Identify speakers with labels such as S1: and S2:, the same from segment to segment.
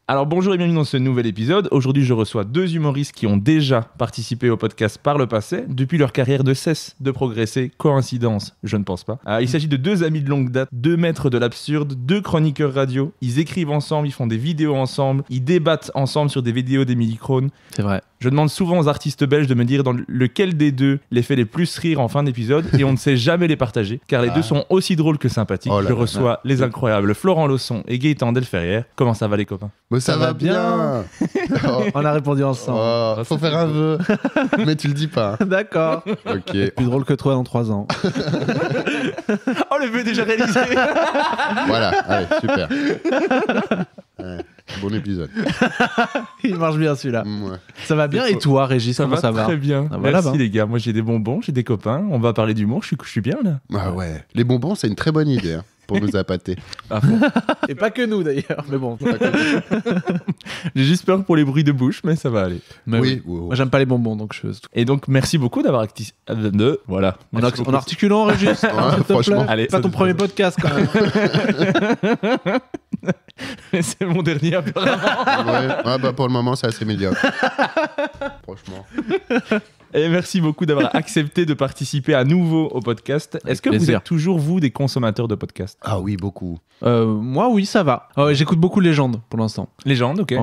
S1: Alors bonjour et bienvenue dans ce nouvel épisode. Aujourd'hui je reçois deux humoristes qui ont déjà participé au podcast par le passé. Depuis leur carrière ne cesse de progresser. Coïncidence? Je ne pense pas. Il s'agit de deux amis de longue date, deux maîtres de l'absurde, deux chroniqueurs radio. Ils écrivent ensemble, ils font des vidéos ensemble, ils débattent ensemble sur des vidéos d'Émilie Krohn.
S2: C'est vrai.
S1: Je demande souvent aux artistes belges de me dire dans lequel des deux les fait les plus rire en fin d'épisode et on ne sait jamais les partager car les deux sont aussi drôles que sympathiques. Je reçois les incroyables Florent Lawson et Gaëtan Delferrière. Comment ça va les copains?
S3: Ça va bien.
S2: On a répondu ensemble.
S3: Faut faire un vœu. Mais tu le dis pas.
S2: D'accord.
S3: Ok.
S2: Plus drôle que toi dans 3 ans.
S1: Oh, le vœu est déjà réalisé.
S3: Voilà, allez, super. Ouais, bon épisode.
S2: Il marche bien celui-là.
S3: Ouais.
S2: Ça va bien. Et toi, Régis, comment ça va?
S1: Très bien.
S2: Ah, voilà,
S1: merci les gars. Moi j'ai des bonbons, j'ai des copains. On va parler d'humour. Je suis bien là.
S3: Ah ouais. Les bonbons, c'est une très bonne idée hein, pour nous appâter.
S1: Ah, bon.
S2: Et pas que nous d'ailleurs. Mais bon.
S1: J'ai juste peur pour les bruits de bouche, mais ça va aller.
S2: Mais
S3: Oui.
S2: Moi j'aime pas les bonbons donc je.
S1: Et donc merci beaucoup d'avoir voilà.
S2: En articulant, Régis. S'il te
S3: franchement.
S2: plaît.
S1: Allez,
S2: C'est pas
S1: ça
S2: ton
S1: te
S2: premier podcast quand même.
S1: C'est mon dernier apparemment.
S3: Ouais. Ah bah pour le moment, c'est assez médiocre. Franchement.
S1: Et merci beaucoup d'avoir accepté de participer à nouveau au podcast. Est-ce que vous
S2: plaisir.
S1: êtes toujours vous des consommateurs de podcasts?
S3: Ah oui, beaucoup.
S2: Moi oui ça va. J'écoute beaucoup Légende pour l'instant.
S1: Légende, ok.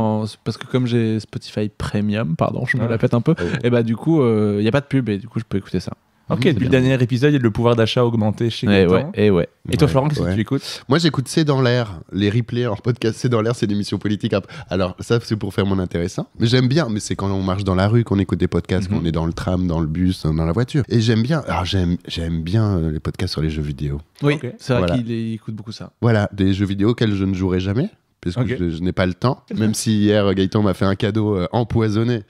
S2: Parce que comme j'ai Spotify Premium, pardon, je me la pète un peu.
S3: Oh.
S2: Et bah du coup y a pas de pub et du coup je peux écouter ça.
S1: Ok,
S2: c'est
S1: depuis le
S2: bien.
S1: dernier épisode, il y a le pouvoir d'achat augmenté chez Gaëtan.
S2: Et ouais.
S1: Et toi,
S3: Ouais,
S1: Florent, qu'est-ce que
S3: ouais.
S1: tu écoutes?
S3: Moi, j'écoute C'est dans l'air. Les replays en podcast C'est dans l'air, c'est une émission politique. Alors, ça, c'est pour faire mon intéressant. Mais j'aime bien. Mais c'est quand on marche dans la rue qu'on écoute des podcasts, qu'on est dans le tram, dans le bus, dans la voiture. Et j'aime bien. Alors, j'aime bien les podcasts sur les jeux vidéo.
S2: Oui,
S1: Ok.
S2: c'est vrai
S3: Voilà.
S2: qu'il écoute beaucoup ça.
S3: Voilà, des jeux vidéo auxquels je ne jouerai jamais. Parce que
S1: Ok.
S3: je n'ai pas le temps. Même si hier, Gaëtan m'a fait un cadeau empoisonné.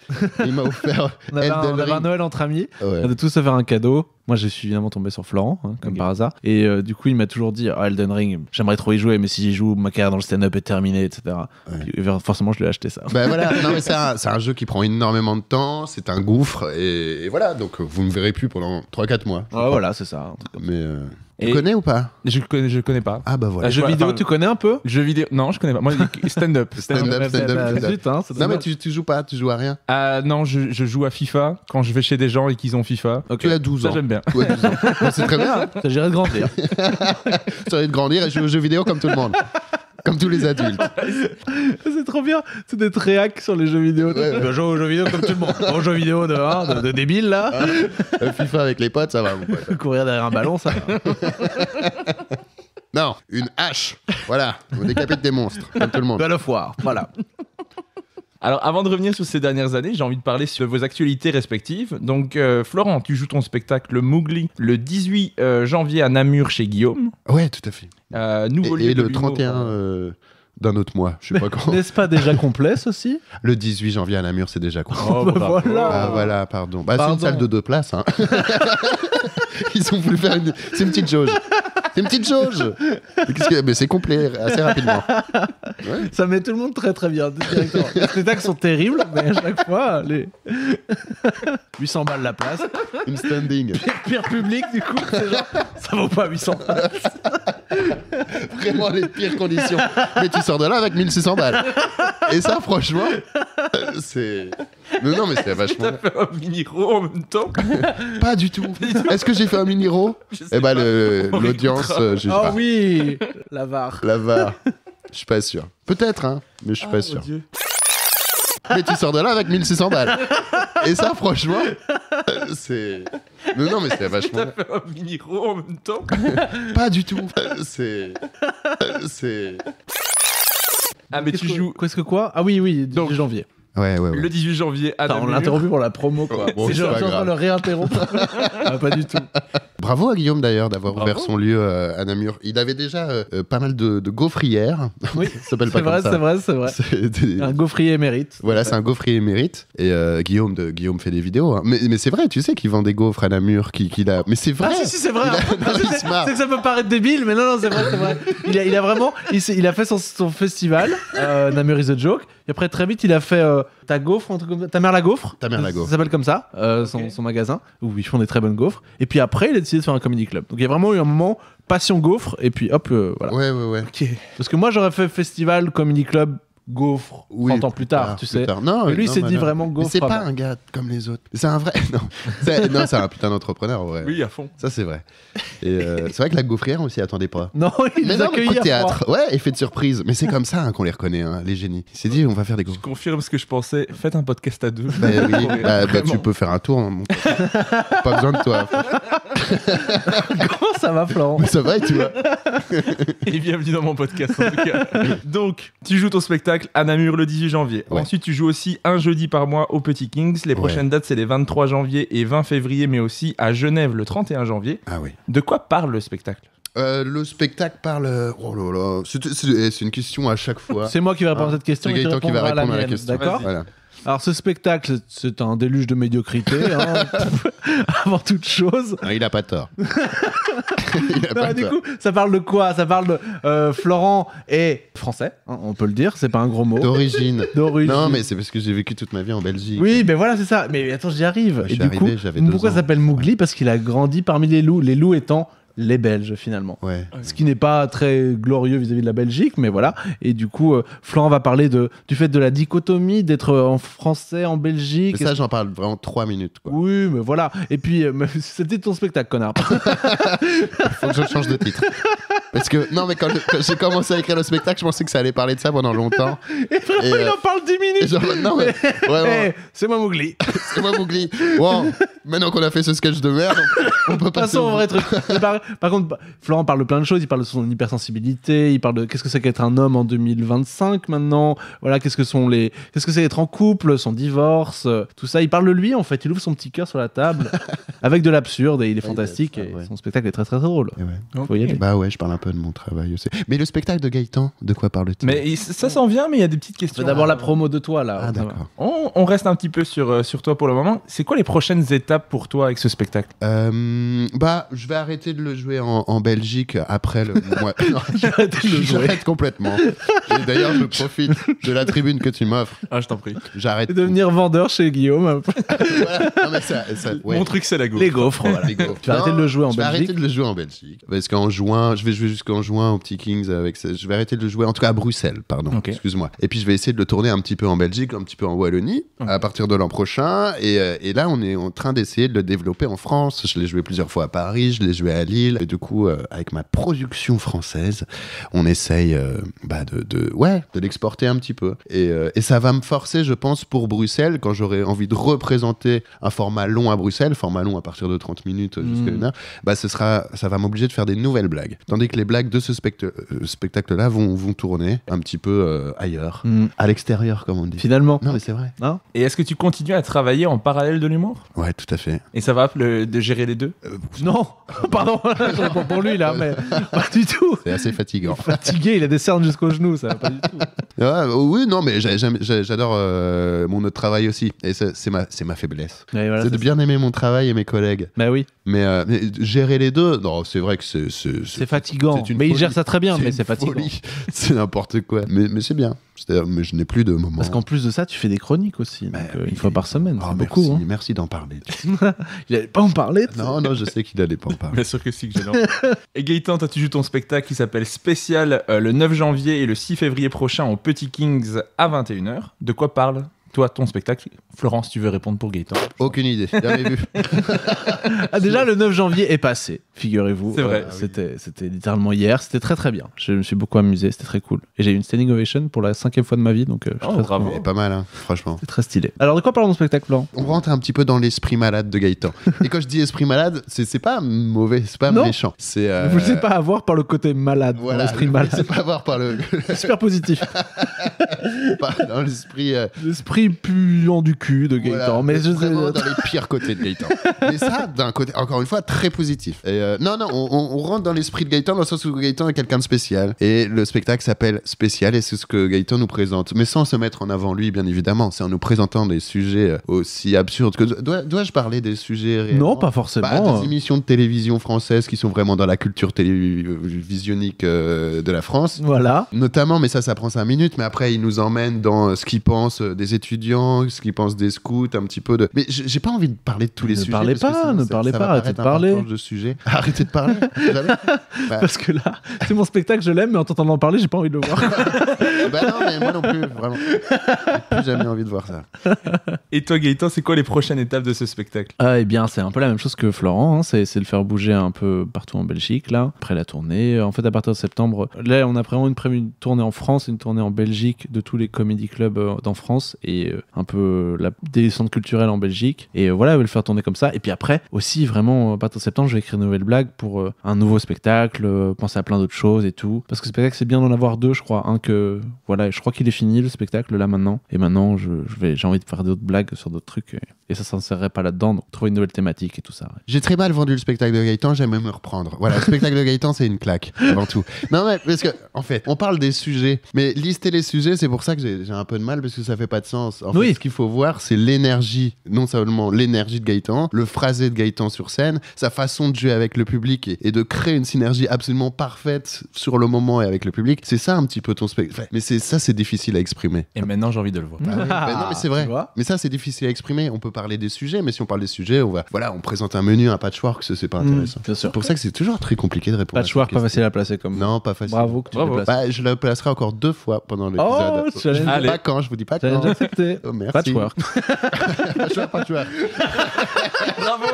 S3: Il m'a offert
S2: On avait
S3: Elden
S2: un
S3: Ring.
S2: Noël entre amis.
S3: Ouais.
S2: On a tous à faire un cadeau. Moi, je suis évidemment tombé sur Florent, comme
S1: Ok.
S2: par hasard. Et du coup, il m'a toujours dit Elden Ring, j'aimerais trop y jouer, mais si j'y joue, ma carrière dans le stand-up est terminée, etc.
S3: Ouais.
S2: Puis, forcément, je lui ai acheté ça.
S3: Ben voilà, non mais c'est un jeu qui prend énormément de temps, c'est un gouffre, et voilà, donc vous ne me verrez plus pendant 3-4 mois.
S2: Ouais, voilà, c'est ça.
S3: Mais
S1: Et-
S3: tu connais ou pas?
S1: Je connais pas.
S3: Ah bah voilà.
S1: Ah,
S2: Jeux vidéo,
S1: enfin,
S2: tu connais un peu?
S1: Jeux vidéo, non, je connais pas. Moi, stand-up.
S3: Stand-up.
S2: Zut, hein, c'est
S3: Non mais
S2: dommage.
S3: tu joues pas, tu joues à rien.
S1: Non, je joue à FIFA quand je vais chez des gens et qu'ils ont FIFA.
S2: Ok.
S3: Tu as 12
S1: Ça,
S3: ans.
S1: j'aime bien.
S3: Ouais, 12 ans. Bon, c'est très bien.
S2: Ça gérait de grandir.
S3: Tu as de grandir et jouer aux jeux vidéo comme tout le monde. Comme tous les adultes.
S2: C'est trop bien. C'est d'être réac sur les jeux vidéo.
S3: Ouais.
S2: Je joue aux jeux vidéo comme tout le monde. Aux jeux vidéo de débiles, là.
S3: FIFA avec les potes, ça va. Mon pote.
S2: Courir derrière un ballon, ça va.
S3: Non, une hache. Voilà, on décapite des monstres, comme tout le monde.
S2: God of War, voilà.
S1: Alors, avant de revenir sur ces dernières années, j'ai envie de parler sur vos actualités respectives. Donc, Florent, tu joues ton spectacle Mowgli le 18 janvier à Namur chez Guillaume.
S3: Ouais, tout à fait.
S1: Nouveau lieu
S3: Et
S1: de
S3: le
S1: l'humour.
S3: 31 d'un autre mois, je sais pas quand.
S2: N'est-ce pas déjà complet, ceci?
S3: Le 18 janvier à Namur, c'est déjà quoi.
S1: Oh,
S2: Bah,
S1: bravo.
S2: voilà.
S3: Ah voilà, pardon. Bah, c'est
S2: Pardon.
S3: une salle de 2 places. Hein. Ils ont voulu faire une... C'est une petite jauge. C'est une petite jauge. Mais c'est complet assez rapidement.
S2: Ça met tout le monde très très bien. Directement. Les spectacles sont terribles, mais à chaque fois, les 800 balles la place.
S3: Une standing.
S2: Pire public, du coup, c'est genre, ça vaut pas 800 balles.
S3: Vraiment les pires conditions. Mais tu sors de là avec 1600 balles. Et ça, franchement, c'est... Non, mais c'est vachement...
S1: T'as fait un mini-ro en même temps?
S3: Pas du tout. Est-ce que j'ai fait un mini-ro?
S1: Je sais
S3: Eh bah,
S1: pas. On
S3: l'audience,
S1: réécoutera.
S3: je sais
S2: Oh
S3: pas.
S2: oui, la VAR.
S3: La VAR. Je suis pas sûr. Peut-être, hein, mais je suis pas sûr.
S1: Mon Dieu.
S3: Mais tu sors de là avec 1600 balles. Et ça, franchement, c'est... Non, mais c'est vachement...
S1: T'as fait un mini-ro en même temps?
S3: Pas du tout. C'est...
S1: Ah, mais tu joues
S2: Qu'est-ce que quoi? Ah oui, 18
S1: Donc,
S2: janvier.
S3: Ouais.
S1: le 18 janvier à
S2: Attends, on
S1: Namur.
S2: l'a interrompu pour la promo, quoi.
S3: Bon,
S2: C'est
S3: c'est
S2: genre,
S3: pas
S2: je suis en train de
S3: grave.
S2: le réinterrompre. Ah, pas du tout.
S3: Bravo à Guillaume d'ailleurs d'avoir
S1: Bravo.
S3: ouvert son lieu à Namur. Il avait déjà pas mal de gaufrières.
S2: Oui,
S3: Ça s'appelle pas
S2: c'est vrai,
S3: comme ça.
S2: c'est vrai.
S3: C'est des-
S2: Un gaufrier émérite.
S3: Voilà, c'est un gaufrier émérite. Et Guillaume fait des vidéos. Hein. Mais c'est vrai, tu sais qu'il vend des gaufres à Namur. Qu'il a... Mais c'est vrai.
S2: Ah si, c'est vrai.
S3: Non, il se marre.
S2: C'est que ça peut paraître débile, mais non, c'est vrai. Il a vraiment, il a fait son festival, Namur is a joke. Et après très vite, il a fait Ta gaufre, un truc comme ça. Ta mère la gaufre.
S3: Ta mère la gaufre.
S2: Ça s'appelle comme ça, son magasin, où ils font des très bonnes gaufres. Et puis après, il a décidé de faire un comedy club. Donc il y a vraiment eu un moment passion gaufre, et puis hop, voilà.
S3: Ouais.
S1: Ok.
S2: Parce que moi, j'aurais fait festival, comedy club, gaufre, 30 ans plus tard, tu sais.
S3: Non,
S2: Mais lui, il s'est dit
S3: non.
S2: vraiment
S3: Mais
S2: gaufre.
S3: c'est pas
S2: avant.
S3: un gars comme les autres. C'est un vrai. Non, c'est un putain d'entrepreneur, en vrai.
S1: Oui, à fond.
S3: Ça, c'est vrai. Et c'est vrai que la gaufrière, on s'y attendait pas.
S2: Non, il
S3: Mais
S2: les
S3: non, mais
S2: accueillit
S3: coup de
S2: à froid.
S3: théâtre. Ouais, effet de surprise. Mais c'est comme ça qu'on les reconnaît, hein, les génies. Il s'est dit, on va faire des
S1: Je
S3: gaufres.
S1: confirme ce que je pensais. Faites un podcast à deux.
S3: Bah oui, bah, tu
S1: Vraiment.
S3: peux faire un tour. Hein, mon pote. Pas besoin de toi.
S2: Comment ça va, Florent?
S3: Mais ça va et tu vois.
S1: Et bienvenue dans mon podcast en tout cas. Donc, tu joues ton spectacle à Namur le 18 janvier.
S3: Ouais.
S1: Ensuite, tu joues aussi un jeudi par mois au Petit Kings. Les prochaines dates, c'est les 23 janvier et 20 février, mais aussi à Genève le 31 janvier.
S3: Ah oui.
S1: De quoi parle le spectacle?
S3: Le spectacle parle. Oh là là. C'est une question à chaque fois.
S2: C'est moi qui vais répondre à cette question.
S3: C'est
S2: et tu
S3: Gaëtan qui va
S2: répondras
S3: répondre à la
S2: mienne,
S3: question.
S2: D'accord.
S3: Voilà.
S2: Alors, ce spectacle, c'est un déluge de médiocrité, hein, avant toute chose.
S3: Non, il a pas tort. Il a
S2: Non,
S3: pas
S2: du
S3: tort.
S2: coup, ça parle de quoi? Ça parle de Florent est français, hein, on peut le dire, c'est pas un gros mot.
S3: D'origine.
S2: D'origine.
S3: Non, mais c'est parce que j'ai vécu toute ma vie en Belgique.
S2: Oui, mais voilà, c'est ça. Mais attends, j'y arrive.
S3: Je
S2: Et
S3: suis
S2: du
S3: arrivé,
S2: coup,
S3: j'avais 2
S2: pourquoi
S3: ans.
S2: ça s'appelle Mowgli? Parce qu'il a grandi parmi les loups étant les Belges finalement.
S3: Ouais.
S2: Ce qui n'est pas très glorieux vis-à-vis de la Belgique, mais voilà. Et du coup, Florent va parler du fait de la dichotomie d'être en français en Belgique.
S3: Mais ça, j'en parle vraiment 3 minutes. Quoi.
S2: Oui, mais voilà. Et puis, c'était ton spectacle, connard.
S3: Faut que je change de titre. Parce que, non, mais quand j'ai commencé à écrire le spectacle, je pensais que ça allait parler de ça pendant longtemps.
S2: Et vraiment, il en parle 10
S3: et
S2: minutes.
S3: genre, non, mais vraiment,
S2: Eh, c'est moi Mowgli. De
S3: c'est moi Mowgli. Wow, maintenant qu'on a fait ce sketch de merde, on peut
S2: toute
S3: passer
S2: façon,
S3: au
S2: un vrai truc. Mais par contre, Florent parle de plein de choses. Il parle de son hypersensibilité. Il parle de qu'est-ce que c'est qu'être un homme en 2025 maintenant. Voilà, qu'est-ce que c'est d'être en couple, son divorce, tout ça. Il parle de lui en fait. Il ouvre son petit cœur sur la table avec de l'absurde et il est fantastique.
S3: ça,
S2: Et
S3: ouais.
S2: son spectacle est très très drôle.
S3: Et ouais.
S2: Faut y aller.
S3: Bah ouais, je parle un peu de mon travail aussi. Mais le spectacle de Gaëtan, de quoi parle-t-il?
S1: Mais ça s'en vient, mais il y a des petites questions.
S2: Fais d'abord la promo de toi là.
S3: Ah,
S2: Ça va.
S3: d'accord.
S1: On reste un petit peu sur toi pour le moment. C'est quoi les prochaines étapes pour toi avec ce spectacle?
S3: Bah, je vais arrêter de le jouer en Belgique après le mois. Non,
S2: Arrêtez de le jouer.
S3: j'arrête complètement. Et d'ailleurs, je profite de la tribune que tu m'offres.
S1: Ah, je t'en prie.
S3: J'arrête.
S2: Et devenir vendeur chez Guillaume.
S3: Voilà. Non, mais ça, ouais.
S1: Mon truc, c'est la gaufre.
S2: Les gaufres, voilà.
S3: Les gaufres.
S2: Tu vas arrêter de le jouer en
S3: je vais
S2: Belgique.
S3: arrêter de le jouer en Belgique. Parce qu'en juin, je vais jouer jusqu'en juin au Petit Kings avec ça. Je vais arrêter de le jouer, en tout cas à Bruxelles, pardon.
S1: Ok.
S3: Excuse-moi. Et puis je vais essayer de le tourner un petit peu en Belgique, un petit peu en Wallonie,
S1: Ok.
S3: à partir de l'an prochain. Et là, on est en train d'essayer de le développer en France. Je l'ai joué plusieurs fois à Paris, je l'ai joué à Lille. Et du coup, avec ma production française, on essaye de l'exporter un petit peu. Et ça va me forcer, je pense, pour Bruxelles, quand j'aurai envie de représenter un format long à Bruxelles, format long à partir de 30 minutes jusqu'à 1 heure, bah ça va m'obliger de faire des nouvelles blagues. Tandis que les blagues de ce spectacle-là vont tourner un petit peu ailleurs,
S2: Mm.
S3: à l'extérieur, comme on dit.
S2: Finalement.
S3: Non, mais c'est vrai.
S2: Hein
S1: Et est-ce que tu continues à travailler en parallèle de l'humour?
S3: Ouais, tout à fait.
S1: Et ça va de gérer les deux?
S2: Non, pardon, je réponds pour lui là, mais pas du tout.
S3: C'est assez fatigant.
S2: Fatigué, il a des cernes jusqu'aux genoux, ça va pas du tout.
S3: Ouais, oui, non, mais j'adore mon autre travail aussi. Et c'est ma faiblesse.
S2: Ouais, voilà,
S3: c'est de bien aimer mon travail et mes collègues.
S2: Bah oui,
S3: Mais gérer les deux, non, c'est vrai que c'est
S2: fatigant.
S3: c'est une
S2: Mais il
S3: folie.
S2: gère ça très bien, mais
S3: une
S2: c'est fatigant.
S3: folie. C'est n'importe quoi. Mais c'est bien. C'est-à-dire, mais je n'ai plus de moments.
S2: Parce qu'en plus de ça, tu fais des chroniques aussi, donc,
S3: oui.
S2: une fois par semaine,
S3: Oh,
S2: c'est
S3: merci,
S2: beaucoup. Hein.
S3: merci d'en parler.
S2: Il allait pas en parler. tu sais.
S3: Non, je sais qu'il allait pas en parler.
S1: Bien sûr que si, que j'ai l'envie. Et Gaëtan, toi, tu joues ton spectacle qui s'appelle Spécial le 9 janvier et le 6 février prochain au Petit Kings à 21h. De quoi parle, toi, ton spectacle? Florence, tu veux répondre pour Gaëtan?
S3: Aucune idée. Jamais vu.
S2: Ah, déjà, le 9 janvier est passé, figurez-vous.
S1: C'est vrai.
S2: C'était littéralement hier. C'était très très bien. Je me suis beaucoup amusé. C'était très cool. Et j'ai eu une standing ovation pour la 5e fois de ma vie. Donc, je suis
S1: Oh,
S2: très,
S1: bravo.
S3: Mais pas mal, hein, franchement.
S2: c'est très stylé. Alors, de quoi parle mon spectacle, Florent?
S3: On rentre un petit peu dans l'esprit malade de Gaëtan. Et quand je dis esprit malade, c'est pas mauvais, c'est pas
S2: Non.
S3: méchant. C'est
S2: Vous ne pas avoir par le côté malade, dans
S3: voilà,
S2: l'esprit malade.
S3: c'est pas voir par le
S2: C'est super positif.
S3: pas dans l'esprit
S2: L'esprit puant du cul de Gaëtan.
S3: voilà,
S2: mais je
S3: vraiment dans les pires côtés de Gaëtan. Mais ça, d'un côté, encore une fois, très positif. Et non, on rentre dans l'esprit de Gaëtan dans le sens où Gaëtan est quelqu'un de spécial. Et le spectacle s'appelle Spécial et c'est ce que Gaëtan nous présente. Mais sans se mettre en avant lui, bien évidemment. C'est en nous présentant des sujets aussi absurdes que... Dois-je parler des sujets réellement?
S2: Non, pas forcément.
S3: Bah, des émissions de télévision françaises qui sont vraiment dans la culture télévisionique de la France.
S2: Voilà.
S3: Notamment, mais ça prend 5 minutes, mais après, il nous emmène dans ce qu'il pense des étudiants étudiants, ce qu'ils pensent des scouts, un petit peu de. Mais j'ai pas envie de parler de tous les
S2: Ne
S3: sujets.
S2: parlez
S3: parce que
S2: pas,
S3: sinon,
S2: ne
S3: ça-
S2: parlez
S3: ça
S2: pas,
S3: va
S2: arrêtez
S3: paraître
S2: de
S3: un
S2: parler.
S3: partage de sujet. Arrêtez de parler. Jamais.
S2: Parce que là, c'est mon spectacle, je l'aime, mais en t'entendant parler, j'ai pas envie de le voir.
S3: Bah non, mais moi non plus, vraiment. J'ai plus jamais envie de voir ça.
S1: Et toi, Gaëtan, c'est quoi les prochaines étapes de ce spectacle?
S2: Eh bien, c'est un peu la même chose que Florent, hein. C'est le faire bouger un peu partout en Belgique, là, après la tournée. En fait, à partir de septembre, là, on a vraiment prévu une tournée en France, une tournée en Belgique de tous les comédie clubs en France et un peu des centres culturels en Belgique. Et voilà, on va le faire tourner comme ça. Et puis après, aussi, vraiment, à partir de septembre, je vais écrire une nouvelle blague pour un nouveau spectacle, penser à plein d'autres choses et tout. Parce que le spectacle, c'est bien d'en avoir deux, je crois. Un que, voilà, je crois qu'il est fini, le spectacle, là, maintenant. Et maintenant, j'ai envie de faire d'autres blagues sur d'autres trucs. Et ça s'insérerait pas là-dedans. Donc, trouver une nouvelle thématique et tout ça. Ouais.
S3: J'ai très mal vendu le spectacle de Gaëtan, j'aime me reprendre. Voilà, le spectacle de Gaëtan, c'est une claque, avant tout. Non, mais parce que, en fait, on parle des sujets, mais lister les sujets, c'est pour ça que j'ai un peu de mal, parce que ça fait pas de sens. En fait, ce qu'il faut voir, c'est l'énergie, non seulement l'énergie de Gaëtan, le phrasé de Gaëtan sur scène, sa façon de jouer avec le public et de créer une synergie absolument parfaite sur le moment et avec le public. C'est ça un petit peu ton spectacle. Mais c'est difficile à exprimer.
S1: Et maintenant, j'ai envie de le voir.
S3: Ah oui. Ben non, mais c'est vrai.
S2: Tu vois.
S3: Mais ça, c'est difficile à exprimer. On peut parler des sujets, mais si on parle des sujets, on présente un menu, un patchwork, c'est pas intéressant.
S2: Bien sûr.
S3: C'est pour ça que c'est toujours très compliqué de répondre.
S2: Patchwork,
S3: à cette
S2: pas
S3: question.
S2: facile à placer comme.
S3: Non, pas facile.
S2: Bravo que tu le places.
S3: Bah, je le placerai encore 2 fois pendant
S2: Oh,
S3: l'épisode.
S2: challenge.
S3: Je vous dis
S1: Allez.
S3: pas quand, je vous dis pas
S2: Challenge
S3: quand.
S2: accepté.
S3: Oh, merci.
S2: Patchwork.
S3: Patchwork.
S1: Bravo.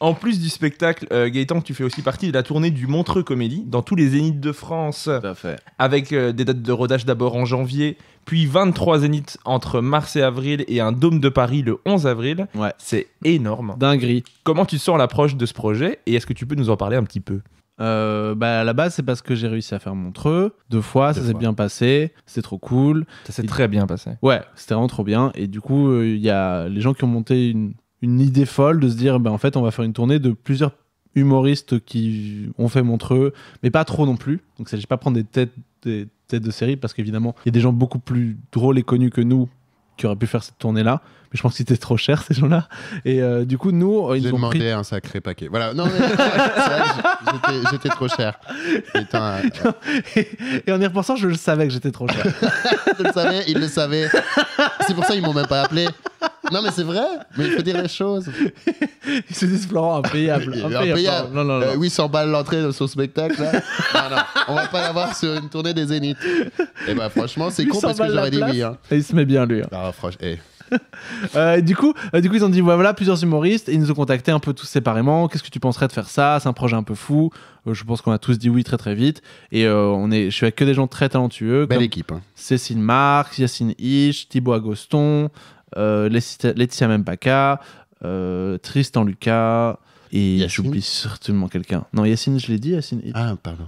S1: En plus du spectacle, Gaëtan, tu fais aussi partie de la tournée du Montreux Comédie dans tous les zéniths de France,
S2: Tout à fait.
S1: avec des dates de rodage d'abord en janvier, puis 23 zéniths entre mars et avril et un dôme de Paris le 11 avril.
S2: Ouais.
S1: C'est énorme.
S2: Dinguerie.
S1: Comment tu sens l'approche de ce projet et est-ce que tu peux nous en parler un petit peu?
S2: À la base, c'est parce que j'ai réussi à faire Montreux 2 fois, ça s'est bien passé, c'est trop cool.
S1: Ça s'est très bien passé.
S2: Ouais, c'était vraiment trop bien. Et du coup, il y a les gens qui ont monté une idée folle de se dire, en fait, on va faire une tournée de plusieurs humoristes qui ont fait Montreux, mais pas trop non plus. Donc, il ne s'agit pas de prendre des têtes de série, parce qu'évidemment, il y a des gens beaucoup plus drôles et connus que nous qui auraient pu faire cette tournée-là. Mais je pense que c'était trop cher, ces gens-là. Et du coup, nous, ils
S3: J'ai
S2: nous ont
S3: demandé
S2: pris...
S3: un sacré paquet. Voilà, non, mais c'est vrai que j'étais trop cher. Putain,
S2: Et en y repensant, je le savais que j'étais trop cher.
S3: je le savais, il le savait. C'est pour ça qu'ils m'ont même pas appelé. Non, mais c'est vrai, mais il faut dire les choses.
S2: Ils se disent, Florent, impayable.
S3: Impayable.
S2: Non, non, non.
S3: 800 balles l'entrée de son spectacle, là. Non, on va pas l'avoir sur une tournée des Zéniths. Et bah, franchement, c'est con
S2: 800
S3: parce que
S2: balles
S3: j'aurais dit
S2: la
S3: oui. Hein.
S2: Et il se met bien, lui. Hein.
S3: Ah, franchement,
S2: Du coup, ils ont dit voilà plusieurs humoristes et ils nous ont contactés un peu tous séparément. Qu'est-ce que tu penserais de faire ça? C'est un projet un peu fou. Je pense qu'on a tous dit oui très très vite. Et je suis avec que des gens très talentueux.
S3: belle
S2: comme
S3: équipe. Hein.
S2: Cécile Marx, Yacine Hiche, Thibaut Agoston, Laetitia Mempaka, Tristan Lucas. Et
S3: Yacine
S2: j'oublie certainement quelqu'un. Non, Yacine, je l'ai dit, Yacine Hiche.
S3: Ah, pardon.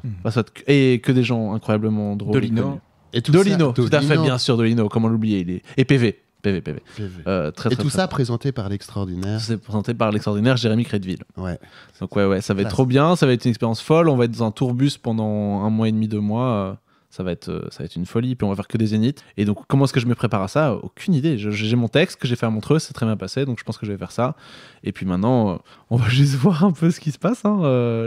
S2: Et que des gens incroyablement drôles. et
S1: Dolino.
S2: connus.
S3: Et tout
S2: Dolino,
S3: ça,
S2: tout à fait, bien sûr, Dolino. Comment l'oublier? Et PV. PV.
S3: PV.
S2: Très, très,
S3: Et tout
S2: très
S3: ça présenté par l'extraordinaire.
S2: c'est présenté par l'extraordinaire Jérémy Crédville.
S3: Ouais.
S2: Donc ouais, ça va être
S3: Classe.
S2: trop bien, ça va être une expérience folle. On va être dans un tourbus pendant 1 mois et demi, 2 mois. Ça va être une folie. Puis on va faire que des zéniths. Et donc comment est-ce que je me prépare à ça? Aucune idée. J'ai mon texte que j'ai fait à Montreux, c'est très bien passé. Donc je pense que je vais faire ça. Et puis maintenant, on va juste voir un peu ce qui se passe. Hein.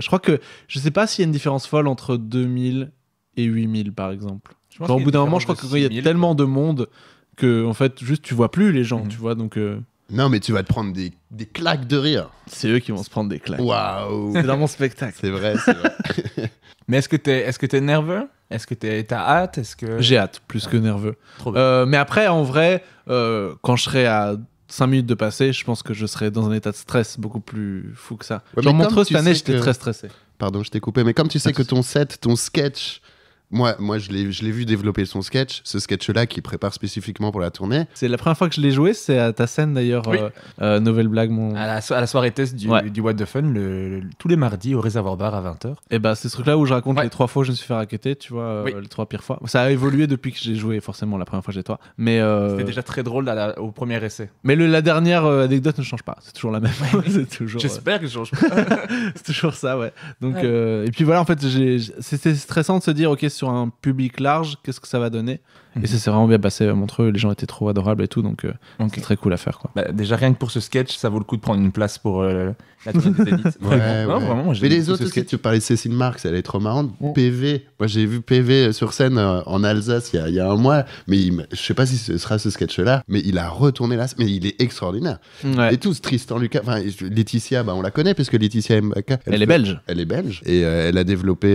S2: Je crois que je sais pas s'il y a une différence folle entre 2000 et 8000 par exemple. Genre, au bout d'un moment, je crois qu'il y a tellement de monde que en fait juste tu vois plus les gens, tu vois, donc
S3: Non, mais tu vas te prendre des claques de rire.
S2: c'est eux qui vont se prendre des claques.
S3: Waouh.
S2: C'est dans mon spectacle.
S3: C'est vrai, c'est vrai.
S1: Mais est-ce que t'es nerveux? Est-ce que t'as hâte? Est-ce que...
S2: J'ai hâte, plus que nerveux.
S1: Trop bien.
S2: Mais après, en vrai, quand je serai à 5 minutes de passer, je pense que je serai dans un état de stress beaucoup plus fou que ça.
S3: Ouais,
S2: Genre
S3: mais
S2: Montreux
S3: comme
S2: cette
S3: tu
S2: année,
S3: sais
S2: j'étais
S3: que-
S2: très stressé.
S3: Pardon, je t'ai coupé, mais comme tu sais
S2: Pas
S3: que
S2: de
S3: ton set, ton sketch, moi je l'ai vu développer son sketch, ce sketch-là qu'il prépare spécifiquement pour la tournée.
S2: C'est la première fois que je l'ai joué, c'est à ta scène d'ailleurs,
S1: Oui.
S2: Nouvelle Blague.
S1: À la soirée test du What the Fun, tous les mardis au Réservoir Bar à 20h.
S2: Et bah, c'est ce truc-là où je raconte
S1: Ouais.
S2: les 3 fois où je me suis fait racketter, tu vois,
S1: Oui.
S2: les 3 pires fois. Ça a évolué depuis que j'ai joué, forcément, la première fois chez toi. Mais,
S1: C'était déjà très drôle au premier essai.
S2: mais la dernière anecdote ne change pas, c'est toujours la même. c'est toujours,
S1: J'espère que je change pas.
S2: c'est toujours ça, ouais. Donc,
S1: Ouais.
S2: et puis voilà, en fait, c'était stressant de se dire, ok, sur un public large, qu'est-ce que ça va donner? Et ça s'est vraiment bien passé à Montreux, les gens étaient trop adorables et tout, donc c'est très cool à faire, quoi.
S1: Bah, déjà, rien que pour ce sketch, ça vaut le coup de prendre une place pour la tournée des Zéniths.
S3: Ouais,
S1: Non,
S3: ouais.
S1: vraiment, moi,
S3: Mais
S1: j'aime
S3: les
S1: beaucoup
S3: autres
S1: ce
S3: aussi,
S1: sketch.
S3: tu parlais de Cécile Marx, elle est trop marrante. PV, moi j'ai vu PV sur scène en Alsace il y a un mois, mais je sais pas si ce sera ce sketch-là, mais il a retourné là, mais il est extraordinaire.
S2: Ouais.
S3: Et tous, Tristan Lucas, enfin Laetitia, on la connaît parce que Laetitia Mbaka,
S2: Elle est belge.
S3: Elle est belge et elle a développé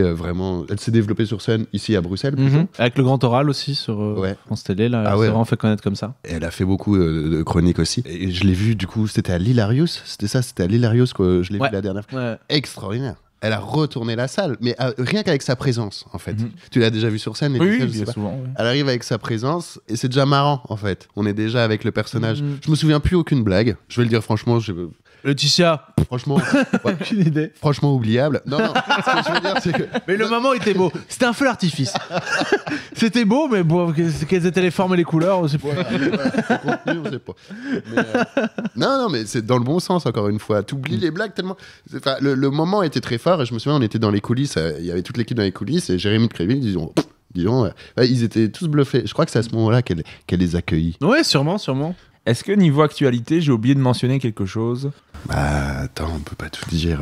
S3: elle s'est développée sur scène ici à Bruxelles. plutôt.
S2: Avec le grand oral aussi sur
S3: Ouais.
S2: France Télé, là,
S3: Ah
S2: elle
S3: ouais.
S2: s'est vraiment fait connaître comme ça.
S3: Et elle a fait beaucoup de chroniques aussi. Et je l'ai vu, du coup, c'était à l'Hilarius. C'était à l'Hilarius que je l'ai
S2: Ouais.
S3: vu la dernière fois.
S2: Ouais.
S3: Extraordinaire. Elle a retourné la salle, mais rien qu'avec sa présence, en fait.
S1: Mhm.
S3: Tu l'as déjà vu sur scène,
S1: Oui,
S3: Laetitia,
S1: oui,
S3: je sais
S1: bien
S3: pas.
S1: souvent. Ouais.
S3: Elle arrive avec sa présence et c'est déjà marrant, en fait. On est déjà avec le personnage.
S2: Mhm.
S3: Je me souviens plus aucune blague. Je vais le dire franchement,
S2: Laetitia,
S3: franchement, ouais,
S2: aucune idée.
S3: franchement oubliable. Non, ce que je veux dire, c'est que
S2: Mais le moment était beau. C'était un feu d'artifice. C'était beau, mais bon, quelles étaient les formes et les couleurs, on sait pas.
S3: voilà, le contenu, on sait pas. Mais, non, mais c'est dans le bon sens, encore une fois. T'oublies les blagues tellement. Enfin, le moment était très fort et je me souviens, on était dans les coulisses, il y avait toute l'équipe dans les coulisses et Jérémy Créville, disons, ils étaient tous bluffés. Je crois que c'est à ce moment-là qu'elle les accueillit.
S2: Ouais, sûrement.
S1: Est-ce que niveau actualité, j'ai oublié de mentionner quelque chose?
S3: Bah, attends, on peut pas tout dire.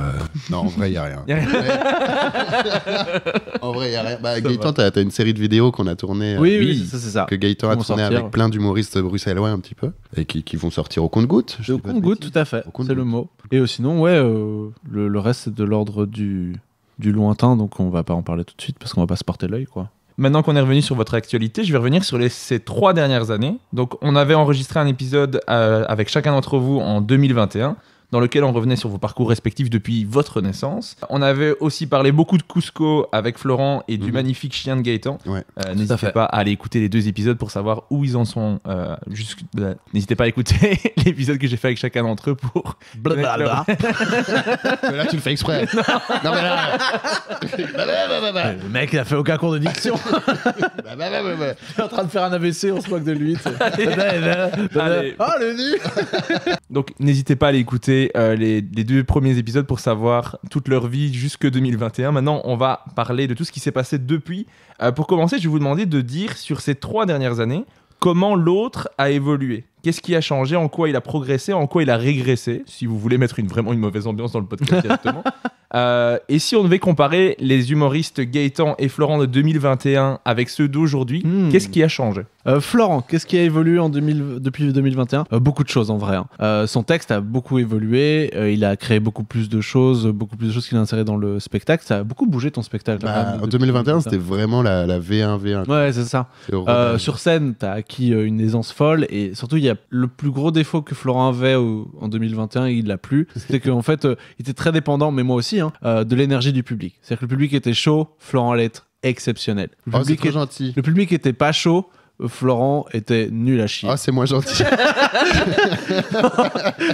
S3: Non, en vrai, il y a rien.
S1: Y a rien.
S3: En vrai, il y a rien. Bah, Gaëtan, t'as une série de vidéos qu'on a tournées.
S2: Oui, ça c'est ça.
S3: Que Gaëtan a
S2: Ils vont
S3: tourné
S2: sortir.
S3: avec plein d'humoristes bruxellois un petit peu et qui vont sortir au compte-gouttes.
S2: Au compte-gouttes, tout à fait.
S3: Au compte-gouttes.
S2: C'est le mot. Et sinon, ouais, le reste c'est de l'ordre du lointain, donc on va pas en parler tout de suite parce qu'on va pas se porter l'œil, quoi.
S1: Maintenant qu'on est revenu sur votre actualité, je vais revenir sur ces 3 dernières années. Donc, on avait enregistré un épisode avec chacun d'entre vous en 2021, dans lequel on revenait sur vos parcours respectifs depuis votre naissance. On avait aussi parlé beaucoup de Cusco avec Florent et du magnifique chien de Gaëtan.
S3: Ouais.
S1: N'hésitez
S2: fait.
S1: pas à aller écouter les 2 épisodes pour savoir où ils en sont. N'hésitez pas à écouter l'épisode que j'ai fait avec chacun d'entre eux pour...
S2: Blablabla.
S3: Mais là, tu le fais exprès. non, mais là.
S2: Le mec, il a fait aucun cours de diction. Il est en train de faire un AVC, on se moque de lui.
S1: Allez.
S2: Ah, le nu.
S1: Donc n'hésitez pas à aller écouter les 2 premiers épisodes pour savoir toute leur vie jusque 2021. Maintenant, on va parler de tout ce qui s'est passé depuis. Pour commencer, je vais vous demander de dire sur ces 3 dernières années, comment l'autre a évolué. Qu'est-ce qui a changé, en quoi il a progressé, en quoi il a régressé, si vous voulez mettre vraiment une mauvaise ambiance dans le podcast directement. Et si on devait comparer les humoristes Gaëtan et Florent de 2021 avec ceux d'aujourd'hui, qu'est-ce qui a changé?
S2: Florent, qu'est-ce qui a évolué depuis 2021? Beaucoup de choses en vrai. Son texte a beaucoup évolué, il a créé beaucoup plus de choses qu'il a insérées dans le spectacle. Ça a beaucoup bougé ton spectacle. quand même,
S3: En
S2: depuis
S3: 2021, c'était vraiment la V1.
S2: Ouais, c'est ça.
S3: Le rodage.
S2: Sur scène, t'as acquis une aisance folle et surtout, il y a le plus gros défaut que Florent avait en 2021, il l'a plus. C'était qu'en fait, il était très dépendant, mais moi aussi, de l'énergie du public. C'est-à-dire que le public était chaud, Florent allait être exceptionnel.
S3: Oh, c'est trop gentil.
S2: Le public était pas chaud, Florent était nul à chier.
S3: Ah, c'est moins gentil.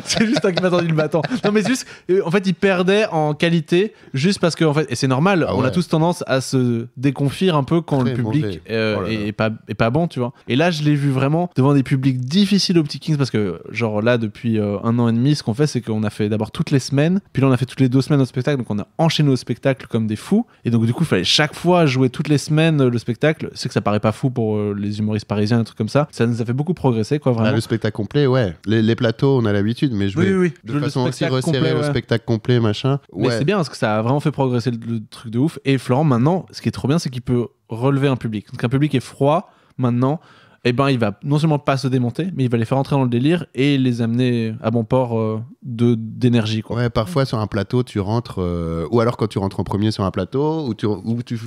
S2: C'est juste toi qui m'as tendu le bâton. Non, mais juste, en fait, il perdait en qualité juste parce que, en fait, et c'est normal,
S3: Ah
S2: on a
S3: ouais.
S2: tous tendance à se déconfire un peu quand
S3: Très
S2: le public
S3: mauvais. Oh là là.
S2: est pas bon, tu vois. Et là, je l'ai vu vraiment devant des publics difficiles au Petit Kings parce que, genre là, depuis 1 an et demi, ce qu'on fait, c'est qu'on a fait d'abord toutes les semaines, puis là, on a fait toutes les 2 semaines notre spectacle, donc on a enchaîné nos spectacles comme des fous. Et donc, du coup, il fallait chaque fois jouer toutes les semaines le spectacle. C'est que ça paraît pas fou pour les humoristes parisiens, un truc comme ça. Ça nous a fait beaucoup progresser, quoi, vraiment.
S3: Le spectacle complet, ouais. Les plateaux, on a l'habitude, mais jouer
S2: Oui.
S3: de
S2: Le
S3: façon aussi
S2: spectacle
S3: resserrée,
S2: complet,
S3: le
S2: ouais.
S3: spectacle complet, machin.
S2: Mais
S3: Ouais.
S2: c'est bien parce que ça a vraiment fait progresser le truc de ouf. Et Florent, maintenant, ce qui est trop bien, c'est qu'il peut relever un public. Donc un public est froid, maintenant, eh ben, il va non seulement pas se démonter, mais il va les faire entrer dans le délire et les amener à bon port d'énergie, quoi.
S3: Ouais, parfois sur un plateau, tu rentres, ou alors quand tu rentres en premier sur un plateau,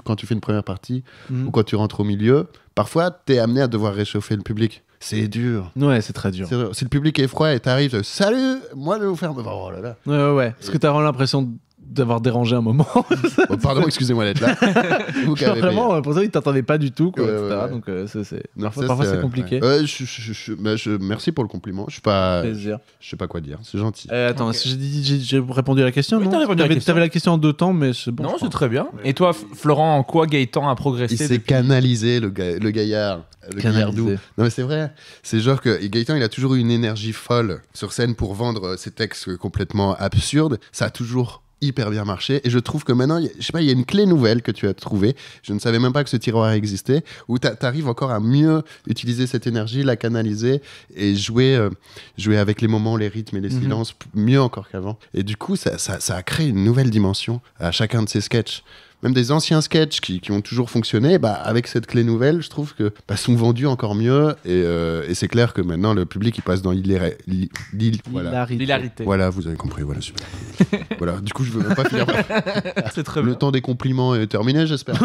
S3: quand tu fais une première partie,
S2: Mhm.
S3: ou quand tu rentres au milieu, parfois t'es amené à devoir réchauffer le public. C'est dur.
S2: Ouais, c'est très dur.
S3: C'est dur. Si le public est froid et t'arrives, salut, moi je vais vous faire. Oh là là.
S2: Ouais. Parce que t'as vraiment l'impression d'avoir dérangé un moment.
S3: Oh, pardon, excusez-moi d'être là. Vous qui avez
S2: Vraiment, pour ça, il t'entendait pas du tout, quoi,
S3: Ouais,
S2: etc.
S3: ouais.
S2: Donc, c'est...
S3: Non,
S2: parfois
S3: ça,
S2: c'est compliqué.
S3: Ouais. Merci pour le compliment. Je sais pas quoi dire. C'est gentil.
S2: Attends,
S1: Ok.
S2: j'ai répondu à la question,
S1: Oui,
S2: non?
S1: t'as répondu à la question.
S2: T'avais la question en 2 temps, mais c'est bon.
S1: Non,
S2: je
S1: c'est
S2: pense.
S1: très bien. Et toi, Florent, en quoi Gaëtan a progressé
S3: Il s'est
S1: depuis...
S3: canalisé, le gaillard. Le gaillardou.
S2: Canalisé.
S3: Non, mais c'est vrai. C'est genre que Gaëtan, il a toujours eu une énergie folle sur scène pour vendre ses textes complètement absurdes. Ça a toujours hyper bien marché. Et je trouve que maintenant, je sais pas, il y a une clé nouvelle que tu as trouvée. Je ne savais même pas que ce tiroir existait, où tu arrives encore à mieux utiliser cette énergie, la canaliser et jouer avec les moments, les rythmes et les silences mieux encore qu'avant. Et du coup, ça a créé une nouvelle dimension à chacun de ces sketchs. Même des anciens sketchs qui ont toujours fonctionné, avec cette clé nouvelle, je trouve que sont vendus encore mieux. Et c'est clair que maintenant, le public, il passe dans
S2: l'hilarité.
S3: Voilà, vous avez compris, voilà, super. Voilà, du coup, je veux même pas finir.
S1: C'est très
S3: Le
S1: bien.
S3: temps des compliments est terminé, j'espère.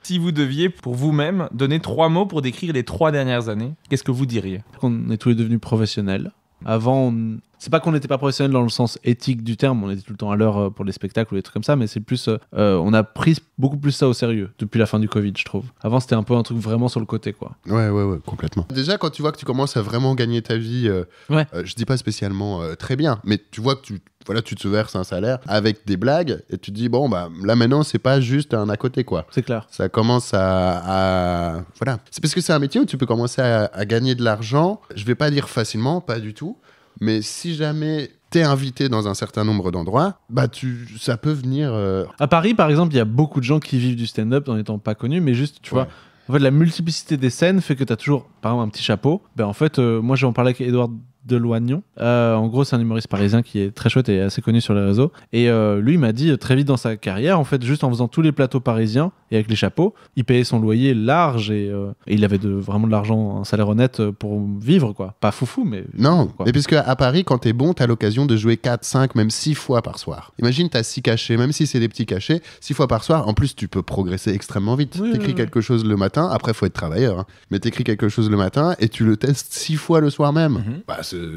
S1: Si vous deviez, pour vous-même, donner 3 mots pour décrire les 3 dernières années, qu'est-ce que vous diriez ?
S2: On est tous les devenus professionnels. Avant, c'est pas qu'on n'était pas professionnels dans le sens éthique du terme, on était tout le temps à l'heure pour les spectacles ou des trucs comme ça, mais c'est plus, on a pris beaucoup plus ça au sérieux depuis la fin du Covid, je trouve. Avant, c'était un peu un truc vraiment sur le côté, quoi.
S3: Ouais, complètement. Déjà, quand tu vois que tu commences à vraiment gagner ta vie, je dis pas spécialement très bien, mais tu vois que tu te verses un salaire avec des blagues et tu te dis, bon, là maintenant, c'est pas juste un à côté, quoi.
S2: C'est clair.
S3: Ça commence à... Voilà. C'est parce que c'est un métier où tu peux commencer à gagner de l'argent. Je vais pas dire facilement, pas du tout. Mais si jamais t'es invité dans un certain nombre d'endroits, ça peut venir...
S2: À Paris, par exemple, il y a beaucoup de gens qui vivent du stand-up en étant pas connus, mais juste, tu vois, en fait, la multiplicité des scènes fait que t'as toujours, par exemple, un petit chapeau. En fait, moi, j'en parlais avec Édouard Deloignon. En gros, c'est un humoriste parisien qui est très chouette et assez connu sur les réseaux. Et lui, il m'a dit très vite dans sa carrière, en fait, juste en faisant tous les plateaux parisiens et avec les chapeaux, il payait son loyer large et il avait vraiment de l'argent, un salaire honnête pour vivre, quoi. Pas foufou, mais...
S3: Non,
S2: quoi.
S3: mais puisque à Paris, quand t'es bon, t'as l'occasion de jouer 4, 5, même 6 fois par soir. Imagine, t'as 6 cachets, même si c'est des petits cachets, 6 fois par soir. En plus, tu peux progresser extrêmement vite. T'écris quelque chose le matin, après, faut être travailleur, hein. Mais t'écris quelque chose le matin et tu le testes 6 fois le soir même.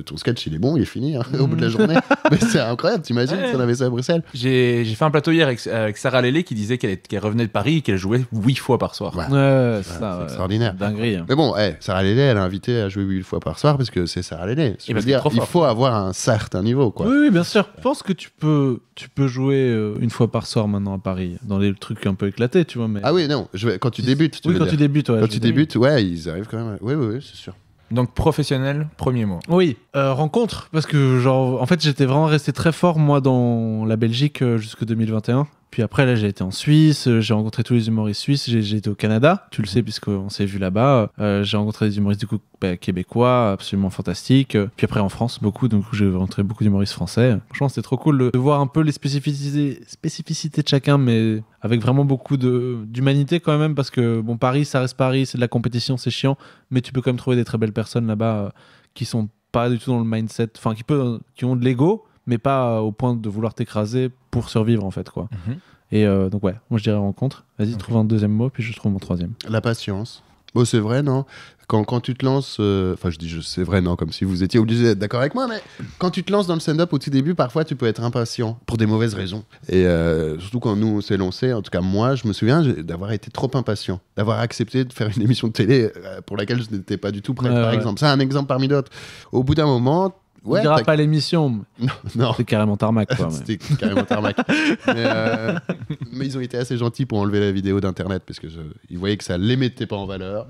S3: Ton sketch, il est bon, il est fini au bout de la journée. Mais c'est incroyable, t'imagines si on avait ça à Bruxelles.
S1: J'ai fait un plateau hier avec Sarah Lélé qui disait qu'elle revenait de Paris et qu'elle jouait 8 fois par soir.
S2: Ouais,
S3: c'est extraordinaire.
S2: Dinguerie. Hein.
S3: Mais bon, Sarah Lélé, elle a invité à jouer 8 fois par soir parce que c'est Sarah Lélé.
S1: Et parce dire,
S3: il faut avoir un certain niveau, quoi.
S2: Oui, bien sûr. Je pense que tu peux jouer une fois par soir maintenant à Paris, dans les trucs un peu éclatés, tu vois. Mais...
S3: Ah oui, non, quand tu débutes,
S2: quand tu débutes, ouais.
S3: Quand tu débutes, ils arrivent quand même. Oui, c'est sûr.
S1: Donc professionnel, premier mot.
S2: Oui, rencontre, parce que en fait j'étais vraiment resté très fort moi dans la Belgique jusqu'en 2021. Puis après là j'ai été en Suisse, j'ai rencontré tous les humoristes suisses, j'ai été au Canada, tu le sais puisqu'on s'est vu là-bas. J'ai rencontré des humoristes du coup québécois, absolument fantastiques. Puis après en France beaucoup, donc j'ai rencontré beaucoup d'humoristes français. Franchement c'était trop cool de voir un peu les spécificités de chacun, mais avec vraiment beaucoup d'humanité quand même, parce que bon Paris ça reste Paris, c'est de la compétition, c'est chiant, mais tu peux quand même trouver des très belles personnes là-bas qui sont pas du tout dans le mindset, enfin qui ont de l'ego, mais pas au point de vouloir t'écraser pour survivre en fait, quoi. Et donc ouais, moi je dirais rencontre. Vas-y, trouve un deuxième mot, puis je trouve mon troisième.
S3: La patience. Bon, c'est vrai, non ? Quand tu te lances... Enfin, c'est vrai, non, comme si vous étiez obligé d'être d'accord avec moi, mais quand tu te lances dans le stand-up au tout début, parfois, tu peux être impatient pour des mauvaises raisons. Et surtout quand nous, on s'est lancé, en tout cas, moi, je me souviens d'avoir été trop impatient, d'avoir accepté de faire une émission de télé pour laquelle je n'étais pas du tout prêt, par exemple. C'est un exemple parmi d'autres. Au bout d'un moment...
S2: On dira pas l'émission.
S3: Non.
S2: C'était carrément tarmac, quoi.
S3: C'était carrément tarmac. Mais ils ont été assez gentils pour enlever la vidéo d'internet parce que ils voyaient que ça les mettait pas en valeur.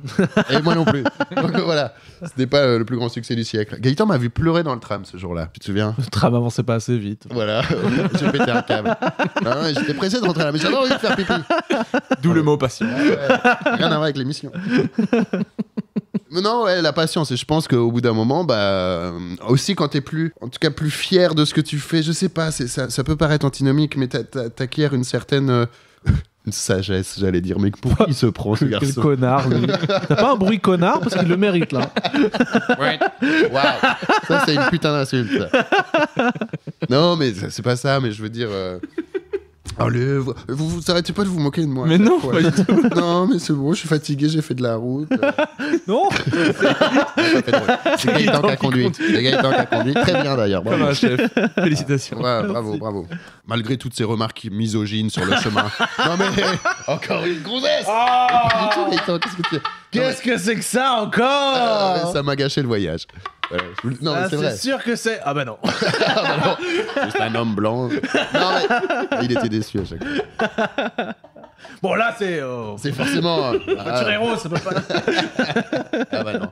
S3: Et moi non plus. Donc voilà, c'était pas le plus grand succès du siècle. Gaëtan m'a vu pleurer dans le tram ce jour-là. Tu te souviens ?
S2: Le tram avançait pas assez vite.
S3: Voilà, j'ai pété un câble. Non, j'étais pressé de rentrer à la maison. J'avais envie de faire pipi.
S1: D'où le mot passion.
S3: Rien à voir avec l'émission. Mais non, la patience. Et je pense qu'au bout d'un moment, aussi quand t'es plus fier de ce que tu fais, je sais pas, ça peut paraître antinomique, mais t'acquiers une certaine une sagesse, j'allais dire. Mais pour qui il se prend, ce garçon ?
S2: Quel connard, lui. T'as pas un bruit connard parce qu'il le mérite, là.
S3: Ouais. Waouh. Ça, c'est une putain d'insulte. Non, mais c'est pas ça, mais je veux dire... Allez, vous arrêtez pas de vous moquer de moi.
S2: Mais non, pas du tout.
S3: Non, mais c'est bon, je suis fatigué, j'ai fait de la route.
S2: Non.
S3: C'est Gaëtan qui a conduit. C'est Gaëtan qui a conduit. Très bien d'ailleurs.
S1: Comme un chef. Félicitations.
S3: Ouais, bravo. Malgré toutes ces remarques misogynes sur le chemin. Non mais, encore une grossesse. Gaëtan,
S2: Qu'est-ce que c'est que ça encore ?
S3: Ça m'a gâché le voyage. Non, mais c'est vrai.
S2: C'est sûr que c'est... Ah bah non.
S3: Juste un homme blanc. Non mais, il était déçu à chaque fois.
S2: Bon là c'est...
S3: C'est forcément...
S2: Voiture héros, ça peut pas...
S3: Ah bah non.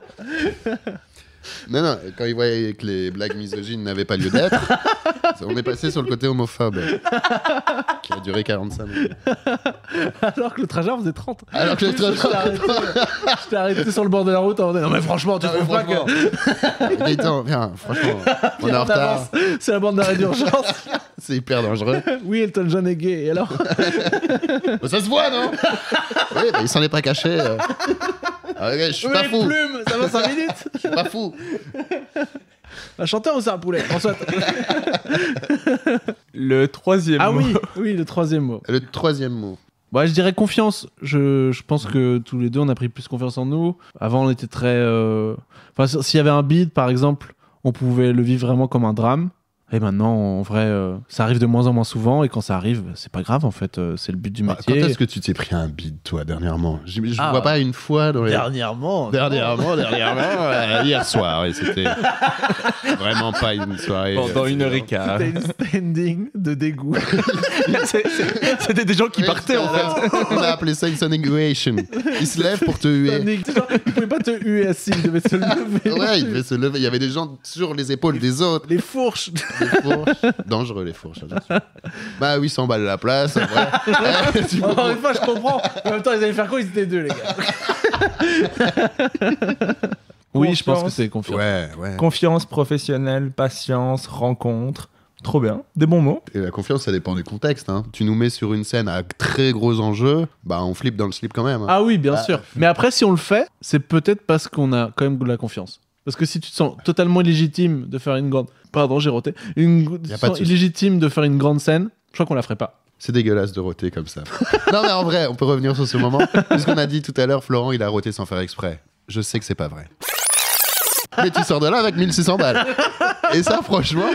S3: Non, quand ils voyaient que les blagues misogynes n'avaient pas lieu d'être, on est passé sur le côté homophobe, qui a duré 45 minutes.
S2: Alors que le trajet en faisait 30.
S3: Alors que
S2: Je t'ai arrêté sur le bord de la route en disant non mais franchement, tu trouves pas que...
S3: Gaëtan, viens, franchement, on est en retard,
S2: C'est la bande d'arrêt d'urgence.
S3: c'est hyper dangereux.
S2: Oui, Elton John est gay, et alors
S3: Bah, ça se voit, non? Oui, bah, il s'en est pas caché. Ah, ok, je suis pas
S2: les
S3: fou.
S2: plumes, ça va 5 minutes.
S3: Je suis pas fou.
S2: Un chanteur ou c'est un poulet? François.
S1: Le troisième
S2: Ah
S1: mot.
S2: oui, le troisième mot.
S3: Le troisième mot.
S2: Ouais, je dirais confiance. Je pense que tous les deux, on a pris plus confiance en nous. Avant, on était très... Enfin, s'il y avait un bide, par exemple, on pouvait le vivre vraiment comme un drame. Et maintenant, en vrai, ça arrive de moins en moins souvent. Et quand ça arrive, c'est pas grave, en fait. C'est le but du
S3: Quand
S2: métier.
S3: est-ce que tu t'es pris un bide, toi, dernièrement? Je
S2: Ah,
S3: vois pas une fois dans les...
S2: Dernièrement.
S3: Hier soir, et c'était vraiment pas une soirée.
S1: Pendant 1h15.
S2: C'était une standing de dégoût.
S1: C'était des gens qui partaient en fait.
S3: On a appelé ça une sonation. Il se lève pour te huer.
S2: Standing. Genre, il pouvait pas te huer assis, il devait se lever.
S3: Ouais, il devait se lever. Il y avait des gens sur les épaules des autres.
S2: Les fourches.
S3: Les fourches. Dangereux, les fourches. Attention. Bah, 800 balles la place. En vrai.
S2: Encore une fois, je comprends. En même temps, ils allaient faire quoi? Ils étaient deux, les gars. Oui, je pense que c'est confiance.
S3: Ouais.
S1: Confiance professionnelle, patience, rencontre. Trop bien. Des bons mots.
S3: Et la confiance, ça dépend du contexte. Hein. Tu nous mets sur une scène à très gros enjeux, bah on flippe dans le slip quand même. Hein.
S2: Ah oui, bien sûr. Mais après, si on le fait, c'est peut-être parce qu'on a quand même de la confiance. Parce que si tu te sens totalement illégitime de faire une grande... Pardon, j'ai roté. Tu te sens illégitime de faire une grande scène, je crois qu'on la ferait pas.
S3: C'est dégueulasse de roter comme ça. Non mais en vrai, on peut revenir sur ce moment. Puisqu'on a dit tout à l'heure, Florent, il a roté sans faire exprès. Je sais que c'est pas vrai. Mais tu sors de là avec 1600 balles. Et ça, franchement,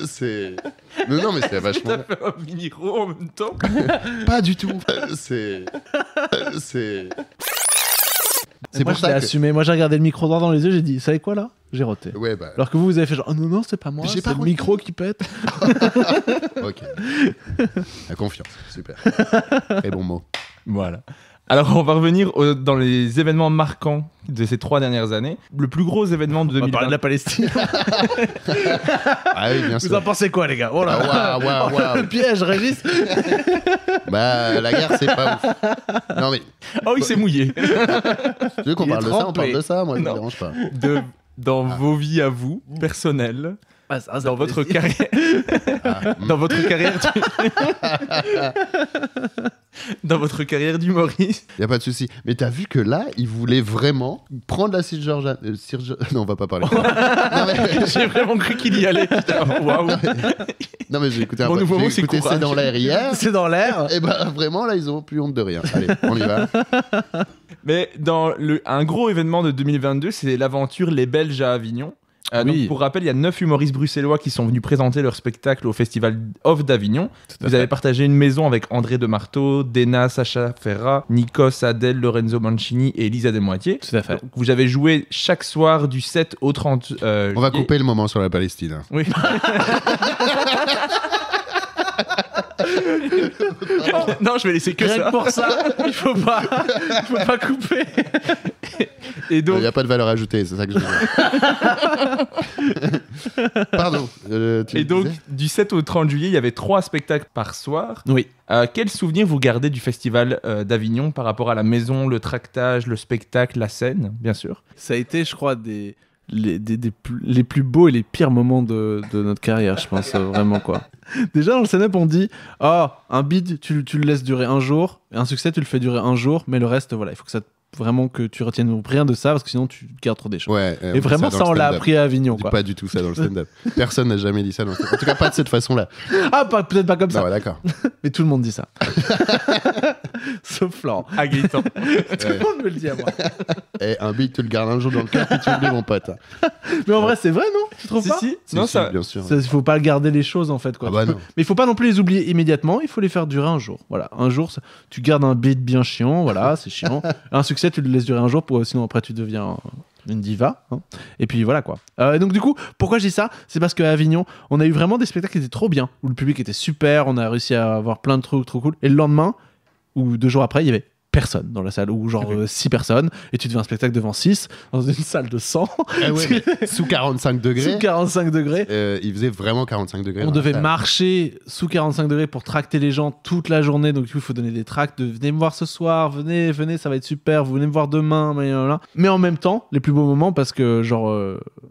S3: c'est... Non, mais c'est vachement...
S1: T'as fait un mini-ro en même temps.
S3: Pas du tout. C'est... C'est
S2: Moi,
S3: pour
S2: je l'ai
S3: ça que...
S2: assumé. Moi, j'ai regardé le micro droit dans les yeux, j'ai dit, vous savez quoi là? J'ai roté.
S3: Ouais, bah...
S2: Alors que vous avez fait genre, oh non, c'est pas moi,
S3: J'ai
S2: c'est
S3: pas
S2: le
S3: roté.
S2: micro qui pète.
S3: Ok. La confiance, super. Très bon mot.
S1: Voilà. Alors, on va revenir dans les événements marquants de ces 3 dernières années. Le plus gros événement de
S2: On va parler
S1: 2020.
S2: de la Palestine.
S3: Ah oui, bien
S2: Vous
S3: sûr.
S2: en pensez quoi, les gars? Oh là là.
S3: Waouh.
S2: Le piège, Régis.
S3: Bah, la guerre, c'est pas ouf. Non, mais
S1: Oh, il s'est mouillé.
S3: tu veux qu'on
S2: Il est
S3: parle de ça? On
S2: trempé.
S3: parle de ça? Moi, ça me
S1: Non.
S3: dérange pas.
S1: Dans vos vies à vous, personnelles,
S2: Ah, ça,
S1: dans votre carrière.
S3: Ah,
S1: Dans votre carrière dans votre carrière d'humoriste.
S3: y a pas de souci. Mais t'as vu que là, il voulait vraiment prendre la Non, on va pas parler. Non, mais...
S1: J'ai vraiment cru qu'il y allait. Putain, waouh.
S3: non, mais j'ai écouté un
S1: Bon,
S3: peu.
S1: nouveau mot,
S3: J'ai
S1: c'est
S3: écouté
S1: courage.
S3: C'est dans l'air hier.
S2: C'est dans l'air.
S3: Et bah, vraiment, là, ils ont plus honte de rien. Allez, on y va.
S1: Mais un gros événement de 2022, c'est l'aventure Les Belges à Avignon.
S2: Oui.
S1: Donc, pour rappel, il y a 9 humoristes bruxellois qui sont venus présenter leur spectacle au Festival Off d'Avignon. Vous avez partagé une maison avec André de Marteau, Dena, Sacha Ferra, Nikos, Adèle, Lorenzo Mancini et Elisa Desmoitiers.
S2: Tout à fait.
S1: Donc, vous avez joué chaque soir du 7 au 30
S3: On va
S1: juillet.
S3: couper le moment sur la Palestine. Hein.
S1: Oui. Non, je vais laisser que
S2: Rien que
S1: ça.
S2: pour ça, il faut pas couper.
S1: Et
S3: Il
S1: donc,
S3: n'y a pas de valeur ajoutée, c'est ça que je veux dire. Pardon. Tu
S1: et donc,
S3: disais
S1: du 7 au 30 juillet, il y avait 3 spectacles par soir.
S2: Oui.
S1: Quel souvenir vous gardez du festival d'Avignon par rapport à la maison, le tractage, le spectacle, la scène, bien sûr?
S2: Ça a été, je crois, les plus beaux et les pires moments de notre carrière, je pense, vraiment, quoi. Déjà, dans le stand-up, on dit « Ah, un bid, tu le laisses durer un jour, et un succès, tu le fais durer un jour, mais le reste, voilà, il faut que ça vraiment que tu retiennes rien de ça, parce que sinon, tu gardes trop des choses.
S3: Ouais. »
S2: Et vraiment, ça, on l'a appris à Avignon,
S3: On dit
S2: quoi.
S3: pas du tout ça dans le stand-up. Personne n'a jamais dit ça dans le stand-up. En tout cas, pas de cette façon-là.
S2: Ah, peut-être pas comme ça,
S3: Non, ouais, d'accord.
S2: mais tout le monde dit ça. Sauf Florent.
S1: À Gaëtan.
S2: Tout le monde me le dit à moi.
S3: Et un big, tu le gardes un jour dans le cœur, puis tu oublies, mon pote.
S2: Mais en vrai, c'est vrai, non? Tu trouves pas?
S1: Si.
S3: Si,
S1: Non,
S3: si,
S1: ça.
S3: bien sûr.
S2: Il faut pas garder les choses, en fait, quoi.
S3: Ah bah non.
S2: Mais il faut pas non plus les oublier immédiatement, il faut les faire durer un jour. Voilà, un jour, tu gardes un beat bien chiant, voilà, c'est chiant. Un succès, tu le laisses durer un jour, sinon après tu deviens une diva. Hein. Et puis voilà quoi. Et donc du coup, pourquoi je dis ça? C'est parce qu'à Avignon, on a eu vraiment des spectacles qui étaient trop bien, où le public était super, on a réussi à avoir plein de trucs trop cool. Et le lendemain, ou 2 jours après, il y avait personne dans la salle, ou genre 6 personnes, et tu te fais un spectacle devant 6 dans une salle de 100.
S3: Sous 45 degrés.
S2: Sous 45 degrés.
S3: Il faisait vraiment 45 degrés.
S2: On devait marcher sous 45 degrés pour tracter les gens toute la journée. Donc, du coup, il faut donner des tracts de venez me voir ce soir, venez, ça va être super, vous venez me voir demain. Mais en même temps, les plus beaux moments, parce que genre,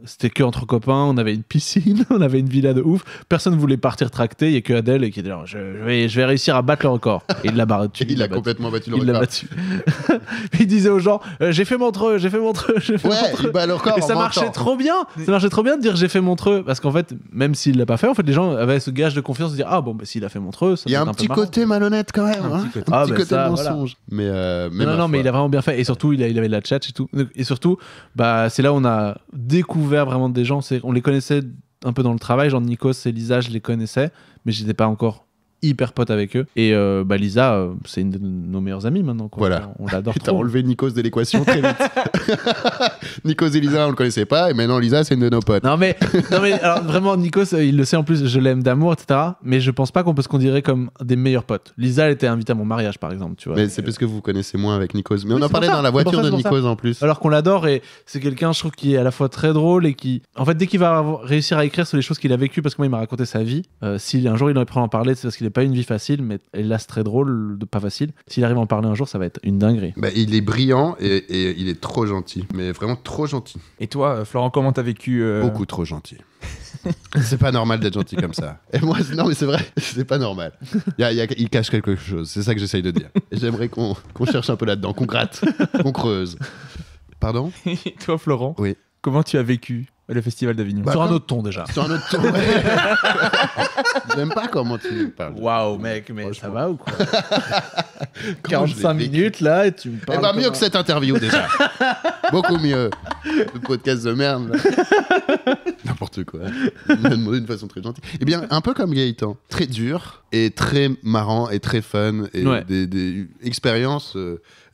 S2: c'était que entre copains, on avait une piscine, on avait une villa de ouf. Personne ne voulait partir tracter. Il n'y a que Adèle qui était là, je vais réussir à battre le record. Et il l'a battu.
S3: Il a complètement battu le
S2: il
S3: record.
S2: L'a battu. Il disait aux gens, j'ai fait Montreux.
S3: Il bat le record.
S2: Et ça marchait trop bien. Ça marchait trop bien de dire j'ai fait Montreux, parce qu'en fait, même s'il l'a pas fait, en fait, les gens avaient ce gage de confiance de dire s'il a fait Montreux, ça.
S3: Il y a un petit côté malhonnête quand même. Un petit côté de mensonge.
S2: Voilà. Mais il a vraiment bien fait. Et surtout, il avait de la tchatch et tout. Et surtout, c'est là où on a découvert vraiment des gens. On les connaissait un peu dans le travail, genre Nikos et Lisa, je les connaissais, mais j'étais pas encore hyper pote avec eux. Et Lisa, c'est une de nos meilleures amies maintenant, quoi.
S3: Voilà.
S2: On l'adore trop.
S3: T'as enlevé Nikos de l'équation très vite. Nikos et Lisa, on le connaissait pas, et maintenant Lisa, c'est une de nos potes.
S2: Non mais alors vraiment, Nikos, il le sait en plus, je l'aime d'amour, etc. Mais je pense pas qu'on peut se considérer comme des meilleurs potes. Lisa, elle était invitée à mon mariage, par exemple, tu vois.
S3: Mais c'est parce que vous connaissez moins avec Nikos. Mais on en parlait dans la voiture de Nikos en plus.
S2: Alors qu'on l'adore, et c'est quelqu'un, je trouve, qui est à la fois très drôle et qui, en fait, dès qu'il va réussir à écrire sur les choses qu'il a vécues, parce que moi, il m'a raconté sa vie. Si un jour il aurait pu en parler, c'est parce qu'il n'a pas eu une vie facile, mais hélas très drôle, pas facile. S'il arrive à en parler un jour, ça va être une dinguerie.
S3: Il est brillant et il est trop gentil, mais vraiment trop gentil.
S1: Et toi, Florent, comment t'as vécu
S3: Beaucoup trop gentil. C'est pas normal d'être gentil comme ça. Et moi, non, mais c'est vrai, c'est pas normal. Il cache quelque chose, c'est ça que j'essaye de dire. Et j'aimerais qu'on cherche un peu là-dedans, qu'on gratte, qu'on creuse. Pardon ?
S1: Et toi, Florent ?
S3: Oui.
S1: Comment tu as vécu le Festival d'Avignon ?
S2: Sur un autre ton déjà.
S3: Sur un autre ton. J'aime pas comment tu parles.
S2: Waouh, mec, mais ça va ou quoi?
S3: 45
S2: minutes là et tu me parles.
S3: Eh ben, mieux que cette interview déjà. Beaucoup mieux. Le podcast de merde. Là. N'importe quoi. Il m'a demandé d'une façon très gentille. Eh bien, un peu comme Gaëtan. Très dur et très marrant et très fun et des expériences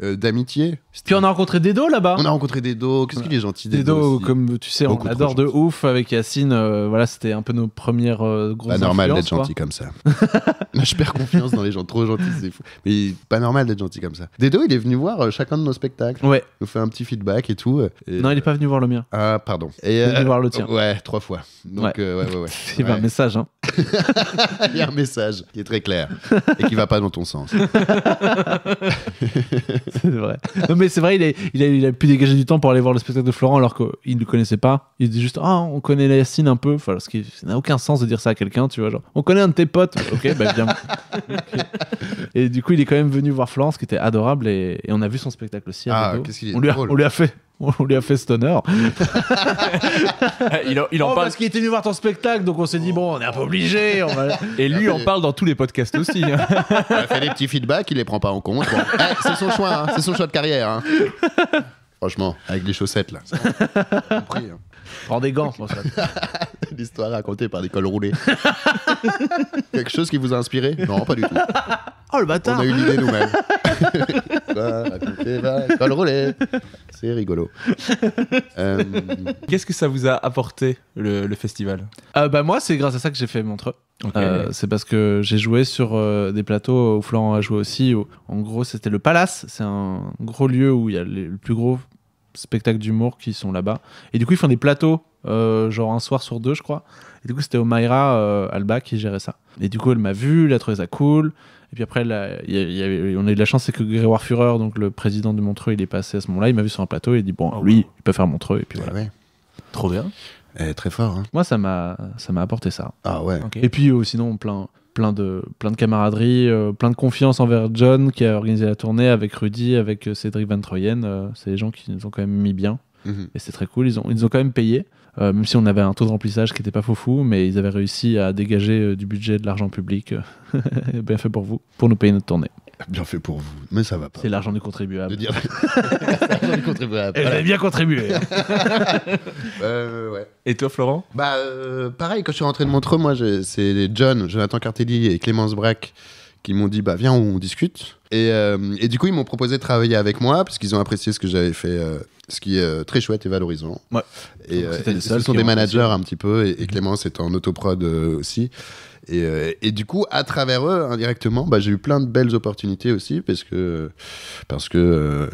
S3: d'amitié.
S2: Puis on a rencontré Dedo là-bas.
S3: On a rencontré Dedo. Qu'est-ce qu'il est gentil,
S2: Dedo, comme tu sais,
S3: beaucoup
S2: on adore de ouf avec Yacine. Voilà, c'était un peu nos premières grosses
S3: pas normal
S2: influences,
S3: d'être gentil comme ça. Là, je perds confiance dans les gens trop gentils, c'est fou. Mais pas normal d'être gentil comme ça. Dedo, il est venu voir chacun de nos spectacles.
S2: Ouais.
S3: Il nous fait un petit feedback et tout. Et...
S2: Non, il est pas venu voir le mien.
S3: Ah, pardon.
S2: Il est venu voir le tien.
S3: Ouais, 3 fois. Donc, ouais.
S2: Il y a un message, hein.
S3: Il y a un message qui est très clair et qui va pas dans ton sens.
S2: C'est vrai. Non, mais c'est vrai, il a pu dégager du temps pour aller voir le spectacle de Florent alors qu'il ne le connaissait pas. Il dit juste, on connaît Yacine un peu. Enfin, ça n'a aucun sens de dire ça à quelqu'un, tu vois. Genre, on connaît un de tes potes. Ok, bah viens. Okay. Et du coup, il est quand même venu voir Florent, ce qui était adorable. Et on a vu son spectacle aussi.
S3: Qu'est-ce qu'il est
S2: on lui a fait cet honneur.
S1: il en parle
S2: parce qu'il était venu voir ton spectacle, donc on s'est dit bon, on est un peu obligé.
S1: Et lui en parle dans tous les podcasts aussi.
S3: Il a fait des petits feedbacks, il les prend pas en compte. Bon. C'est son choix, c'est son choix de carrière. Hein. Franchement, avec les chaussettes là. Compris, hein.
S2: Prends des gants, moi, ça.
S3: L'histoire racontée par des cols roulés. Quelque chose qui vous a inspiré ? Non, pas du tout.
S2: Oh le bâtard.
S3: On a eu l'idée nous-mêmes. Raconté par col roulé. C'est rigolo.
S1: Qu'est-ce que ça vous a apporté le festival ?
S2: Moi, c'est grâce à ça que j'ai fait Montreux.
S1: Okay.
S2: C'est parce que j'ai joué sur des plateaux où Florent a joué aussi. En gros, c'était le Palace. C'est un gros lieu où il y a le plus gros spectacles d'humour qui sont là-bas. Et du coup, ils font des plateaux, genre un soir sur 2, je crois. Et du coup, c'était Omaira Alba qui gérait ça. Et du coup, elle m'a vu, elle a trouvé ça cool. Et puis après, on a eu de la chance, c'est que Grégoire Führer, donc le président de Montreux, il est passé à ce moment-là. Il m'a vu sur un plateau et il dit lui, il peut faire Montreux. Et puis voilà.
S3: Ouais.
S1: Trop bien.
S3: Très fort. Hein.
S2: Moi, ça m'a apporté ça.
S3: Ah ouais.
S2: Okay. Et puis sinon, plein de camaraderie, plein de confiance envers John qui a organisé la tournée avec Rudy, avec Cédric Van Troyen. C'est des gens qui nous ont quand même mis bien. Et c'est très cool. Ils ont quand même payé. Même si on avait un taux de remplissage qui n'était pas foufou, mais ils avaient réussi à dégager du budget, de l'argent public. Bien fait pour vous, pour nous payer notre tournée.
S3: Bien fait pour vous, mais ça va pas.
S2: C'est l'argent du contribuable.
S3: De dire l'argent du contribuable.
S2: Et vous avez bien contribué.
S3: Ouais.
S1: Et toi, Florent ?
S3: Pareil, quand je suis rentré de Montreux, moi, c'est Jonathan Cartelli et Clémence Braque qui m'ont dit viens, on discute. Et du coup, ils m'ont proposé de travailler avec moi parce qu'ils ont apprécié ce que j'avais fait, ce qui est très chouette et valorisant.
S2: Ouais.
S3: Et,
S2: Donc, c'était les
S3: ce
S2: seuls
S3: sont
S2: qui
S3: des
S2: ont
S3: managers
S2: apprécié.
S3: un petit peu, et Clémence est en autoprod aussi. Et du coup, à travers eux, indirectement, j'ai eu plein de belles opportunités aussi, parce que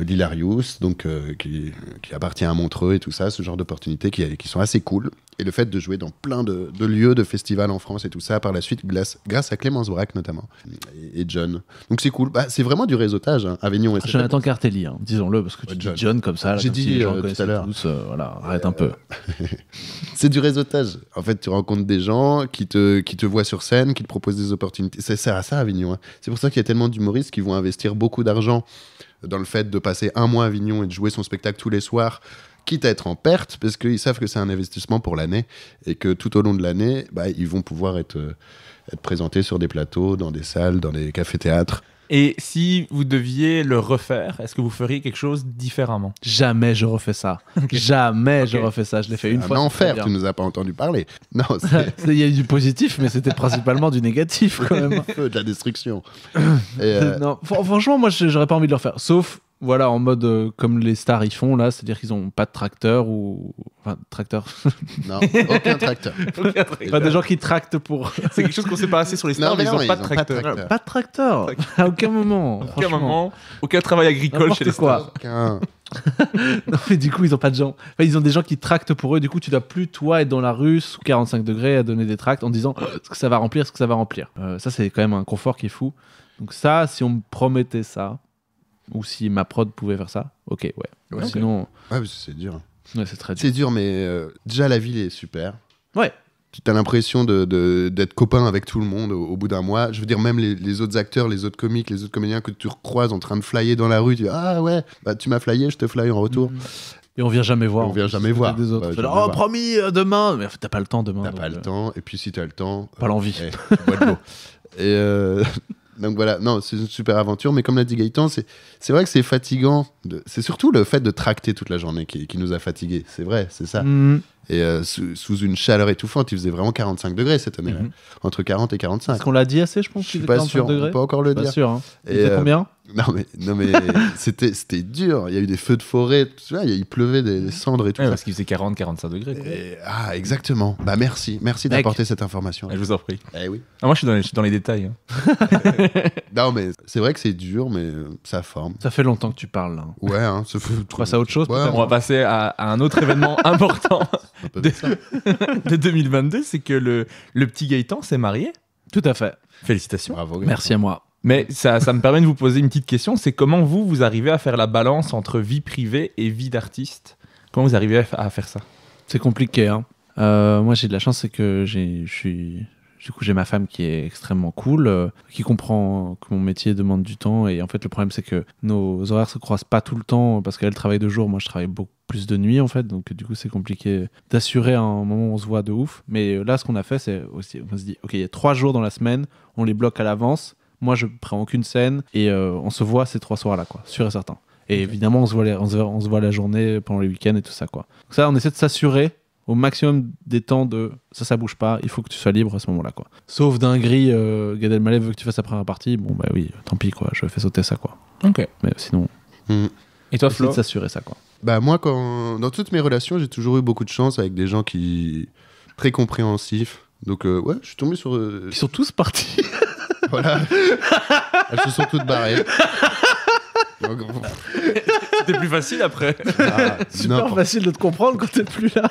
S3: l'Hilarious, donc, qui appartient à Montreux et tout ça, ce genre d'opportunités qui sont assez cool. Et le fait de jouer dans plein de lieux, de festivals en France et tout ça, par la suite, grâce à Clémence Braque notamment, et John. Donc c'est cool. C'est vraiment du réseautage, hein, Avignon. Et c'est
S2: Jonathan Cartelli, hein, disons-le, parce que tu dis John comme ça. Là,
S3: J'ai
S2: comme
S3: dit,
S2: si les gens
S3: tout à
S2: connaissaient
S3: l'heure.
S2: tous, voilà, arrête un peu.
S3: C'est du réseautage. En fait, tu rencontres des gens qui te voient sur scène, qui te proposent des opportunités. Ça sert à ça, Avignon. Hein. C'est pour ça qu'il y a tellement d'humoristes qui vont investir beaucoup d'argent dans le fait de passer un mois à Avignon et de jouer son spectacle tous les soirs, quitte à être en perte, parce qu'ils savent que c'est un investissement pour l'année et que tout au long de l'année, ils vont pouvoir être présentés sur des plateaux, dans des salles, dans des cafés-théâtres.
S1: Et si vous deviez le refaire, est-ce que vous feriez quelque chose différemment?
S2: Jamais je refais ça. Jamais je refais ça. Je l'ai fait une fois.
S3: Un
S2: c'est
S3: enfer,
S2: très
S3: tu
S2: bien.
S3: nous as pas entendu parler. Non,
S2: Il y a eu du positif, mais c'était principalement du négatif quand même.
S3: c'est de la destruction. Et,
S2: Non, franchement, moi, j'aurais pas envie de le refaire. Sauf, voilà, en mode comme les stars ils font là, c'est-à-dire qu'ils ont pas de tracteur ou. Enfin, tracteur.
S3: non, aucun tracteur.
S2: Pas des gens qui tractent pour.
S1: C'est quelque chose qu'on sait pas assez sur les stars,
S3: Non, mais
S1: mais
S3: non,
S1: ils ont pas de tracteur.
S2: Pas de tracteur. À aucun moment.
S1: Aucun
S2: franchement.
S1: moment, aucun travail agricole
S2: N'importe
S1: chez les
S2: quoi.
S1: stars.
S2: Non, mais du coup, ils ont pas de gens. Enfin, ils ont des gens qui tractent pour eux. Du coup, tu dois plus, toi, être dans la rue sous 45 degrés à donner des tracts en disant est-ce que ça va remplir, est-ce que ça va remplir. Ça, c'est quand même un confort qui est fou. Donc, ça, si on me promettait ça, ou si ma prod pouvait faire ça, ok, ouais.
S3: Ouais,
S2: Sinon,
S3: Ouais, parce que c'est dur.
S2: ouais, c'est très dur.
S3: C'est dur, mais déjà, la ville est super.
S2: Ouais.
S3: Tu as l'impression d'être copain avec tout le monde au bout d'un mois. Je veux dire, même les autres acteurs, les autres comiques, les autres comédiens que tu recroises en train de flyer dans la rue, tu dis ah ouais, tu m'as flyé, je te fly en retour.
S2: Et on vient jamais voir.
S3: On vient jamais
S2: Côté
S3: voir.
S2: des autres.
S3: Ouais,
S2: Fait,
S3: jamais
S2: oh,
S3: voir.
S2: promis, demain. Mais t'as pas le temps demain.
S3: T'as
S2: donc,
S3: pas le temps, et puis si t'as le temps,
S2: Pas l'envie.
S3: tu bois de l'eau. Et donc voilà, non, c'est une super aventure, mais comme l'a dit Gaëtan, c'est vrai que c'est fatigant. C'est surtout le fait de tracter toute la journée qui nous a fatigués. C'est vrai, c'est ça.
S2: Mhm.
S3: Et sous une chaleur étouffante, il faisait vraiment 45 degrés cette année-là.
S1: Mhm.
S3: Entre 40 et 45.
S2: Est-ce qu'on l'a dit assez, je pense
S3: Je suis
S2: qu'il
S3: pas
S2: était 45
S3: sûr, on
S2: degrés
S3: peut encore le
S2: Pas
S3: dire.
S2: sûr. Hein.
S3: Et,
S2: Il était combien
S3: Non mais c'était dur. Il y a eu des feux de forêt, tu vois, il pleuvait des cendres et tout
S1: Ouais,
S3: ça.
S1: parce qu'il faisait 40-45 degrés. Quoi.
S3: Exactement. Bah merci d'apporter cette information.
S1: Je vous en prie.
S3: Eh oui.
S1: Ah, moi, je suis dans les détails. Hein.
S3: Non mais c'est vrai que c'est dur, mais ça forme.
S2: Ça fait longtemps que tu parles. Là.
S3: Ouais, hein, ça fait.
S2: Tu passes à autre chose
S3: Ouais,
S2: peut-être
S1: On va passer à un autre événement important
S3: un peu ça.
S1: de 2022, c'est que le petit Gaëtan s'est marié.
S2: Tout à fait.
S1: Félicitations.
S3: Bravo.
S2: Merci à moi.
S1: Mais ça me permet de vous poser une petite question, c'est comment vous arrivez à faire la balance entre vie privée et vie d'artiste? Comment vous arrivez à faire ça?
S2: C'est compliqué. Hein. Moi, j'ai de la chance, c'est que j'ai ma femme qui est extrêmement cool, qui comprend que mon métier demande du temps. Et en fait, le problème, c'est que nos horaires se croisent pas tout le temps parce qu'elle travaille de jour. Moi, je travaille beaucoup plus de nuit, en fait. Donc, du coup, c'est compliqué d'assurer un moment où on se voit de ouf. Mais là, ce qu'on a fait, c'est aussi, on se dit, OK, il y a 3 jours dans la semaine, on les bloque à l'avance. Moi, je prends aucune scène et on se voit ces 3 soirs-là, quoi, sûr et certain. Et évidemment, on se voit la journée pendant les week-ends et tout ça, quoi. Donc ça, on essaie de s'assurer au maximum des temps de ça bouge pas, il faut que tu sois libre à ce moment-là, quoi. Sauf dinguerie, Gad Elmaleh veut que tu fasses la première partie, bon bah oui, tant pis, quoi, je fais sauter ça, quoi.
S1: Ok.
S2: Mais sinon,
S1: Et toi,
S2: essayer
S1: Flo?
S2: de s'assurer ça, quoi.
S3: Bah moi, dans toutes mes relations, j'ai toujours eu beaucoup de chance avec des gens qui très compréhensifs. Donc ouais, je suis tombé sur.
S2: Ils sont tous partis.
S3: Voilà. Elles se sont toutes barrées. Donc,
S1: C'était plus facile après.
S2: Super
S3: n'importe-
S2: facile de te comprendre quand t'es plus là.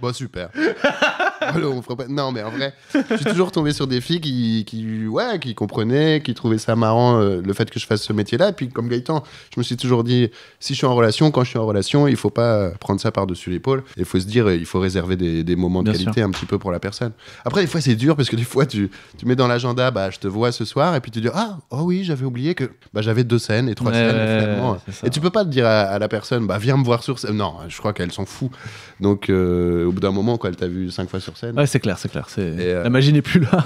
S3: Bon, super. Alors, on fera pas... Non, mais en vrai, je suis toujours tombé sur des filles qui comprenaient, qui trouvaient ça marrant, le fait que je fasse ce métier-là. Et puis, comme Gaëtan, je me suis toujours dit, si je suis en relation, quand je suis en relation, il faut pas prendre ça par-dessus l'épaule. Il faut se dire, il faut réserver des moments de
S2: Bien
S3: qualité un petit peu pour la personne. Après, des fois, c'est dur parce que des fois, tu mets dans l'agenda, bah, je te vois ce soir, et puis tu dis, oh oui, j'avais oublié que j'avais 2 scènes et 3 scènes, finalement.
S2: c'est ça.
S3: Et tu peux pas te dire à la personne, bah, viens me voir sur scène. Non, je crois qu'elle s'en fout. Donc, au bout d'un moment, quand elle t'a vu 5 fois sur scène,
S2: Ouais, c'est clair.
S3: Et,
S2: La magie n'est plus là.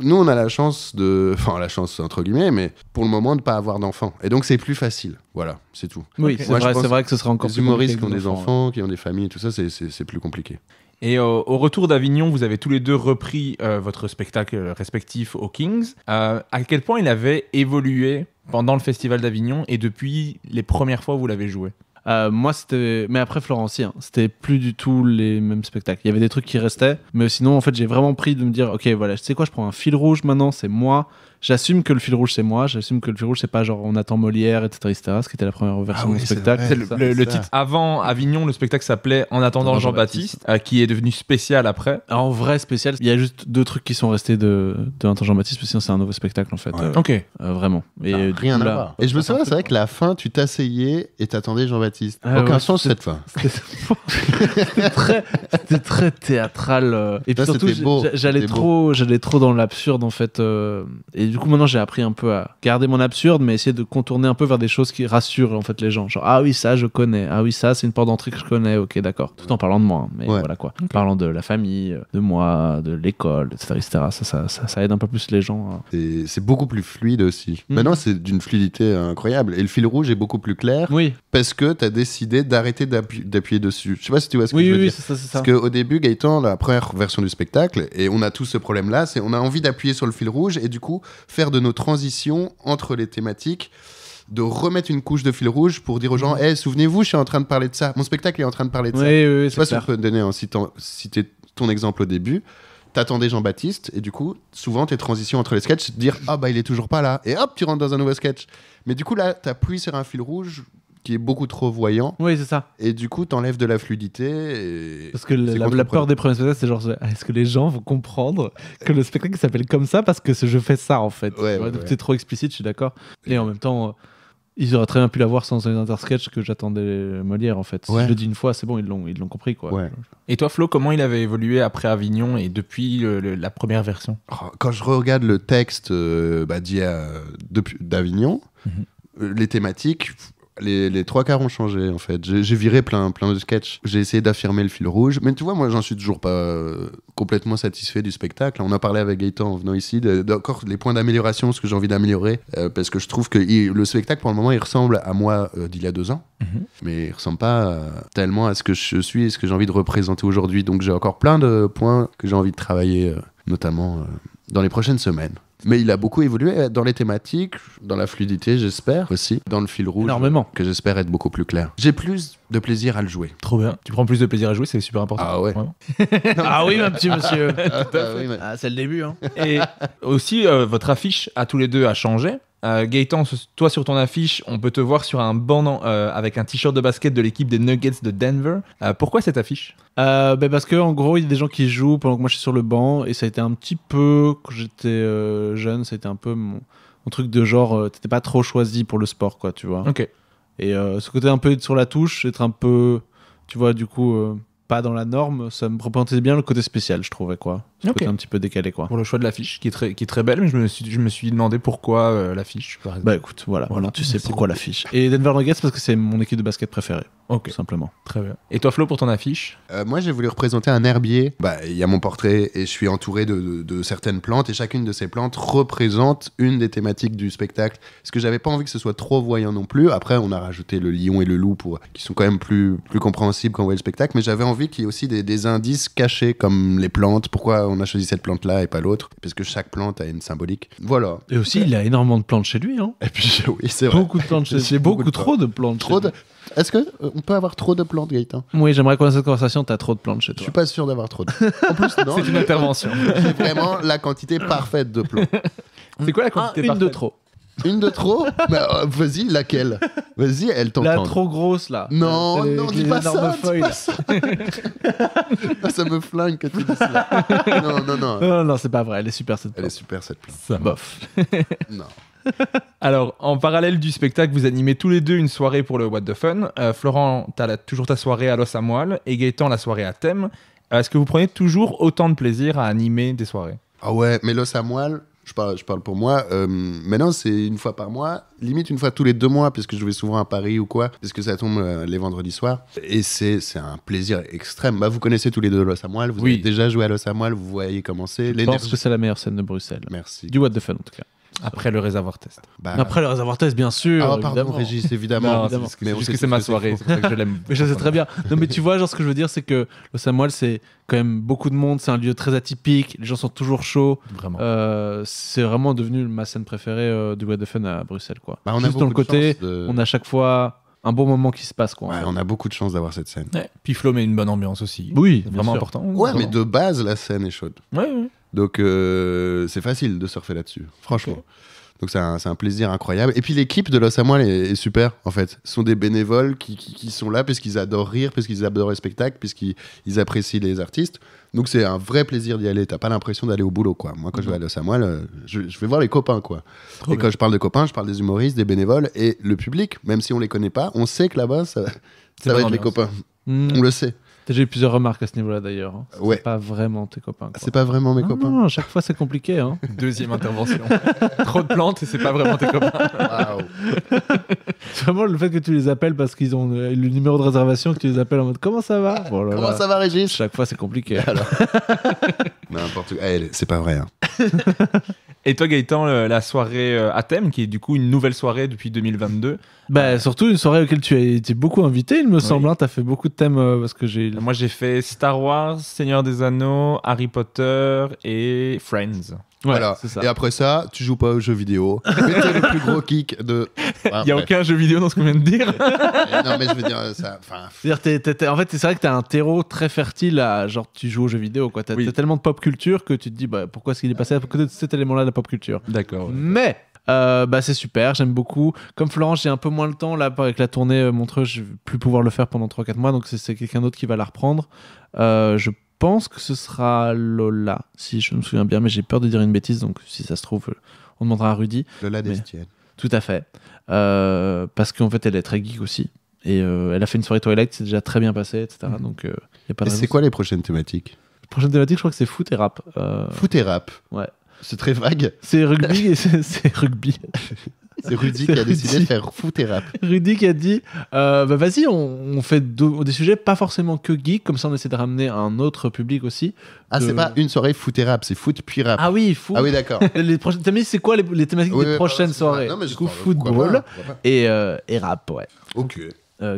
S3: nous, on a la chance enfin, la chance, entre guillemets, mais pour le moment, de pas avoir d'enfants. Et donc, c'est plus facile. Voilà, c'est tout.
S2: Oui,
S1: Ok.
S2: c'est vrai que ce serait encore
S3: Les
S2: plus
S3: humoristes qui ont
S2: compliqué
S3: des
S2: avec des
S3: enfants, qui ont des familles et tout ça, c'est plus compliqué.
S1: Et au retour d'Avignon, vous avez tous les deux repris votre spectacle respectif au Kings. À quel point il avait évolué pendant le Festival d'Avignon et depuis les premières fois où vous l'avez joué?
S2: Moi, c'était. Mais après, Florence, c'était plus du tout les mêmes spectacles. Il y avait des trucs qui restaient, mais sinon, en fait, j'ai vraiment pris de me dire, ok, voilà, tu sais quoi, je prends un fil rouge maintenant, c'est moi. J'assume que le fil rouge, c'est moi. J'assume que le fil rouge, c'est pas genre on attend Molière, etc., ce qui était la première version
S3: oui,
S2: du
S3: c'est
S2: spectacle.
S3: vrai.
S1: C'est
S2: ça.
S1: le titre. Avant Avignon, le spectacle s'appelait En attendant Jean-Baptiste, qui est devenu spécial après.
S2: Alors, en vrai, spécial, il y a juste 2 trucs qui sont restés de Antoine Jean-Baptiste, parce que sinon, c'est un nouveau spectacle, en fait.
S3: Ouais.
S1: Ok.
S2: Vraiment. Et du
S3: Rien
S2: coup,
S3: à
S2: là-
S3: voir. Et je me souviens, c'est vrai que la fin, tu t'asseyais et t'attendais Jean-Baptiste.
S2: Ah
S3: Aucun
S2: ouais,
S3: sens cette fin.
S2: C'était très théâtral. Et puis
S3: Ça,
S2: surtout,
S3: c'était beau.
S2: j'allais trop dans l'absurde, en fait. Et du coup, maintenant, j'ai appris un peu à garder mon absurde, mais essayer de contourner un peu vers des choses qui rassurent, en fait, les gens. Genre, ah oui, ça, je connais. Ah oui, ça, c'est une porte d'entrée que je connais. Ok, d'accord. Tout en parlant de moi. Hein, mais
S3: Ouais.
S2: voilà quoi. Parlant de la famille, de moi, de l'école, etc. Ça aide un peu plus les gens. Hein.
S3: C'est beaucoup plus fluide aussi.
S2: Mhm.
S3: Maintenant, c'est d'une fluidité incroyable. Et le fil rouge est beaucoup plus clair
S2: Oui,
S3: parce que tu as décidé d'arrêter d'appuyer dessus. Je sais pas si tu vois ce que je
S2: oui,
S3: veux
S2: oui,
S3: dire.
S2: c'est ça.
S3: Parce qu'au début, Gaëtan, la première version du spectacle, et on a tous ce problème-là, c'est on a envie d'appuyer sur le fil rouge et du coup, faire de nos transitions entre les thématiques, de remettre une couche de fil rouge pour dire aux gens, hey, souvenez-vous, je suis en train de parler de ça. Mon spectacle est en train de parler de
S2: Oui,
S3: ça.
S2: oui,
S3: Je sais
S2: c'est
S3: pas si on
S2: clair.
S3: peut te donner citer ton exemple au début. T'attendais Jean-Baptiste et du coup, souvent tes transitions entre les sketchs, c'est de dire ah bah il est toujours pas là et hop tu rentres dans un nouveau sketch. Mais du coup là, t'appuies sur un fil rouge qui est beaucoup trop voyant
S2: Oui, c'est ça.
S3: et du coup t'enlèves de la fluidité. Et...
S2: Parce que
S3: c'est
S2: la
S3: contre-productif.
S2: peur des premiers spectacles, c'est genre, est-ce que les gens vont comprendre que le spectacle s'appelle comme ça parce que je fais ça en fait.
S3: Ouais,
S2: Tu vois,
S3: ouais,
S2: donc
S3: ouais.
S2: c'est trop explicite, je suis d'accord. Et en même temps, ils auraient très bien pu l'avoir sans un intersketch que j'attendais Molière en fait. Si
S3: Ouais.
S2: je le dis une fois, c'est bon, ils l'ont compris quoi.
S3: Ouais.
S1: Et toi, Flo, comment il avait évolué après Avignon et depuis la première version?
S3: Quand je regarde le texte d'Avignon, les thématiques, les trois quarts ont changé en fait. J'ai viré plein de sketchs. J'ai essayé d'affirmer le fil rouge, mais tu vois, moi j'en suis toujours pas complètement satisfait du spectacle. On a parlé avec Gaëtan en venant ici d'encore les points d'amélioration, ce que j'ai envie d'améliorer, parce que je trouve que le spectacle pour le moment il ressemble à moi d'il y a 2 ans, mais il ressemble pas tellement à ce que je suis et ce que j'ai envie de représenter aujourd'hui. Donc j'ai encore plein de points que j'ai envie de travailler, notamment dans les prochaines semaines. Mais il a beaucoup évolué dans les thématiques, dans la fluidité, j'espère aussi, dans le fil rouge,
S2: Énormément.
S3: que j'espère être beaucoup plus clair. J'ai plus de plaisir à le jouer.
S1: Trop bien. Tu prends plus de plaisir à jouer, c'est super important.
S3: Ah ouais.
S1: Vraiment.
S2: Ah oui, mon petit monsieur.
S3: Oui, mais-
S2: Ah, c'est le début, hein.
S1: Et aussi, votre affiche à tous les deux a changé. Gaëtan, toi sur ton affiche, on peut te voir sur un banc avec un t-shirt de basket de l'équipe des Nuggets de Denver. Pourquoi cette affiche?
S2: Parce que en gros, il y a des gens qui jouent pendant que moi je suis sur le banc, et ça a été un petit peu, quand j'étais jeune, ça a été un peu mon truc de genre, t'étais pas trop choisi pour le sport, quoi, tu vois.
S1: Ok.
S2: Et ce côté un peu être sur la touche, être un peu, tu vois, du coup, pas dans la norme, ça me représentait bien le côté spécial, je trouvais, quoi. Ce
S1: Ok.
S2: côté un petit peu décalé, quoi.
S1: Pour le choix de l'affiche, qui est très belle, mais je me suis demandé pourquoi l'affiche, par exemple.
S2: Bah écoute, voilà, tu sais
S1: Merci
S2: pourquoi
S1: beaucoup.
S2: l'affiche. Et Denver Nuggets parce que c'est mon équipe de basket préférée,
S1: Ok,
S2: tout simplement.
S1: très bien. Et toi, Flo, pour ton affiche?
S3: Moi, j'ai voulu représenter un herbier. Il y a mon portrait et je suis entouré de certaines plantes et chacune de ces plantes représente une des thématiques du spectacle. Parce que j'avais pas envie que ce soit trop voyant non plus. Après, on a rajouté le lion et le loup qui sont quand même plus compréhensibles quand on voit le spectacle. Mais j'avais envie qu'il y ait aussi des indices cachés comme les plantes. Pourquoi on a choisi cette plante-là et pas l'autre? Parce que chaque plante a une symbolique. Voilà.
S2: Et aussi, il a énormément de plantes chez lui, hein.
S3: Et puis, oui, c'est vrai.
S2: Beaucoup de plantes chez lui.
S3: J'ai
S2: Beaucoup
S3: beaucoup de
S2: trop de plantes
S3: Trop
S2: chez
S3: de... Est-ce que on peut avoir trop de plantes, Gaëtan?
S2: lui. Oui, j'aimerais commencer cette conversation, t'as trop de plantes chez
S3: Je
S2: toi.
S3: suis pas sûr d'avoir trop de... En plus, non.
S1: C'est une intervention.
S3: J'ai vraiment la quantité parfaite de plantes.
S1: C'est quoi la quantité
S2: Une de
S1: parfaite?
S2: trop.
S3: Une de trop? Vas-y, laquelle? Vas-y, elle
S2: La
S3: t'entend.
S2: trop grosse, là.
S3: Non,
S2: C'est
S3: non,
S2: les
S3: dis pas
S2: énormes
S3: ça,
S2: feuilles,
S3: dis
S2: là.
S3: pas ça. Ah, ça me flingue que tu dis ça. Non.
S2: Non, c'est pas vrai, elle est super cette
S3: Elle est
S2: plante.
S3: super cette plante.
S1: Ça va.
S2: Bof.
S3: Non.
S1: Alors, en parallèle du spectacle, vous animez tous les deux une soirée pour le What the Fun. Florent, t'as toujours ta soirée à l'os à moelle et Gaëtan la soirée à thème. Est-ce que vous prenez toujours autant de plaisir à animer des soirées?
S3: Ah ouais, mais l'os à moelle, je parle pour moi. Maintenant, c'est une fois par mois, limite une fois tous les 2 mois, parce que je vais souvent à Paris ou quoi, parce que ça tombe les vendredis soirs. Et c'est un plaisir extrême. Bah, vous connaissez tous les deux Los Amoil, vous avez déjà joué à Los Amoil, vous voyez comment c'est.
S2: Je pense que c'est la meilleure scène de Bruxelles.
S3: Merci.
S2: Du What the Fun, en tout cas.
S1: Après le réservoir test.
S3: Bah,
S2: Après le réservoir test, bien sûr.
S3: Ah, pardon,
S2: évidemment.
S3: Régis, évidemment.
S1: Non,
S3: Mais
S1: c'est
S3: on
S1: juste
S3: sait
S1: que c'est
S3: tous
S1: ma
S3: que
S1: soirée, c'est pour ça que je l'aime.
S2: Mais je sais très bien. Non, mais tu vois, genre, ce que je veux dire, c'est que Los Amoil, c'est quand même beaucoup de monde. C'est un lieu très atypique. Les gens sont toujours chauds.
S1: Vraiment.
S2: C'est vraiment devenu ma scène préférée du What the Fun à Bruxelles, quoi.
S3: Bah, on a
S2: Juste dans le
S3: beaucoup de
S2: côté,
S3: chance de-
S2: on a à chaque fois un bon moment qui se passe, quoi. en
S3: Ouais,
S2: fait.
S3: on a beaucoup de chance d'avoir cette scène.
S1: Ouais. Puis Flo met une bonne ambiance aussi.
S2: Oui,
S1: C'est
S2: bien
S1: vraiment
S2: sûr.
S1: important.
S3: Ouais, mais
S1: Vraiment.
S3: de base, la scène est chaude.
S1: Ouais, ouais.
S3: Donc, c'est facile de surfer là-dessus, franchement.
S1: Ok.
S3: Donc, c'est un plaisir incroyable. Et puis, l'équipe de Los Amoil est super, en fait. Ce sont des bénévoles qui sont là parce qu'ils adorent rire, parce qu'ils adorent le spectacle, puisqu'ils apprécient les artistes. Donc, c'est un vrai plaisir d'y aller. T'as pas l'impression d'aller au boulot, quoi. Moi, quand je vais à Los Amoil, je vais voir les copains, quoi.
S1: Trop
S3: Et
S1: bien.
S3: quand je parle de copains, je parle des humoristes, des bénévoles et le public, même si on les connaît pas, on sait que là-bas, ça va
S1: bonne
S3: être les
S1: ambiance.
S3: copains.
S2: Mmh.
S3: On le sait.
S2: J'ai eu plusieurs remarques à ce niveau-là, d'ailleurs. hein.
S3: Ouais.
S2: C'est pas vraiment tes copains, quoi.
S3: C'est pas vraiment mes
S2: Ah
S3: copains.
S2: non, à chaque fois, c'est compliqué, hein.
S1: Deuxième intervention. Trop de plantes et c'est pas vraiment tes copains.
S3: Waouh.
S2: C'est vraiment le fait que tu les appelles parce qu'ils ont le numéro de réservation, que tu les appelles en mode comment ça va. Oh là
S3: Comment
S2: là.
S3: ça va, Régis?
S2: Chaque fois, c'est compliqué.
S3: N'importe quoi. C'est pas vrai. Hein.
S1: Et toi, Gaëtan, la soirée à thème, qui est du coup une nouvelle soirée depuis 2022.
S2: Bah, surtout une soirée auquel tu as été beaucoup invité, il me semble. Hein. Tu as fait beaucoup de thèmes parce que j'ai.
S1: Moi, j'ai fait Star Wars, Seigneur des Anneaux, Harry Potter et Friends.
S2: Ouais,
S3: Voilà.
S2: c'est ça.
S3: Et après ça, tu joues pas aux jeux vidéo. Mettez le plus gros kick de.
S1: Il n'y a aucun jeu vidéo dans ce qu'on vient de dire.
S3: Non, mais je veux dire, ça. Enfin,
S2: C'est-à-dire, en fait, c'est vrai que tu as un terreau très fertile à genre tu joues aux jeux vidéo. Tu as,
S1: Oui.
S2: tellement de pop culture que tu te dis bah, pourquoi est-ce qu'il est passé à côté de cet élément-là de la pop culture.
S1: D'accord.
S2: Mais bah, c'est super, j'aime beaucoup. Comme Florence, j'ai un peu moins le temps. Là, avec la tournée Montreux, je vais plus pouvoir le faire pendant 3-4 mois. Donc, c'est quelqu'un d'autre qui va la reprendre. Je pense que ce sera Lola, si je me souviens bien. Mais j'ai peur de dire une bêtise. Donc, si ça se trouve, on demandera à Rudy.
S3: Lola
S2: Mais-
S3: Destienne.
S2: Tout à fait. Parce qu'en fait, elle est très geek aussi. Et elle a fait une soirée Twilight, c'est déjà très bien passé, etc. Donc, il n'y a pas de
S3: Et
S2: raison.
S3: c'est quoi les prochaines thématiques?
S2: La prochaine thématique, je crois que c'est foot et rap.
S3: Foot et rap.
S2: Ouais.
S3: C'est très vague.
S2: C'est rugby et c'est rugby.
S3: C'est Rudy
S2: C'est
S3: qui a décidé
S2: Rudy.
S3: de faire foot et rap.
S2: Rudy qui a dit bah vas-y, on fait des sujets pas forcément que geek, comme ça on essaie de ramener un autre public aussi.
S3: Ah, c'est pas une soirée foot et rap, c'est foot puis rap.
S2: Ah oui, foot.
S3: Ah oui, d'accord.
S2: Les prochaines thématiques, c'est quoi les thématiques
S3: Oui,
S2: des
S3: oui,
S2: prochaines
S3: pardon,
S2: soirées
S3: non, mais
S2: Du
S3: je
S2: coup,
S3: parle, pourquoi
S2: football
S3: pas, pourquoi pas.
S2: et rap, ouais.
S3: Ok.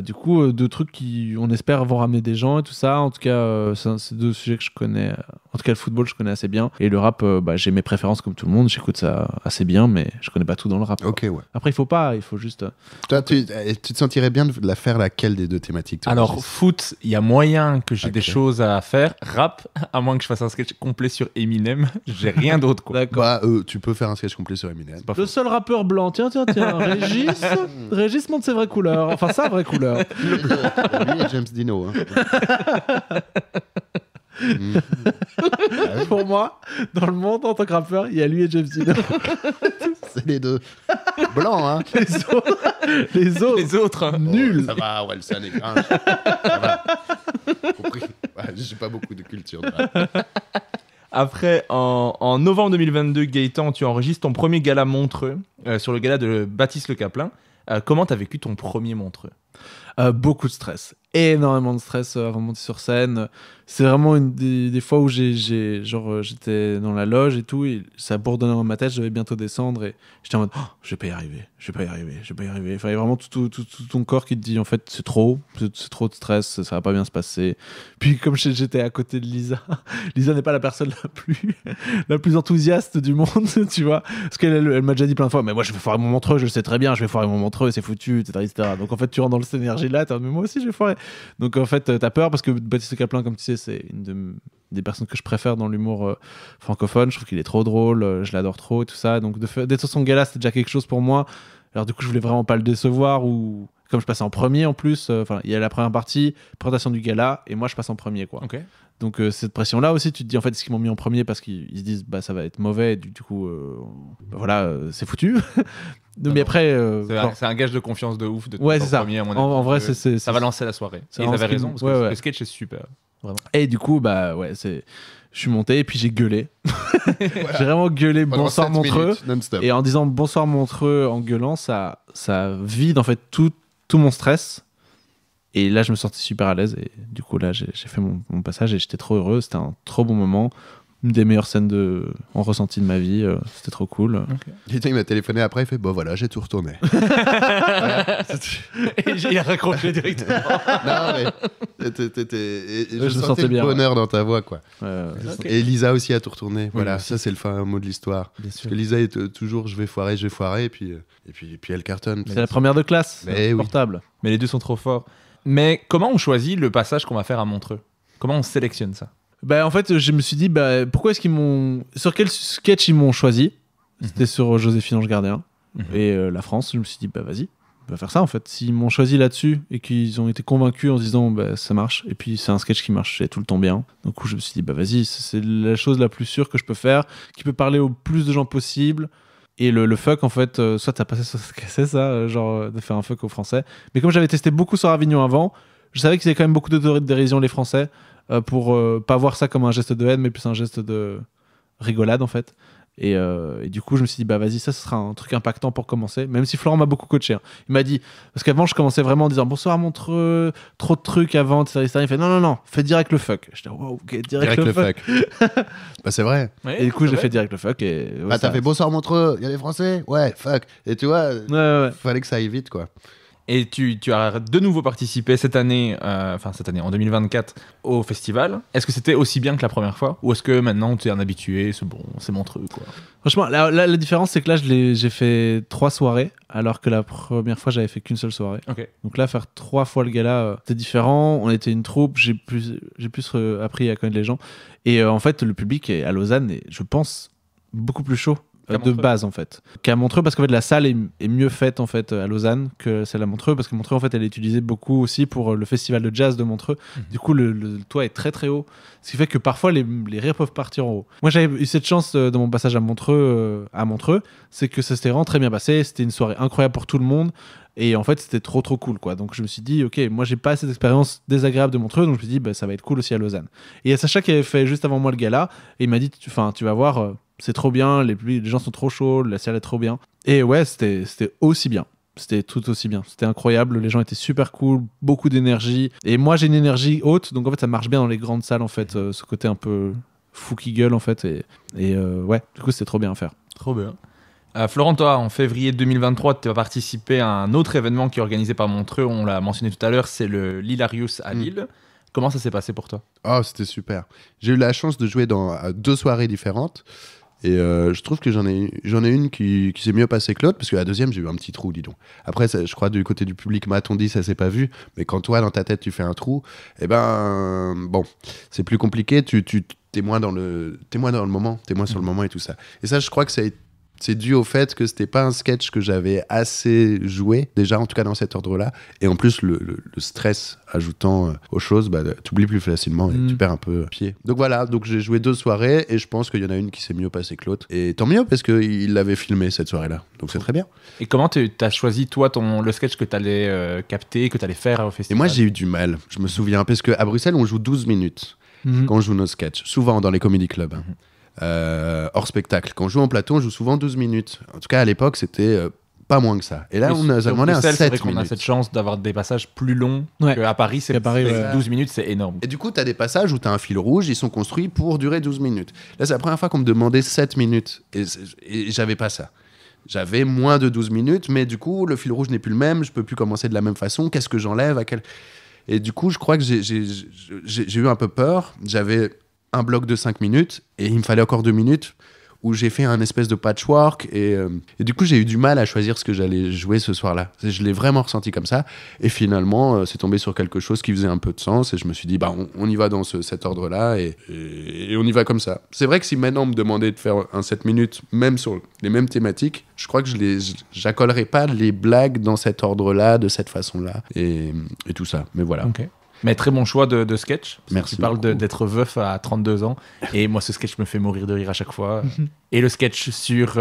S2: Du coup, deux trucs qui, on espère, vont ramener des gens et tout ça. En tout cas, c'est deux sujets que je connais. En tout cas, le football, je connais assez bien. Et le rap, bah, j'ai mes préférences comme tout le monde. J'écoute ça assez bien, mais je connais pas tout dans le rap. quoi.
S3: Ok, ouais.
S2: Après, il faut pas, il faut juste.
S3: Toi, tu te sentirais bien de la faire laquelle des deux thématiques toi,
S1: Alors,
S3: Régis
S1: foot, il y a moyen que j'ai
S3: Ok.
S1: des choses à faire. Rap, à moins que je fasse un sketch complet sur Eminem, j'ai rien d'autre. Quoi.
S2: D'accord.
S3: Bah, tu peux faire un sketch complet sur Eminem.
S1: C'est pas
S2: Le
S1: faux.
S2: seul rappeur blanc, tiens, Régis montre ses vraies couleurs. Enfin, sa vraie couleur.
S3: Lui et James Dino. Hein. Mm.
S2: Pour moi, dans le monde, en tant que rappeur, il y a lui et James Dino.
S3: C'est les deux. Blancs, hein.
S2: Les autres.
S1: Les autres, hein.
S2: Nul.
S3: Ça va, Wilson et Gringe. Ça va. Compris. Ouais, j'ai pas beaucoup de culture. de rap.
S1: Après, en novembre 2022, Gaëtan, tu enregistres ton premier gala Montreux sur le gala de Baptiste Le Caplin. Comment t'as vécu ton premier Montreux?
S2: Beaucoup de stress. Énormément de stress avant de monter sur scène. C'est vraiment une des fois où j'étais dans la loge et tout, et ça bourdonnait dans ma tête, je devais bientôt descendre, et j'étais en mode, oh, je vais pas y arriver. Enfin, il y a vraiment tout ton corps qui te dit, en fait, c'est trop de stress, ça va pas bien se passer. Puis, comme j'étais à côté de Lisa, Lisa n'est pas la personne la plus enthousiaste du monde, tu vois. Parce qu'elle m'a déjà dit plein de fois, mais moi, je vais foirer mon Montreux, je le sais très bien, je vais foirer mon Montreux, c'est foutu, etc. Donc, en fait, tu rentres dans cette énergie-là, t'es en mode, mais moi aussi, je vais foirer. Donc, en fait, t'as peur parce que Baptiste Caplin, comme tu sais, c'est une des personnes que je préfère dans l'humour francophone. Je trouve qu'il est trop drôle, je l'adore trop et tout ça. Donc, d'être sur son gala, c'était déjà quelque chose pour moi. Alors, du coup, je voulais vraiment pas le décevoir, ou comme je passais en premier en plus, il y a la première partie, présentation du gala, et moi, je passe en premier, quoi.
S1: Ok.
S2: Donc, cette pression-là aussi, tu te dis, en fait, est-ce qu'ils m'ont mis en premier parce qu'ils se disent, bah, ça va être mauvais, et du coup, bah, voilà, c'est foutu. Mais après.
S1: C'est un gage de confiance de ouf de
S2: Ouais,
S1: ton
S2: c'est ça.
S1: premier, à mon avis,
S2: En vrai,
S1: ça va lancer la soirée.
S2: ça
S1: Et ils
S2: lance
S1: avaient
S2: ce qui-
S1: raison, parce que
S2: ouais,
S1: le
S2: ouais.
S1: sketch est super.
S2: Et du coup, bah ouais, Je suis monté et puis j'ai gueulé. J'ai vraiment gueulé
S3: Pendant
S2: bonsoir
S3: 7
S2: Montreux.
S3: minutes, non-stop.
S2: Et en disant bonsoir Montreux en gueulant, ça vide en fait tout mon stress. Et là, je me sentais super à l'aise. Et du coup, là, j'ai fait mon passage et j'étais trop heureux. C'était un trop bon moment. Une des meilleures scènes en ressenti de ma vie. C'était trop cool.
S3: Et il m'a téléphoné après, il fait bon voilà, j'ai tout retourné.
S1: Et il a raccroché directement.
S3: Non mais je
S2: me
S3: sentais
S2: sentais
S3: le
S2: bien,
S3: bonheur dans ta voix quoi.
S1: Ok.
S3: Et Lisa aussi a tout retourné. Voilà,
S2: aussi.
S3: ça c'est le fin mot de l'histoire.
S1: Bien
S3: Parce
S1: sûr.
S3: que Lisa est toujours je vais foirer et puis elle cartonne.
S2: C'est la première de classe.
S3: Mais oui.
S2: Portable.
S1: Mais les deux sont trop forts. Mais comment on choisit le passage qu'on va faire à Montreux? Comment on sélectionne ça?
S2: En fait, je me suis dit, pourquoi est-ce qu'ils m'ont. Sur quel sketch ils m'ont choisi? C'était sur Joséphine Ange Gardien et la France. Je me suis dit, vas-y, on va faire ça en fait. S'ils m'ont choisi là-dessus et qu'ils ont été convaincus en se disant, ça marche. Et puis c'est un sketch qui marche tout le temps bien. Donc je me suis dit, vas-y, c'est la chose la plus sûre que je peux faire, qui peut parler au plus de gens possible. Et le fuck, en fait, soit t'as passé sur ce que c'est ça, genre de faire un fuck aux Français. Mais comme j'avais testé beaucoup sur Avignon avant, je savais qu'ils avaient quand même beaucoup de théories de dérision, les Français, pour pas voir ça comme un geste de haine, mais plus un geste de rigolade, en fait. Et du coup, je me suis dit, vas-y, ça, ce sera un truc impactant pour commencer, même si Florent m'a beaucoup coaché. Hein. Il m'a dit, parce qu'avant, je commençais vraiment en disant, bonsoir, Montreux, trop de trucs avant, etc. Il fait, non, fais direct le fuck. J'étais, wow, ok, direct le fuck.
S3: C'est vrai.
S1: Ouais,
S2: Et du coup,
S1: c'est
S2: j'ai
S1: vrai.
S2: fait direct le fuck. Et,
S3: T'as fait bonsoir Montreux, il y a les Français. Ouais, fuck. Et tu vois,
S2: Ouais.
S3: fallait que ça aille vite quoi.
S1: Et tu as de nouveau participé cette année, en 2024, au festival. Est-ce que c'était aussi bien que la première fois? Ou est-ce que maintenant tu es un habitué, c'est bon, c'est Montreux quoi?
S2: Franchement, la différence, c'est que là, j'ai fait 3 soirées, alors que la première fois, j'avais fait qu'une seule soirée.
S1: Ok.
S2: Donc là, faire 3 fois le gala, c'était différent. On était une troupe, j'ai plus appris à connaître les gens. Et en fait, le public à Lausanne est, je pense, beaucoup plus chaud.
S1: Qu'à
S2: De
S1: Montreux.
S2: base en fait qu'à Montreux, parce qu'en fait la salle est mieux faite en fait à Lausanne que celle à Montreux, parce que Montreux en fait elle est utilisée beaucoup aussi pour le festival de jazz de Montreux. Du coup le toit est très très haut, ce qui fait que parfois les rires peuvent partir en haut. Moi j'avais eu cette chance dans mon passage à Montreux, c'est que ça s'était vraiment très bien passé, c'était une soirée incroyable pour tout le monde. Et en fait, c'était trop cool, quoi. Donc, je me suis dit, ok, moi, j'ai pas cette expérience désagréable de Montreux, donc je me suis dit, ça va être cool aussi à Lausanne. Et il y a Sacha qui avait fait juste avant moi le gala, et il m'a dit, tu vas voir, c'est trop bien, les gens sont trop chauds, la salle est trop bien. Et ouais, c'était aussi bien. C'était tout aussi bien. C'était incroyable, les gens étaient super cool, beaucoup d'énergie. Et moi, j'ai une énergie haute, donc en fait, ça marche bien dans les grandes salles, en fait, ce côté un peu fou qui gueule, en fait. Et ouais, du coup, c'était trop bien à faire.
S1: Trop bien. Florent, toi, en février 2023, tu vas participer à un autre événement qui est organisé par Montreux, on l'a mentionné tout à l'heure, c'est le Lilarius à Lille. Comment ça s'est passé pour toi?
S3: Oh, c'était super. J'ai eu la chance de jouer dans 2 soirées différentes. Et je trouve que j'en ai une qui s'est mieux passée que l'autre, parce que la deuxième, j'ai eu un petit trou, dis donc. Après, je crois du côté du public, m'a-t-on dit, ça s'est pas vu. Mais quand toi, dans ta tête, tu fais un trou, bon, c'est plus compliqué. T'es moins dans le moment, t'es moins sur le moment et tout ça. Et ça, je crois que c'est dû au fait que c'était pas un sketch que j'avais assez joué, déjà, en tout cas dans cet ordre-là. Et en plus, le stress ajoutant aux choses, t'oublies plus facilement et tu perds un peu pied. Donc voilà, donc j'ai joué 2 soirées et je pense qu'il y en a une qui s'est mieux passée que l'autre. Et tant mieux, parce qu'il l'avait filmé cette soirée-là. Donc c'est très bien.
S1: Et comment tu as choisi, toi, le sketch que tu allais capter, que tu allais faire au
S3: Et
S1: festival?
S3: moi, j'ai eu du mal, je me souviens, parce qu'à Bruxelles, on joue 12 minutes quand on joue nos sketchs, souvent dans les comedy clubs. Hors spectacle. Quand on joue en plateau, on joue souvent 12 minutes. En tout cas, à l'époque, c'était pas moins que ça. Et là, on nous a demandé un 7
S1: C'est vrai qu'on a
S3: minutes.
S1: cette chance d'avoir des passages plus longs
S2: Ouais.
S1: qu'à Paris.
S2: Qu'à Paris, ouais.
S1: 12 minutes, c'est énorme.
S3: Et du coup, tu as des passages où tu as un fil rouge, ils sont construits pour durer 12 minutes. Là, c'est la première fois qu'on me demandait 7 minutes. Et j'avais pas ça. J'avais moins de 12 minutes, mais du coup, le fil rouge n'est plus le même, je peux plus commencer de la même façon. Qu'est-ce que j'enlève Et du coup, je crois que j'ai eu un peu peur. J'avais un bloc de 5 minutes et il me fallait encore 2 minutes où j'ai fait un espèce de patchwork et du coup j'ai eu du mal à choisir ce que j'allais jouer ce soir-là. Je l'ai vraiment ressenti comme ça et finalement c'est tombé sur quelque chose qui faisait un peu de sens et je me suis dit on y va dans cet ordre-là et on y va comme ça. C'est vrai que si maintenant on me demandait de faire un 7 minutes même sur les mêmes thématiques, je crois que j'accolerais pas les blagues dans cet ordre-là, de cette façon-là et tout ça. Mais voilà.
S1: Ok. Mais très bon choix de sketch.
S3: Merci
S1: Tu parles
S3: beaucoup.
S1: d'être veuf à 32 ans. Et moi, ce sketch me fait mourir de rire à chaque fois. Et le sketch sur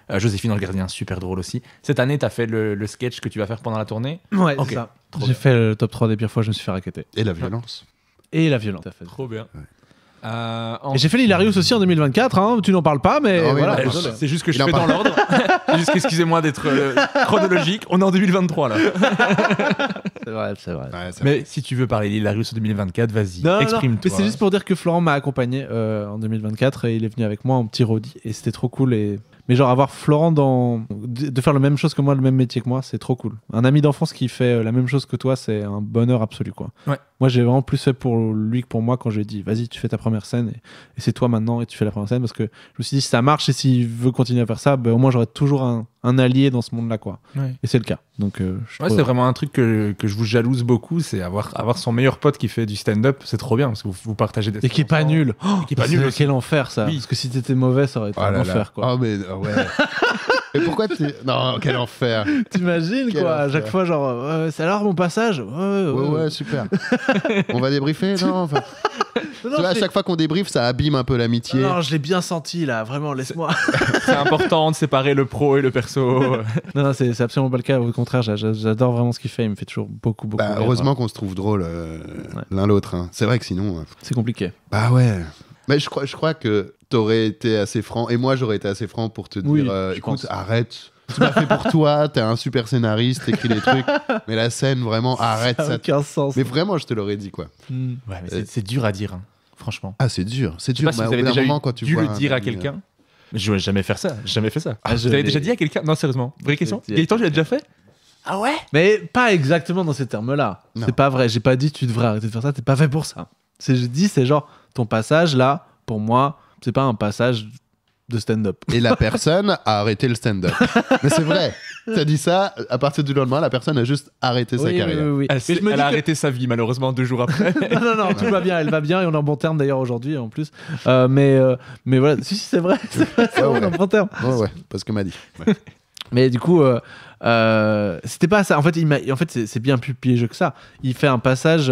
S1: Joséphine Ange Gardien, super drôle aussi. Cette année, tu as fait le sketch que tu vas faire pendant la tournée.
S2: Ouais,
S1: Ok.
S2: c'est ça.
S1: Trop
S2: J'ai
S1: bien.
S2: fait le top 3 des pires fois, je me suis fait racketter.
S3: Et la violence.
S2: Et la violence.
S1: Trop bien.
S2: Et j'ai fait l'Hilarious aussi en 2024, hein, tu n'en parles pas, mais
S3: Ah oui,
S2: voilà.
S3: non,
S2: désolé.
S1: C'est juste que je
S3: Il en
S1: fais dans
S3: parle.
S1: l'ordre. C'est juste qu'excusez-moi d'être chronologique. On est en 2023 là.
S2: C'est vrai, c'est vrai.
S3: Ouais, ça-
S1: Mais si tu veux parler l'Hilarious 2024, vas-y,
S2: Non, mais
S1: exprime-toi.
S2: c'est juste pour dire que Florent m'a accompagné en 2024 et il est venu avec moi en petit roadie et c'était trop cool. Mais genre avoir Florent de faire la même chose que moi, le même métier que moi, c'est trop cool. Un ami d'enfance qui fait la même chose que toi, c'est un bonheur absolu, quoi.
S1: Ouais.
S2: Moi, j'ai vraiment plus fait pour lui que pour moi quand je lui ai dit vas-y, tu fais ta première scène et c'est toi maintenant et tu fais la première scène, parce que je me suis dit si ça marche et s'il veut continuer à faire ça, ben, au moins j'aurai toujours un allié dans ce monde-là, quoi.
S1: Ouais.
S2: Et c'est le cas. Donc je
S1: Ouais,
S2: trouve-
S1: c'est vraiment un truc que je vous jalouse beaucoup, c'est avoir son meilleur pote qui fait du stand-up, c'est trop bien parce que vous partagez des
S2: Et qui est pas nul.
S1: Et qui est pas nul aussi.
S2: Quel enfer ça.
S1: Oui.
S2: Parce que si t'étais mauvais, ça aurait été
S3: Oh
S2: un
S3: là là.
S2: enfer, quoi.
S3: Oh, mais ouais. Et pourquoi tu. Non, quel enfer.
S2: T'imagines,
S3: Quel
S2: quoi, à
S3: enfer.
S2: chaque fois, genre, c'est alors mon passage.
S3: Ouais, super. On va débriefer, non enfin,
S2: Non,
S3: tu vois, à
S2: je
S3: chaque fois qu'on débriefe, ça abîme un peu l'amitié.
S2: non, je l'ai bien senti là, vraiment, laisse-moi.
S1: C'est important de séparer le pro et le perso.
S2: Non, c'est absolument pas le cas. Au contraire, j'adore vraiment ce qu'il fait. Il me fait toujours beaucoup
S3: Bah,
S2: rire.
S3: heureusement qu'on se trouve drôle l'un l'autre. Hein. C'est vrai que sinon.
S2: C'est compliqué.
S3: Bah ouais. Mais je crois que t'aurais été assez franc, et moi j'aurais été assez franc pour te
S2: Oui,
S3: dire
S2: je
S3: écoute,
S2: pense.
S3: arrête. Tu m'as fait pour toi, t'es un super scénariste, t'écris des trucs, mais la scène, vraiment, arrête
S2: Ça n'a
S3: ça.
S2: aucun sens.
S3: Mais vraiment, je te l'aurais dit, quoi.
S2: Hmm.
S1: Ouais, mais c'est dur à dire, hein, franchement.
S3: Ah, c'est dur. C'est
S1: Je sais
S3: dur.
S1: pas si
S3: Bah,
S1: vous
S3: au
S1: avez
S3: bout d'un
S1: déjà
S3: moment, quand tu
S1: dû
S3: vois
S1: le
S3: un
S1: dire à
S3: ami,
S1: quelqu'un. Je n'ai jamais fait ça. J'ai jamais fait ça.
S2: Ah,
S1: Vous avez déjà dit à quelqu'un? Non, sérieusement. Vraie question.
S2: dit à
S1: Gaëtan, tu l'as déjà fait? Ah ouais?
S2: Mais pas exactement dans ces termes-là.
S3: Non.
S2: C'est pas vrai. J'ai pas dit tu devrais arrêter de faire ça. T'es pas fait pour ça. J'ai dit c'est genre ton passage là, pour moi, c'est pas un passage de stand-up.
S3: Et la personne a arrêté le stand-up. Mais c'est vrai. T'as dit ça, à partir du lendemain, la personne a juste arrêté sa
S2: Oui,
S3: carrière.
S2: oui.
S1: Elle,
S2: Mais je me
S1: elle
S2: dis
S1: a
S2: que-
S1: arrêté sa vie, malheureusement, 2 jours après.
S2: non, tout va bien, elle va bien et on est en bon terme d'ailleurs aujourd'hui en plus. Mais voilà, si, c'est vrai, c'est
S3: Ouais,
S2: on est
S3: ouais.
S2: en bon terme.
S3: Ouais, parce que m'a dit. Ouais.
S2: Mais du coup, c'était pas ça. En fait, c'est bien plus piégeux que ça. Il fait un passage,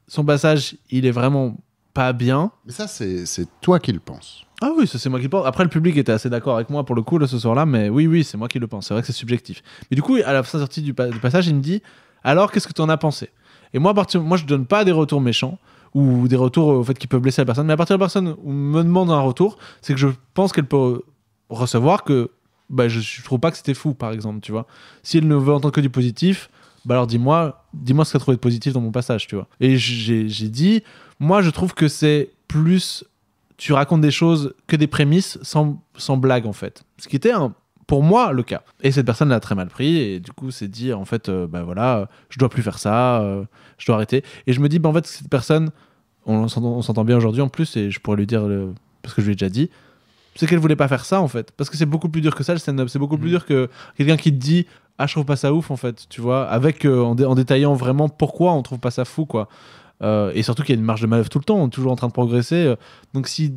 S2: son passage, il est vraiment pas bien.
S3: Mais ça, c'est toi qui le penses.
S2: Ah oui, ça c'est moi qui le pense. Après, le public était assez d'accord avec moi pour le coup là, ce soir-là, mais oui, c'est moi qui le pense. C'est vrai que c'est subjectif. Mais du coup, à la sortie du passage, il me dit alors, qu'est-ce que tu en as pensé? Et moi, moi, je donne pas des retours méchants ou des retours au fait qui peuvent blesser la personne. Mais à partir de la personne où me demande un retour, c'est que je pense qu'elle peut recevoir que bah, je trouve pas que c'était fou, par exemple, tu vois. Si elle ne veut entendre que du positif, bah alors dis-moi ce qu'elle a trouvé de positif dans mon passage, tu vois. Et j'ai dit, moi, je trouve que c'est plus tu racontes des choses que des prémices sans blague, en fait. Ce qui était pour moi le cas. Et cette personne l'a très mal pris et du coup s'est dit en fait bah voilà, je dois plus faire ça, je dois arrêter. Et je me dis bah en fait cette personne, on s'entend bien aujourd'hui en plus et je pourrais lui dire parce que je lui ai déjà dit, c'est qu'elle voulait pas faire ça en fait, parce que c'est beaucoup plus dur que ça le stand-up, c'est beaucoup plus dur que quelqu'un qui te dit ah je trouve pas ça ouf en fait, tu vois, avec en détaillant vraiment pourquoi on trouve pas ça fou quoi. Et surtout qu'il y a une marge de manœuvre tout le temps, on est toujours en train de progresser. Donc si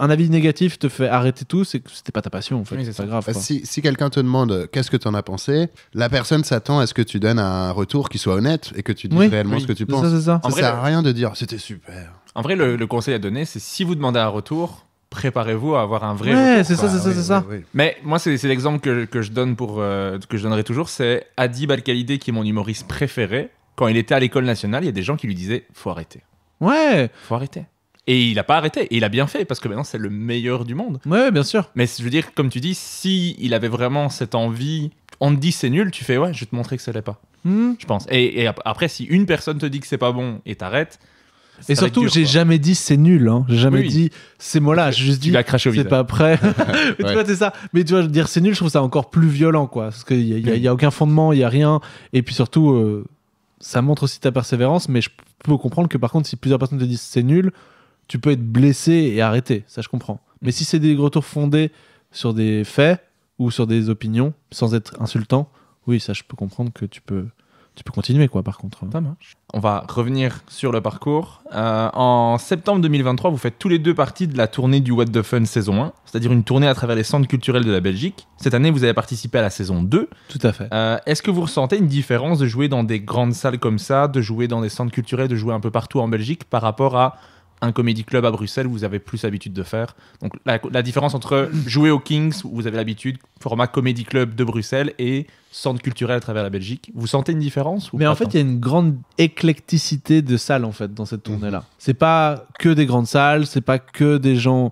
S2: un avis négatif te fait arrêter tout, c'est que c'était pas ta passion en fait.
S1: Oui,
S2: c'est
S1: c'est
S2: pas
S1: ça.
S2: grave.
S3: Bah,
S2: quoi.
S3: si quelqu'un te demande qu'est-ce que tu en as pensé, la personne s'attend à ce que tu donnes un retour qui soit honnête et que tu dises
S2: Oui.
S3: réellement
S1: Oui.
S3: ce que tu
S2: C'est
S3: penses.
S2: ça, c'est ça.
S3: Ça
S1: En vrai,
S3: sert à rien de dire c'était super.
S1: En vrai, le conseil à donner, c'est si vous demandez un retour, préparez-vous à avoir un vrai
S2: Ouais,
S1: retour.
S2: c'est ça,
S1: quoi.
S2: c'est ça, c'est ça.
S3: Oui.
S1: Mais moi, c'est l'exemple que je donne que je donnerai toujours, c'est Adib Al-Khalidé, qui est mon humoriste préféré. Quand il était à l'école nationale, il y a des gens qui lui disaient faut arrêter,
S2: Ouais,
S1: faut arrêter. Et il a pas arrêté, et il a bien fait parce que maintenant c'est le meilleur du monde.
S2: ouais, bien sûr.
S1: Mais je veux dire, comme tu dis, si il avait vraiment cette envie, on te dit c'est nul, tu fais ouais, je vais te montrer que ça l'est pas,
S2: Hmm.
S1: je pense. Et après, si une personne te dit que c'est pas bon et t'arrêtes,
S2: Et
S1: ça va être
S2: surtout,
S1: dur,
S2: j'ai
S1: quoi.
S2: jamais dit c'est nul. Hein. J'ai jamais
S1: Oui.
S2: dit ces mots-là. J'ai juste
S1: Tu
S2: dit
S1: l'as craché au
S2: c'est
S1: visage.
S2: pas prêt. Mais tu
S3: Ouais.
S2: vois, c'est ça. Mais tu vois, dire c'est nul, je trouve ça encore plus violent, quoi. Parce qu'il y a aucun fondement, il y a rien. Et puis surtout, ça montre aussi ta persévérance. Mais je peux comprendre que par contre, si plusieurs personnes te disent c'est nul, tu peux être blessé et arrêté. Ça, je comprends. Mais si c'est des retours fondés sur des faits ou sur des opinions, sans être insultant, oui, ça, je peux comprendre que tu peux continuer, quoi, par contre.
S1: Ça marche. On va revenir sur le parcours. En septembre 2023, vous faites tous les deux partie de la tournée du What the Fun saison 1, c'est-à-dire une tournée à travers les centres culturels de la Belgique. Cette année, vous avez participé à la saison 2.
S2: Tout à fait.
S1: Est-ce que vous ressentez une différence de jouer dans des grandes salles comme ça, de jouer dans des centres culturels, de jouer un peu partout en Belgique par rapport à un comédie club à Bruxelles où vous avez plus l'habitude de faire. Donc la différence entre jouer au Kings où vous avez l'habitude, format comédie club de Bruxelles, et centre culturel à travers la Belgique. Vous sentez une différence ou
S2: Mais
S1: pas
S2: en fait,
S1: tant
S2: il y a une grande éclecticité de salles en fait dans cette tournée-là. C'est pas que des grandes salles, c'est pas que des gens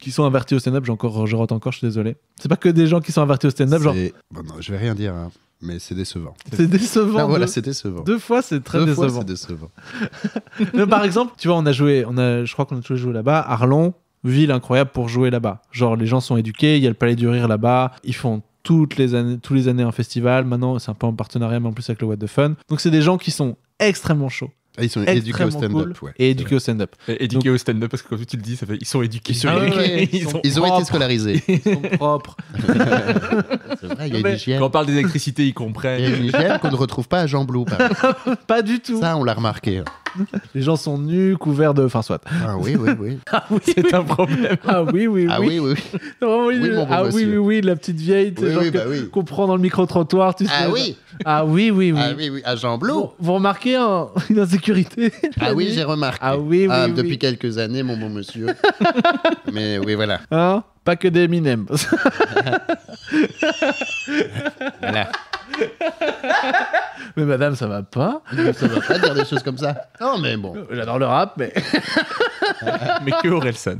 S2: qui sont avertis au stand-up. Je rote encore, je suis désolé. C'est pas que des gens qui sont avertis au stand-up. Genre,
S3: Bon, non, je vais rien dire, hein, mais c'est décevant.
S2: c'est décevant.
S3: Ah, voilà, c'est décevant.
S2: 2 fois, c'est très
S3: Deux fois,
S2: décevant.
S3: c'est décevant.
S2: Mais par exemple, tu vois, je crois qu'on a tous joué là-bas. Arlon, ville incroyable pour jouer là-bas. Genre, les gens sont éduqués, il y a le Palais du Rire là-bas, ils font tous les années un festival. Maintenant, c'est un peu en partenariat, mais en plus avec le What the Fun. Donc, c'est des gens qui sont extrêmement chauds.
S3: Ah, ils sont éduqués au
S2: Extrêmement
S3: stand-up,
S2: cool
S3: ouais.
S2: et éduqués au stand-up.
S1: Et éduqués au stand-up, parce que comme tu le dis, ça fait, ils sont éduqués.
S3: Ils sont
S2: Ah ouais,
S3: éduqués.
S2: ouais,
S3: Ils ont été
S2: propres.
S3: scolarisés.
S2: Ils sont propres.
S3: C'est vrai, il y a
S2: Mais-
S3: une hygiène.
S1: Quand on parle d'électricité, ils
S3: Il y a
S1: comprennent.
S3: une hygiène qu'on ne retrouve pas à Jean Blou. par exemple.
S2: Pas du tout.
S3: Ça, on l'a remarqué.
S2: Les gens sont nus, couverts de... Enfin, soit.
S3: Ah oui, oui, oui.
S2: Ah oui,
S1: C'est un problème.
S2: Ah oui, oui, oui.
S3: Ah oui, oui, oui.
S2: Vraiment, oui,
S3: Oui, mon bon
S2: ah oui,
S3: monsieur.
S2: oui, oui, la petite vieille, tu sais,
S3: Oui,
S2: genre
S3: oui,
S2: que-
S3: bah oui.
S2: qu'on prend dans le micro-trottoir, tu sais.
S3: Ah oui.
S2: Ah oui, oui, oui.
S3: Ah oui, oui. À Jean Blou.
S2: Vous remarquez une insécurité
S3: Ah oui,
S2: la nuit
S3: j'ai remarqué.
S2: Ah oui, oui,
S3: Depuis
S2: oui.
S3: quelques années, mon bon monsieur. Mais oui, voilà.
S2: Hein? Pas que des Eminem.
S3: Voilà.
S2: Mais madame, ça va pas.
S3: Ça va pas dire des choses comme ça. Non, mais bon.
S2: J'adore le rap, mais
S1: Mais que Orelsan.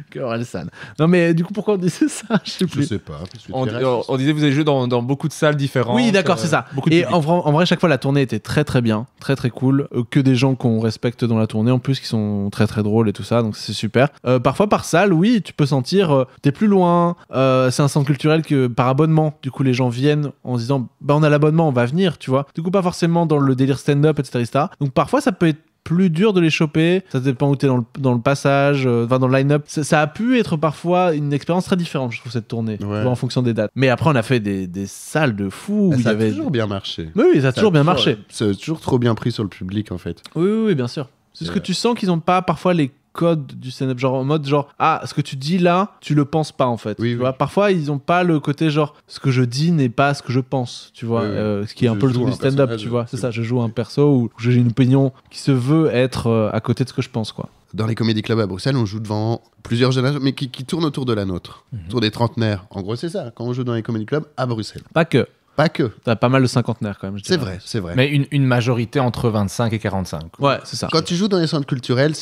S2: que Orelsan. Non, mais du coup, pourquoi on disait ça? Je sais
S3: Je
S2: plus.
S3: sais pas. parce que
S1: On,
S3: tu verras.
S1: on disait vous avez joué dans beaucoup de salles différentes.
S2: Oui, d'accord, c'est ça.
S1: Beaucoup de
S2: Et
S1: public.
S2: en vrai, chaque fois, la tournée était très très bien, très très cool. Que des gens qu'on respecte dans la tournée, en plus, qui sont très très drôles et tout ça, donc c'est super. Parfois, par salle, oui, tu peux sentir, t'es plus loin. C'est un centre culturel que par abonnement. Du coup, les gens viennent en se disant, bah on a l'abonnement, on va venir, tu vois. Du coup, pas forcément dans le délire stand-up, etc., etc. Donc parfois, ça peut être plus dur de les choper, ça dépend où t'es dans le passage, enfin dans le line-up. Ça a pu être parfois une expérience très différente, je trouve, cette tournée, tu vois, en fonction des dates. Mais après, on a fait des salles de fous où il y
S3: Ça a
S2: avait...
S3: toujours bien marché.
S2: Oui, oui, ça a toujours bien marché.
S3: Ça a toujours trop bien pris sur le public, en fait.
S2: Oui, oui, oui, bien sûr. C'est ce que tu sens qu'ils n'ont pas parfois les codes du stand-up, genre en mode genre, ah, ce que tu dis là, tu le penses pas en fait.
S3: Oui,
S2: tu
S3: oui.
S2: vois, parfois ils ont pas le côté genre, ce que je dis n'est pas ce que je pense, tu vois.
S3: Oui, oui.
S2: Ce qui est un
S3: Je
S2: peu le
S3: joue
S2: truc du
S3: un
S2: stand-up,
S3: personnage,
S2: tu vois. C'est
S3: oui.
S2: ça, je joue un perso où j'ai une opinion qui se veut être à côté de ce que je pense, quoi.
S3: Dans les comédie clubs à Bruxelles, on joue devant plusieurs générations, mais qui tournent autour de la nôtre. Autour des trentenaires. En gros, c'est ça, quand on joue dans les comédie clubs à Bruxelles.
S2: Pas que.
S3: Pas que.
S2: T'as pas mal de cinquantenaires quand même. je
S3: C'est
S2: dirais.
S3: vrai, c'est vrai.
S1: Mais une majorité entre 25 et 45.
S2: Ouais, c'est ça.
S3: Quand tu joues dans les centres culturels,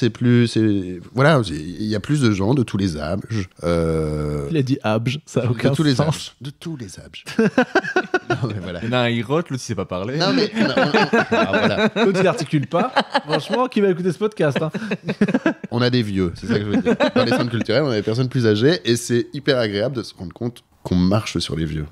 S3: voilà, il y a plus de gens de tous les âges.
S2: Il a dit abj, ça a
S3: De
S2: aucun
S3: tous les
S2: sens.
S3: âges. De tous les âges. Non, mais voilà.
S1: Il y en a un, il rote, l'autre, il sait pas parler.
S3: Non, mais ah, voilà.
S2: L'autre il articule pas. Franchement, qui va écouter ce podcast hein.
S3: On a des vieux, c'est ça que je veux dire. Dans les centres culturels, on a des personnes plus âgées et c'est hyper agréable de se rendre compte qu'on marche sur les vieux.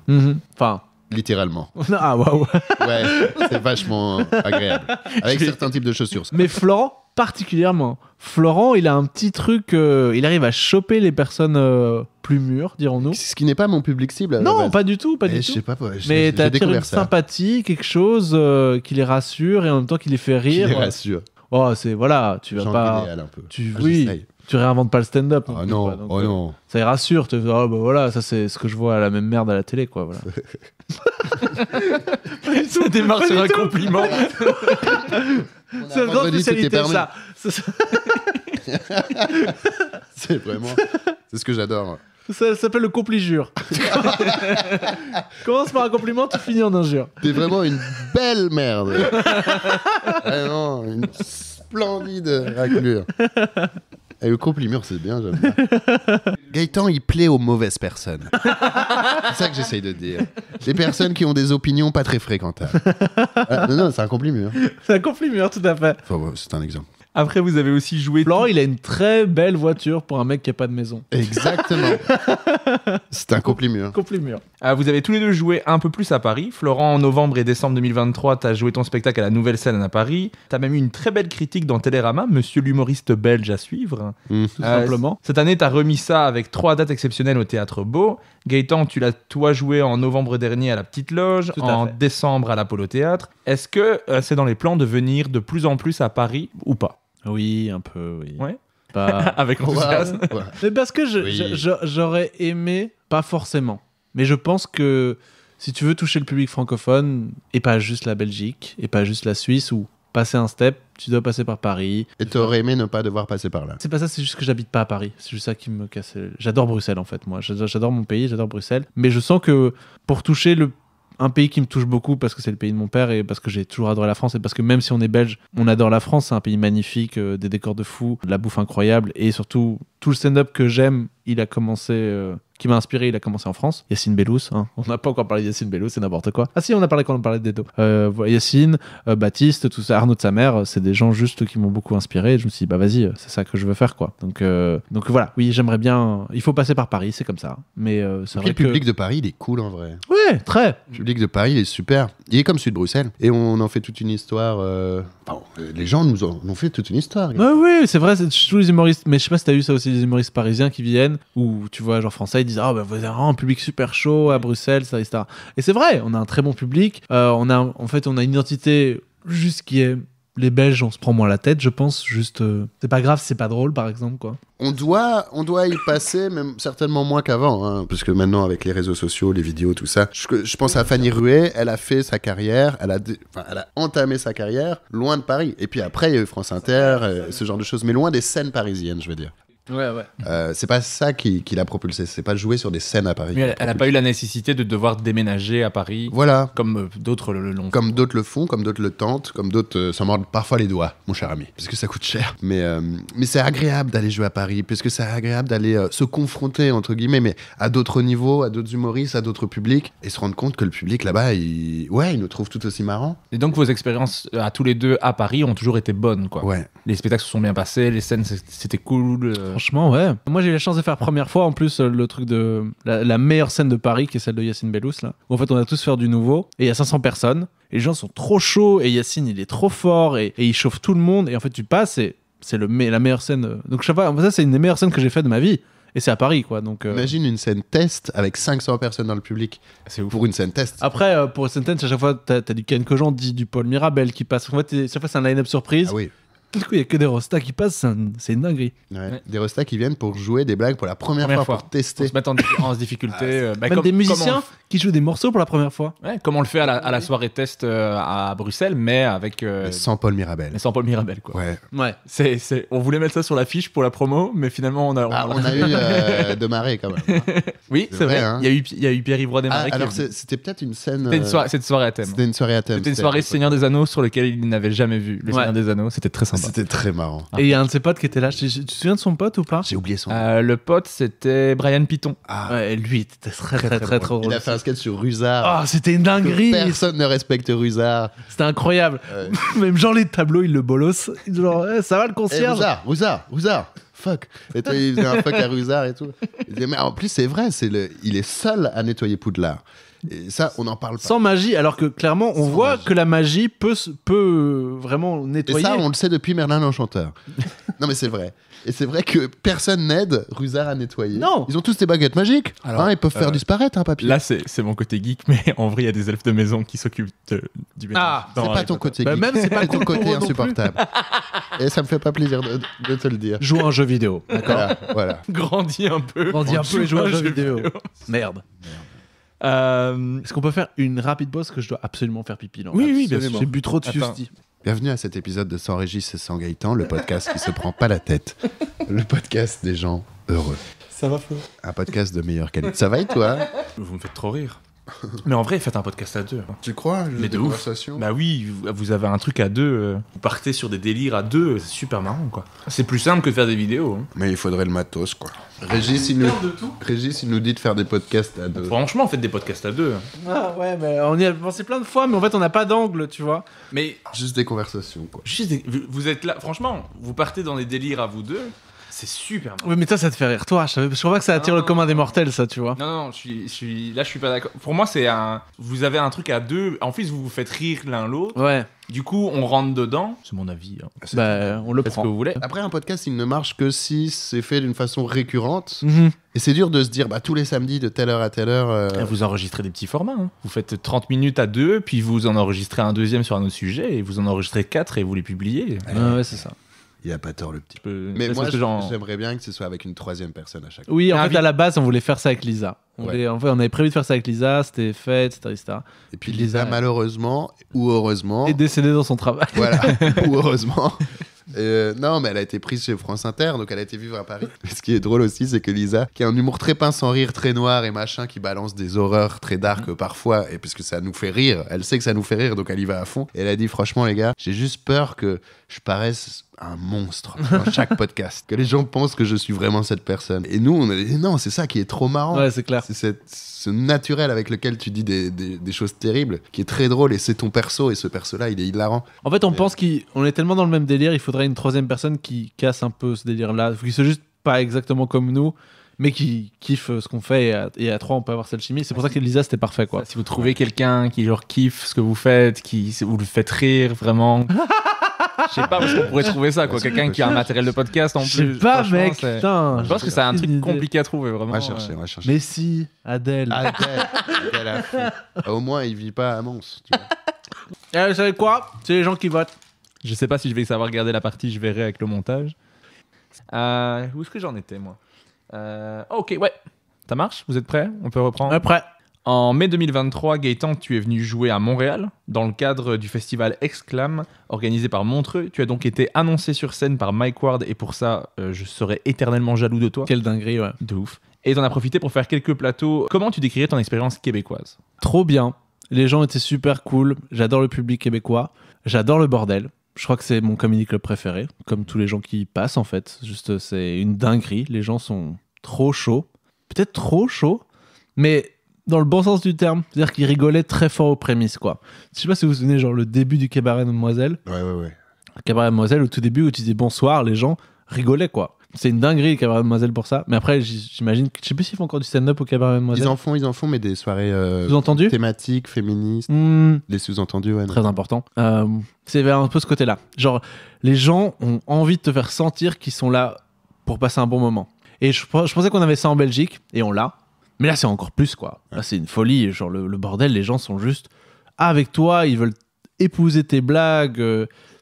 S2: Enfin.
S3: Littéralement.
S2: Ah waouh.
S3: Ouais, c'est vachement agréable. Avec certains types de chaussures.
S2: Mais Florent, particulièrement. Florent, il a un petit truc. Il arrive à choper les personnes plus mûres, dirons-nous.
S3: Ce qui n'est pas mon public cible. à la
S2: Non,
S3: base.
S2: pas du tout, pas
S3: Et
S2: du
S3: je
S2: tout.
S3: sais pas,
S2: Mais
S3: j'ai
S2: t'as une
S3: découvert ça.
S2: sympathie, quelque chose qui les rassure et en même temps qui les fait
S3: Qui les
S2: rire.
S3: rassure.
S2: Oh, c'est voilà, tu vas
S3: Jean
S2: pas.
S3: Guénéal, un peu.
S2: Tu,
S3: Ah,
S2: oui,
S3: j'essaye.
S2: tu réinventes pas le stand-up.
S3: Oh
S2: plus,
S3: non,
S2: quoi. Donc,
S3: oh non.
S2: ça les rassure. Tu dis, oh bah voilà, ça c'est ce que je vois à la même merde à la télé, quoi. Voilà.
S1: Ça démarre sur un compliment.
S2: C'est une grande
S3: vendredi, tout est
S2: spécialité,
S3: permis.
S2: ça. Ça-
S3: C'est vraiment. C'est ce que j'adore.
S2: Ça s'appelle le compli-jure. Commence par un compliment, tu finis en injure.
S3: T'es vraiment une belle merde. Vraiment, une splendide raclure. Et le compliment, c'est bien, j'aime bien. Gaëtan, il plaît aux mauvaises personnes. C'est ça que j'essaye de dire. Les personnes qui ont des opinions pas très fréquentables. Ah, non, c'est un compliment.
S2: C'est un compliment, tout à fait.
S3: Enfin, ouais, c'est un exemple.
S1: Après, vous avez aussi joué.
S2: Florent, il a une très belle voiture pour un mec qui a pas de maison.
S3: Exactement. C'est un compliment.
S2: Compliment.
S1: Vous avez tous les deux joué un peu plus à Paris. Florent, en novembre et décembre 2023, t'as joué ton spectacle à la Nouvelle Scène à Paris. T'as même eu une très belle critique dans Télérama, Monsieur l'humoriste belge à suivre.
S3: Mmh.
S2: Tout simplement.
S1: Cette année, t'as remis ça avec 3 dates exceptionnelles au Théâtre Beau. Gaëtan, tu l'as toi joué en novembre dernier à la Petite Loge,
S2: Tout à
S1: en
S2: fait.
S1: décembre à l'Apollo Théâtre. Est-ce que c'est dans les plans de venir de plus en plus à Paris ou pas?
S2: Oui, un peu, oui.
S1: Ouais.
S2: Pas...
S1: Avec enthousiasme.
S3: Ouais.
S2: Mais parce que
S3: Oui.
S2: j'aurais aimé, pas forcément. Mais je pense que si tu veux toucher le public francophone, et pas juste la Belgique, et pas juste la Suisse, ou passer un step, tu dois passer par Paris.
S3: Et t'aurais aimé ne pas devoir passer par là.
S2: C'est pas ça, c'est juste que j'habite pas à Paris. C'est juste ça qui me casse. J'adore Bruxelles en fait, moi. J'adore mon pays, j'adore Bruxelles. Mais je sens que pour toucher un pays qui me touche beaucoup parce que c'est le pays de mon père et parce que j'ai toujours adoré la France et parce que même si on est belge, on adore la France. C'est un pays magnifique, des décors de fou, de la bouffe incroyable et surtout tout le stand-up que j'aime, il a commencé... qui m'a inspiré, il a commencé en France. Yacine Bellous, hein. On n'a pas encore parlé de Yacine Bellous, c'est n'importe quoi. Ah si, on a parlé quand on parlait d'Edo. Yacine, Baptiste, tout ça, Arnaud de sa mère, c'est des gens juste qui m'ont beaucoup inspiré. Et je me suis dit, bah vas-y, c'est ça que je veux faire, quoi. Donc voilà, oui, j'aimerais bien... Il faut passer par Paris, c'est comme ça. Mais c'est vrai
S3: Le public de Paris, il est cool en vrai.
S2: Ouais, très.
S3: Le public de Paris, il est super. Il est comme celui de Bruxelles. Et on en fait toute une histoire. Les gens nous en ont fait toute une histoire.
S2: Ouais, oui, c'est vrai, c'est tous les humoristes. Mais je sais pas si t'as eu ça aussi, les humoristes parisiens qui viennent, ou tu vois, genre français, ils disent ah, bah vous avez vraiment un public super chaud à Bruxelles, ça, etc. Et c'est vrai, on a un très bon public. On a une identité juste qui est. Les Belges, on se prend moins la tête, je pense. Juste, c'est pas grave si c'est pas drôle, par exemple, quoi.
S3: On doit y passer, même certainement moins qu'avant, hein, parce que maintenant, avec les réseaux sociaux, les vidéos, tout ça, je pense à Fanny Ruet, elle a fait sa carrière, elle a entamé sa carrière loin de Paris. Et puis après, il y a eu France Inter, ce genre de choses, mais loin des scènes parisiennes, je veux dire.
S2: Ouais.
S3: C'est pas ça qui l'a propulsé, c'est pas jouer sur des scènes à Paris.
S1: Mais elle a pas eu la nécessité de devoir déménager à Paris.
S3: Voilà.
S1: Comme d'autres le l'ont.
S3: Comme d'autres le font, comme d'autres le tentent, comme d'autres s'en mordent parfois les doigts, mon cher ami, parce que ça coûte cher. Mais c'est agréable d'aller jouer à Paris, parce que c'est agréable d'aller se confronter, entre guillemets, mais à d'autres niveaux, à d'autres humoristes, à d'autres publics, et se rendre compte que le public là-bas, il nous trouve tout aussi marrants.
S1: Et donc vos expériences à tous les deux à Paris ont toujours été bonnes, quoi.
S3: Ouais.
S1: Les spectacles se sont bien passés, les scènes c'était cool.
S2: Franchement, ouais. Moi, j'ai eu la chance de faire première fois, en plus, le truc de la meilleure scène de Paris, qui est celle de Yacine Bellous, là. Où, en fait, on a tous fait du nouveau, et il y a 500 personnes, et les gens sont trop chauds, et Yacine, il est trop fort, et il chauffe tout le monde, et en fait, tu passes, et c'est la meilleure scène. Donc, je sais pas, ça, c'est une des meilleures scènes que j'ai faites de ma vie. Et c'est à Paris, quoi. Donc,
S3: Imagine une scène test avec 500 personnes dans le public.
S1: C'est ouf.
S3: Pour une scène test.
S2: Après, pour une scène test, à chaque fois, t'as du Ken Kojandi, dit du Paul Mirabel qui passe. En fait, chaque fois, c'est un line-up surprise.
S3: Ah oui.
S2: Du coup, il y a que des rostas qui passent, c'est une dinguerie.
S3: Ouais. Des restas qui viennent pour jouer des blagues pour la première fois, pour tester.
S1: Pour se mettre en difficulté.
S2: Même des musiciens qui jouent des morceaux pour la première fois.
S1: Ouais, comme on le fait à la soirée test à Bruxelles, mais avec...
S3: Mais sans Paul Mirabel.
S1: Mais sans Paul Mirabel, quoi.
S3: Ouais.
S1: On voulait mettre ça sur l'affiche pour la promo, mais finalement, on a
S3: eu Desmarais, quand même.
S1: Oui, c'est vrai.
S3: Hein.
S1: Il y a eu Pierre-Yves Desmarais.
S3: Alors, c'était peut-être une scène...
S1: C'était une soirée à thème.
S3: C'était une soirée à thème.
S1: C'était une soirée Seigneur des Anneaux sur laquelle il n'avait jamais vu le Seigneur des Anneaux. C'était très sympa.
S3: C'était très marrant.
S2: Et il y a un de ses potes qui était là. Tu te souviens de son pote ou pas?
S3: J'ai oublié son nom.
S1: Le pote, c'était Brian Piton.
S2: Ouais, lui, il était très drôle.
S3: Il a fait un sketch sur Rusard.
S2: Ah, c'était une dinguerie.
S3: Personne ne respecte Rusard.
S2: C'était incroyable. Même genre les tableaux, il le bolos. Genre, ça va le concierge.
S3: Rusard. Fuck. Et toi, il faisait un fuck à Rusard et tout. Il disait, mais en plus, c'est vrai, il est seul à nettoyer Poudlard. Et ça, on n'en parle pas.
S2: Sans magie, alors que clairement, on voit que la magie peut vraiment nettoyer.
S3: Et ça, on le sait depuis Merlin l'Enchanteur. Non, mais c'est vrai. Et c'est vrai que personne n'aide Rusard à nettoyer.
S2: Non.
S3: Ils ont tous des baguettes magiques.
S1: Alors,
S3: ils peuvent faire disparaître, papier.
S1: Là, c'est mon côté geek, mais en vrai, il y a des elfes de maison qui s'occupent du ménage.
S2: Ah,
S3: c'est pas ton côté geek.
S2: Même, c'est pas
S3: ton côté insupportable. Et ça me fait pas plaisir de te le dire.
S2: Joue à un jeu vidéo, d'accord.
S3: Voilà.
S1: Grandis un peu.
S2: Grandis un peu et joue à un jeu vidéo. Merde. Est-ce qu'on peut faire une rapide pause que je dois absolument faire pipi là.
S1: Oui, bien sûr.
S2: J'ai bu trop de Fusti.
S3: Bienvenue à cet épisode de Sans Régis et Sans Gaëtan, le podcast qui se prend pas la tête. Le podcast des gens heureux.
S2: Ça va, Flo?
S3: Un podcast de meilleure qualité. Ça va et toi?
S1: Vous me faites trop rire. Mais en vrai, faites un podcast à deux.
S3: Tu crois?
S1: Mais de ouf. Bah oui, vous avez un truc à deux. Vous partez sur des délires à deux. C'est super marrant, quoi. C'est plus simple que de faire des vidéos. Hein.
S3: Mais il faudrait le matos, quoi. Régis, il nous dit de faire des podcasts à deux.
S1: Franchement, faites des podcasts à deux.
S2: Ah ouais, mais on y a pensé plein de fois, mais en fait, on n'a pas d'angle, tu vois.
S1: Mais
S3: juste des conversations, quoi.
S1: Vous êtes là, franchement, vous partez dans des délires à vous deux. C'est super.
S2: Oui, mais toi, ça te fait rire. Toi, je crois pas que ça attire le commun des mortels, ça, tu vois.
S1: Non, je suis pas d'accord. Pour moi, vous avez un truc à deux. En plus, vous vous faites rire l'un l'autre.
S2: Ouais.
S1: Du coup, on rentre dedans. C'est mon avis. Hein.
S2: Bah, on le
S1: Faites
S2: prend.
S1: ce que vous voulez.
S3: Après, un podcast, il ne marche que si c'est fait d'une façon récurrente.
S2: Mm-hmm.
S3: Et c'est dur de se dire, tous les samedis, de telle heure à telle heure...
S1: Vous enregistrez des petits formats. Hein. Vous faites 30 minutes à deux, puis vous en enregistrez un deuxième sur un autre sujet, et vous en enregistrez 4 et vous les publiez.
S2: Ouais, c'est ça.
S3: Il a pas tort, le petit.
S1: Mais
S3: Mais moi, j'aimerais bien que ce soit avec une troisième personne à chaque fois.
S2: Oui, en fait, à la base, on voulait faire ça avec Lisa.
S3: Ouais.
S2: En fait, on avait prévu de faire ça avec Lisa, c'était fait, etc.
S3: Et puis Lisa, malheureusement, ou heureusement...
S2: est décédée dans son travail.
S3: Voilà, ou heureusement... non, mais elle a été prise chez France Inter, donc elle a été vivre à Paris. Ce qui est drôle aussi, c'est que Lisa, qui a un humour très pince sans rire, très noir et machin, qui balance des horreurs très dark parfois, et parce que ça nous fait rire, elle sait que ça nous fait rire, donc elle y va à fond. Et elle a dit, franchement les gars, j'ai juste peur que je paraisse un monstre dans chaque podcast, que les gens pensent que je suis vraiment cette personne. Et nous, on a dit, non, c'est ça qui est trop marrant.
S2: Ouais, c'est clair.
S3: C'est ce naturel avec lequel tu dis des choses terribles, qui est très drôle, et c'est ton perso, et ce perso-là, il est hilarant.
S2: En fait, on pense qu'on est tellement dans le même délire, il faudrait une troisième personne qui casse un peu ce délire-là, qui soit juste pas exactement comme nous, mais qui kiffe ce qu'on fait, et à trois, on peut avoir cette chimie. C'est pour ça qu'Elisa, c'était parfait, quoi.
S1: Si vous trouvez quelqu'un qui genre kiffe ce que vous faites, qui vous le faites rire vraiment. Je sais pas, parce qu'on pourrait trouver ça, quoi. Quelqu'un qui a un matériel de podcast en plus.
S2: Je sais pas, mec. Putain,
S1: je pense que c'est un truc compliqué à trouver, vraiment.
S3: On va chercher.
S2: Mais si, Adèle.
S3: Adèle à fond. Au moins, il vit pas à Mons. Tu vois.
S2: Vous savez quoi? C'est les gens qui votent.
S1: Je sais pas si je vais savoir regarder la partie, je verrai avec le montage. Où est-ce que j'en étais, moi ok, ouais. Ça marche? Vous êtes prêts? On peut reprendre?
S2: Après.
S1: En mai 2023, Gaëtan, tu es venu jouer à Montréal dans le cadre du festival Exclam organisé par Montreux. Tu as donc été annoncé sur scène par Mike Ward et pour ça, je serai éternellement jaloux de toi.
S2: Quelle dinguerie, ouais.
S1: De ouf. Et t'en as profité pour faire quelques plateaux. Comment tu décrirais ton expérience québécoise?
S2: Trop bien. Les gens étaient super cool. J'adore le public québécois. J'adore le bordel. Je crois que c'est mon comedy club préféré, comme tous les gens qui y passent en fait. Juste, c'est une dinguerie. Les gens sont trop chauds. Peut-être trop chauds, mais dans le bon sens du terme. C'est-à-dire qu'ils rigolaient très fort aux prémices, quoi. Je sais pas si vous vous souvenez, genre le début du Cabaret Mademoiselle.
S3: Ouais.
S2: Le Cabaret Mademoiselle, au tout début, où tu disais bonsoir, les gens rigolaient, quoi. C'est une dinguerie, le Cabaret Mademoiselle, pour ça. Mais après, j'imagine que je sais plus s'ils font encore du stand-up au Cabaret Mademoiselle.
S3: Ils en font, mais des soirées
S2: sous-entendues
S3: thématiques, féministes. Les sous-entendus, ouais.
S2: Très important. C'est vers un peu ce côté-là. Genre, les gens ont envie de te faire sentir qu'ils sont là pour passer un bon moment. Et je pensais qu'on avait ça en Belgique, et on l'a. Mais là, c'est encore plus, quoi. Là, c'est une folie. Genre, le bordel, les gens sont juste avec toi, ils veulent épouser tes blagues.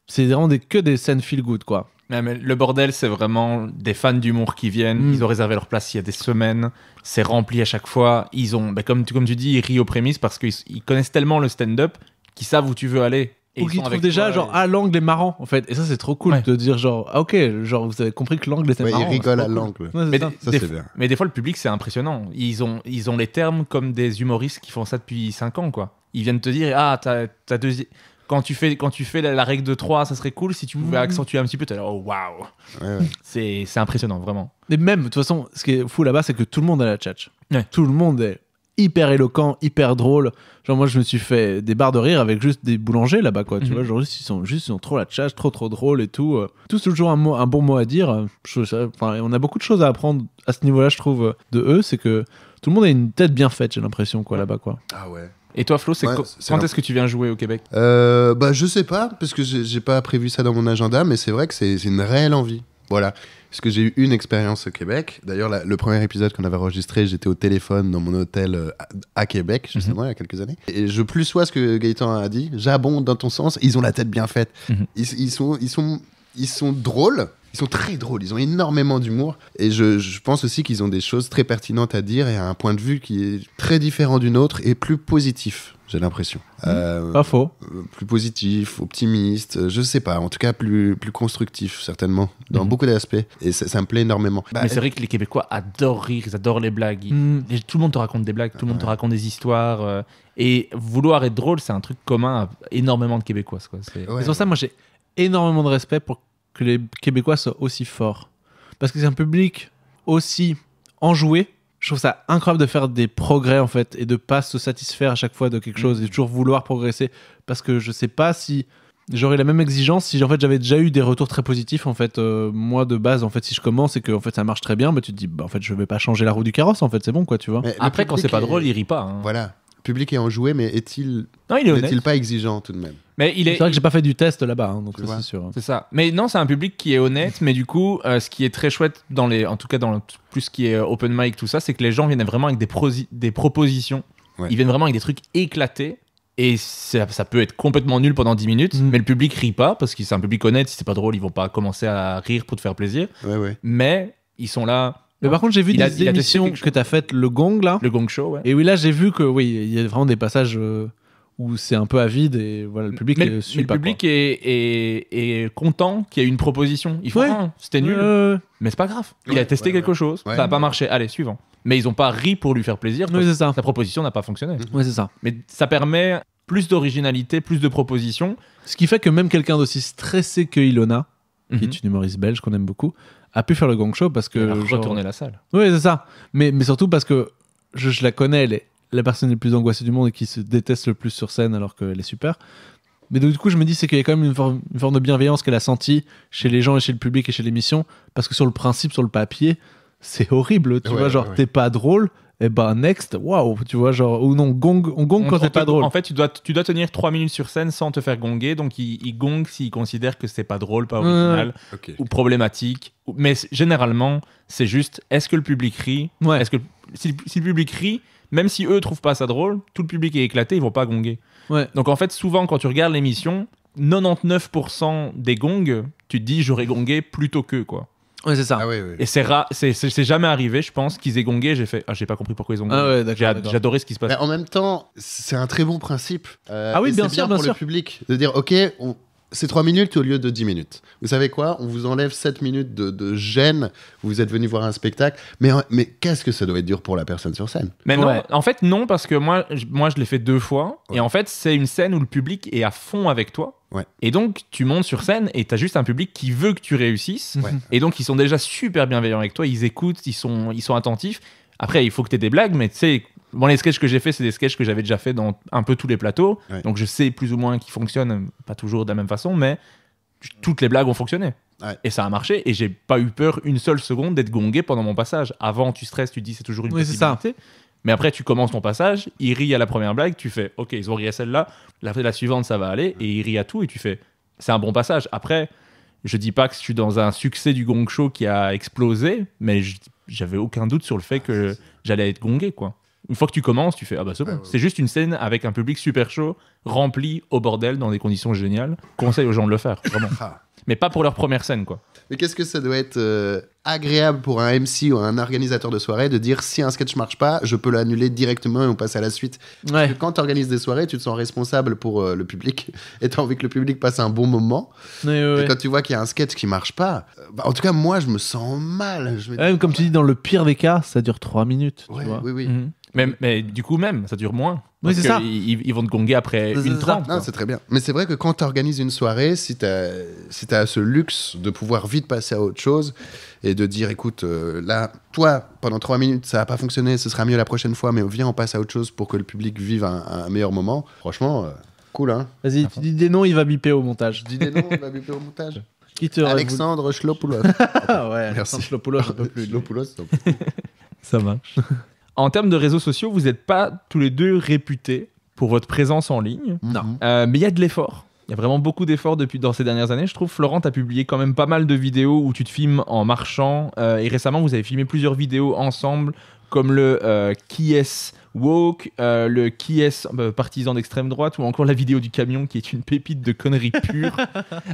S2: C'est vraiment que des scènes feel good, quoi.
S1: Mais le bordel, c'est vraiment des fans d'humour qui viennent. Ils ont réservé leur place il y a des semaines. C'est rempli à chaque fois. Ils ont, comme tu dis, ils rient aux prémices parce qu'ils connaissent tellement le stand-up qu'ils savent où tu veux aller. Et
S2: ou qu'ils trouvent déjà, genre, l'angle est marrant, en fait. Et ça, c'est trop cool de dire, genre, ah, ok, genre, vous avez compris que l'angle était marrant.
S3: Ils rigolent à l'angle.
S2: Ouais,
S3: ça, c'est bien.
S1: Mais des fois, le public, c'est impressionnant. Ils ont les termes comme des humoristes qui font ça depuis 5 ans, quoi. Ils viennent te dire, ah, t'as deux... Quand tu fais la règle de 3, ça serait cool. Si tu pouvais accentuer un petit peu, t'es là, oh, waouh.
S3: Ouais.
S1: C'est impressionnant, vraiment.
S2: Et même, de toute façon, ce qui est fou là-bas, c'est que tout le monde a la tchatch.
S1: Ouais.
S2: Tout le monde est hyper éloquent, hyper drôle. Genre, moi, je me suis fait des barres de rire avec juste des boulangers là-bas, quoi. Tu vois, genre, ils sont trop la tchatch, trop drôles et tout. Tous toujours un bon mot à dire. On a beaucoup de choses à apprendre à ce niveau-là, je trouve, de eux. C'est que tout le monde a une tête bien faite, j'ai l'impression, quoi, là-bas, quoi.
S3: Ah ouais.
S1: Et toi, Flo, quand est-ce que tu viens jouer au Québec?
S3: Je sais pas, parce que j'ai pas prévu ça dans mon agenda, mais c'est vrai que c'est une réelle envie. Voilà. Parce que j'ai eu une expérience au Québec. D'ailleurs, le premier épisode qu'on avait enregistré, j'étais au téléphone dans mon hôtel à Québec, justement, il y a quelques années. Et je plus sois ce que Gaëtan a dit. J'abonde dans ton sens. Ils ont la tête bien faite. Ils sont drôles. Ils sont très drôles, ils ont énormément d'humour et je pense aussi qu'ils ont des choses très pertinentes à dire et à un point de vue qui est très différent du nôtre et plus positif, j'ai l'impression.
S2: Pas faux.
S3: Plus positif, optimiste, je sais pas, en tout cas plus constructif certainement, dans beaucoup d'aspects et ça me plaît énormément.
S1: Mais c'est vrai que les Québécois adorent rire, ils adorent les blagues. Tout le monde te raconte des blagues, tout le monde te raconte des histoires et vouloir être drôle, c'est un truc commun à énormément de Québécois. Quoi. C'est
S2: pour ça, moi j'ai énormément de respect pour que les Québécois soient aussi forts. Parce que c'est un public aussi enjoué. Je trouve ça incroyable de faire des progrès, en fait, et de pas se satisfaire à chaque fois de quelque chose, et toujours vouloir progresser. Parce que je sais pas si j'aurais la même exigence si, en fait, j'avais déjà eu des retours très positifs, en fait. Moi, de base, en fait, si je commence et que, en fait, ça marche très bien, bah, tu te dis, bah, en fait, je vais pas changer la roue du carrosse, en fait, c'est bon, quoi, tu vois.
S3: Mais
S1: après, quand c'est pas drôle, il rit pas. Hein.
S3: Voilà. Le public est enjoué, mais est-il pas exigeant tout de même?
S1: Mais c'est
S2: vrai que j'ai pas fait du test là-bas, hein, donc c'est sûr.
S1: C'est ça. Mais non, c'est un public qui est honnête, mais du coup, ce qui est très chouette en tout cas dans plus ce qui est open mic, tout ça, c'est que les gens viennent vraiment avec des propositions. Ouais. Ils viennent vraiment avec des trucs éclatés Et ça peut être complètement nul pendant 10 minutes, mais le public rit pas, parce que c'est un public honnête. Si c'est pas drôle, ils vont pas commencer à rire pour te faire plaisir.
S3: Ouais.
S1: Mais ils sont là.
S2: Mais par contre, j'ai vu
S1: Il a
S2: des
S1: testé
S2: émissions
S1: quelque chose.
S2: que t'as faites, le Gong, là.
S1: Le Gong Show, ouais.
S2: Et oui, là, j'ai vu que, oui, il y a vraiment des passages où c'est un peu à vide et voilà, le public
S1: mais
S2: suit
S1: le
S2: pas.
S1: public est content qu'il y ait une proposition. Ils font,
S2: Ouais.
S1: c'était nul. Mais c'est pas grave. Il a
S3: Ouais,
S1: testé
S3: ouais,
S1: quelque
S3: ouais.
S1: chose.
S3: Ouais.
S1: Ça n'a pas marché. Allez, suivant. Mais ils ont pas ri pour lui faire plaisir.
S2: Oui,
S1: Parce
S2: c'est
S1: que
S2: ça.
S1: sa proposition n'a pas fonctionné.
S2: Ouais, c'est ça.
S1: Mais ça permet plus d'originalité, plus de propositions.
S2: Ce qui fait que même quelqu'un d'aussi stressé que Ilona, qui
S1: Mhm.
S2: est une humoriste belge qu'on aime beaucoup, a pu faire le Gong Show parce que.
S1: Il a
S2: genre-
S1: retourné la salle.
S2: Oui, c'est ça. Mais surtout parce que je la connais, elle est la personne la plus angoissée du monde et qui se déteste le plus sur scène alors qu'elle est super. Mais donc, du coup, je me dis c'est qu'il y a quand même une forme de bienveillance qu'elle a sentie chez les gens et chez le public et chez l'émission. Parce que sur le principe, sur le papier, c'est horrible. Tu
S3: Ouais,
S2: vois, genre,
S3: ouais.
S2: t'es pas drôle, et ben next, waouh, tu vois, genre, ou non, on gong quand t'es pas drôle.
S1: En fait, tu dois tenir 3 minutes sur scène sans te faire gonger. Donc, il gong s'il considère que c'est pas drôle, pas original
S3: Ok.
S1: ou problématique. Mais généralement, c'est juste est-ce que le public rit
S2: Ouais.
S1: Est-ce que si le public rit, même si eux trouvent pas ça drôle, tout le public est éclaté, ils vont pas gonger.
S2: Ouais.
S1: Donc, en fait, souvent, quand tu regardes l'émission, 99% des gongs, tu te dis j'aurais gongé plutôt que quoi.
S2: Ouais, c'est ça.
S3: Ah oui.
S1: Et c'est jamais arrivé, je pense, qu'ils aient gongé. J'ai fait j'ai pas compris pourquoi ils ont gongé.
S2: Ah ouais, d'accord.
S1: J'ai adoré ce qui se passe.
S3: Mais en même temps, c'est un très bon principe.
S2: Ah oui,
S3: et
S2: bien
S3: c'est
S2: sûr,
S3: bien
S2: bien
S3: pour
S2: sûr.
S3: le public de dire ok, c'est 3 minutes au lieu de 10 minutes. Vous savez quoi? On vous enlève 7 minutes de gêne. Vous êtes venu voir un spectacle. Mais qu'est-ce que ça doit être dur pour la personne sur scène?
S1: Mais non,
S2: Ouais.
S1: en fait, non, parce que moi je l'ai fait 2 fois.
S3: Ouais.
S1: Et en fait, c'est une scène où le public est à fond avec toi.
S3: Ouais.
S1: Et donc, tu montes sur scène et t'as juste un public qui veut que tu réussisses.
S3: Ouais.
S1: Et donc, ils sont déjà super bienveillants avec toi. Ils écoutent, ils sont attentifs. Après, il faut que tu aies des blagues, mais tu sais, bon, les sketchs que j'ai fait, c'est des sketchs que j'avais déjà fait dans un peu tous les plateaux.
S3: Ouais.
S1: Donc, je sais plus ou moins qu'ils fonctionnent, pas toujours de la même façon, mais toutes les blagues ont fonctionné.
S3: Ouais.
S1: Et ça a marché. Et j'ai pas eu peur une seule seconde d'être gongé pendant mon passage. Avant, tu stresses, tu te dis c'est toujours une
S2: Oui, c'est ça.
S1: possibilité. Mais après, tu commences ton passage, il rit à la première blague, tu fais ok, ils ont ri à celle-là, la suivante, ça va aller, et il rit à tout, et tu fais c'est un bon passage. Après, je dis pas que je suis dans un succès du Gong Show qui a explosé, mais j'avais aucun doute sur le fait que j'allais être gongé, quoi. Une fois que tu commences, tu fais ah bah c'est bon.
S3: Ouais.
S1: C'est juste une scène avec un public super chaud, rempli au bordel, dans des conditions géniales. Conseille aux gens de le faire, vraiment.
S3: Ah.
S1: Mais pas pour leur première scène, quoi.
S3: Mais qu'est-ce que ça doit être agréable pour un MC ou un organisateur de soirée de dire si un sketch marche pas, je peux l'annuler directement et on passe à la suite. Parce
S2: Ouais.
S3: que quand tu organises des soirées, tu te sens responsable pour le public et tu as envie que le public passe un bon moment.
S2: Ouais.
S3: Et quand tu vois qu'il y a un sketch qui marche pas, en tout cas, moi, je me sens mal. Je me dis,
S2: Ouais, comme tu dis, dans le pire des cas, ça dure 3 minutes.
S3: ouais,
S2: tu vois.
S3: oui.
S1: Mhm. Mais du coup, même, ça dure moins.
S2: Oui,
S1: Parce
S2: c'est
S1: que
S2: ça.
S1: Ils vont te gonger après
S2: C'est
S1: une
S2: ça.
S1: 30.
S3: Non, c'est très bien. Mais c'est vrai que quand tu organises une soirée, si tu as ce luxe de pouvoir vite passer à autre chose et de dire écoute, là, toi, pendant 3 minutes, ça n'a pas fonctionné, ce sera mieux la prochaine fois, mais viens, on passe à autre chose pour que le public vive un meilleur moment. Franchement, cool, hein.
S2: Vas-y, tu dis des noms, il va biper au montage.
S3: Dis des noms, on va biper au montage.
S2: Qui te
S3: Alexandre Schlopoulos.
S2: Ah ouais,
S3: Merci.
S2: Alexandre Schlopoulos, je peux plus.
S3: Schlopoulos, non.
S2: Ça marche.
S1: En termes de réseaux sociaux, vous n'êtes pas tous les deux réputés pour votre présence en ligne.
S2: Non.
S3: Mhm.
S1: Mais il y a de l'effort. Il y a vraiment beaucoup d'efforts dans ces dernières années. Je trouve, Florent, tu as publié quand même pas mal de vidéos où tu te filmes en marchant. Et récemment, vous avez filmé plusieurs vidéos ensemble, comme le Qui est woke, le Qui est partisan d'extrême droite, ou encore la vidéo du camion qui est une pépite de conneries pures.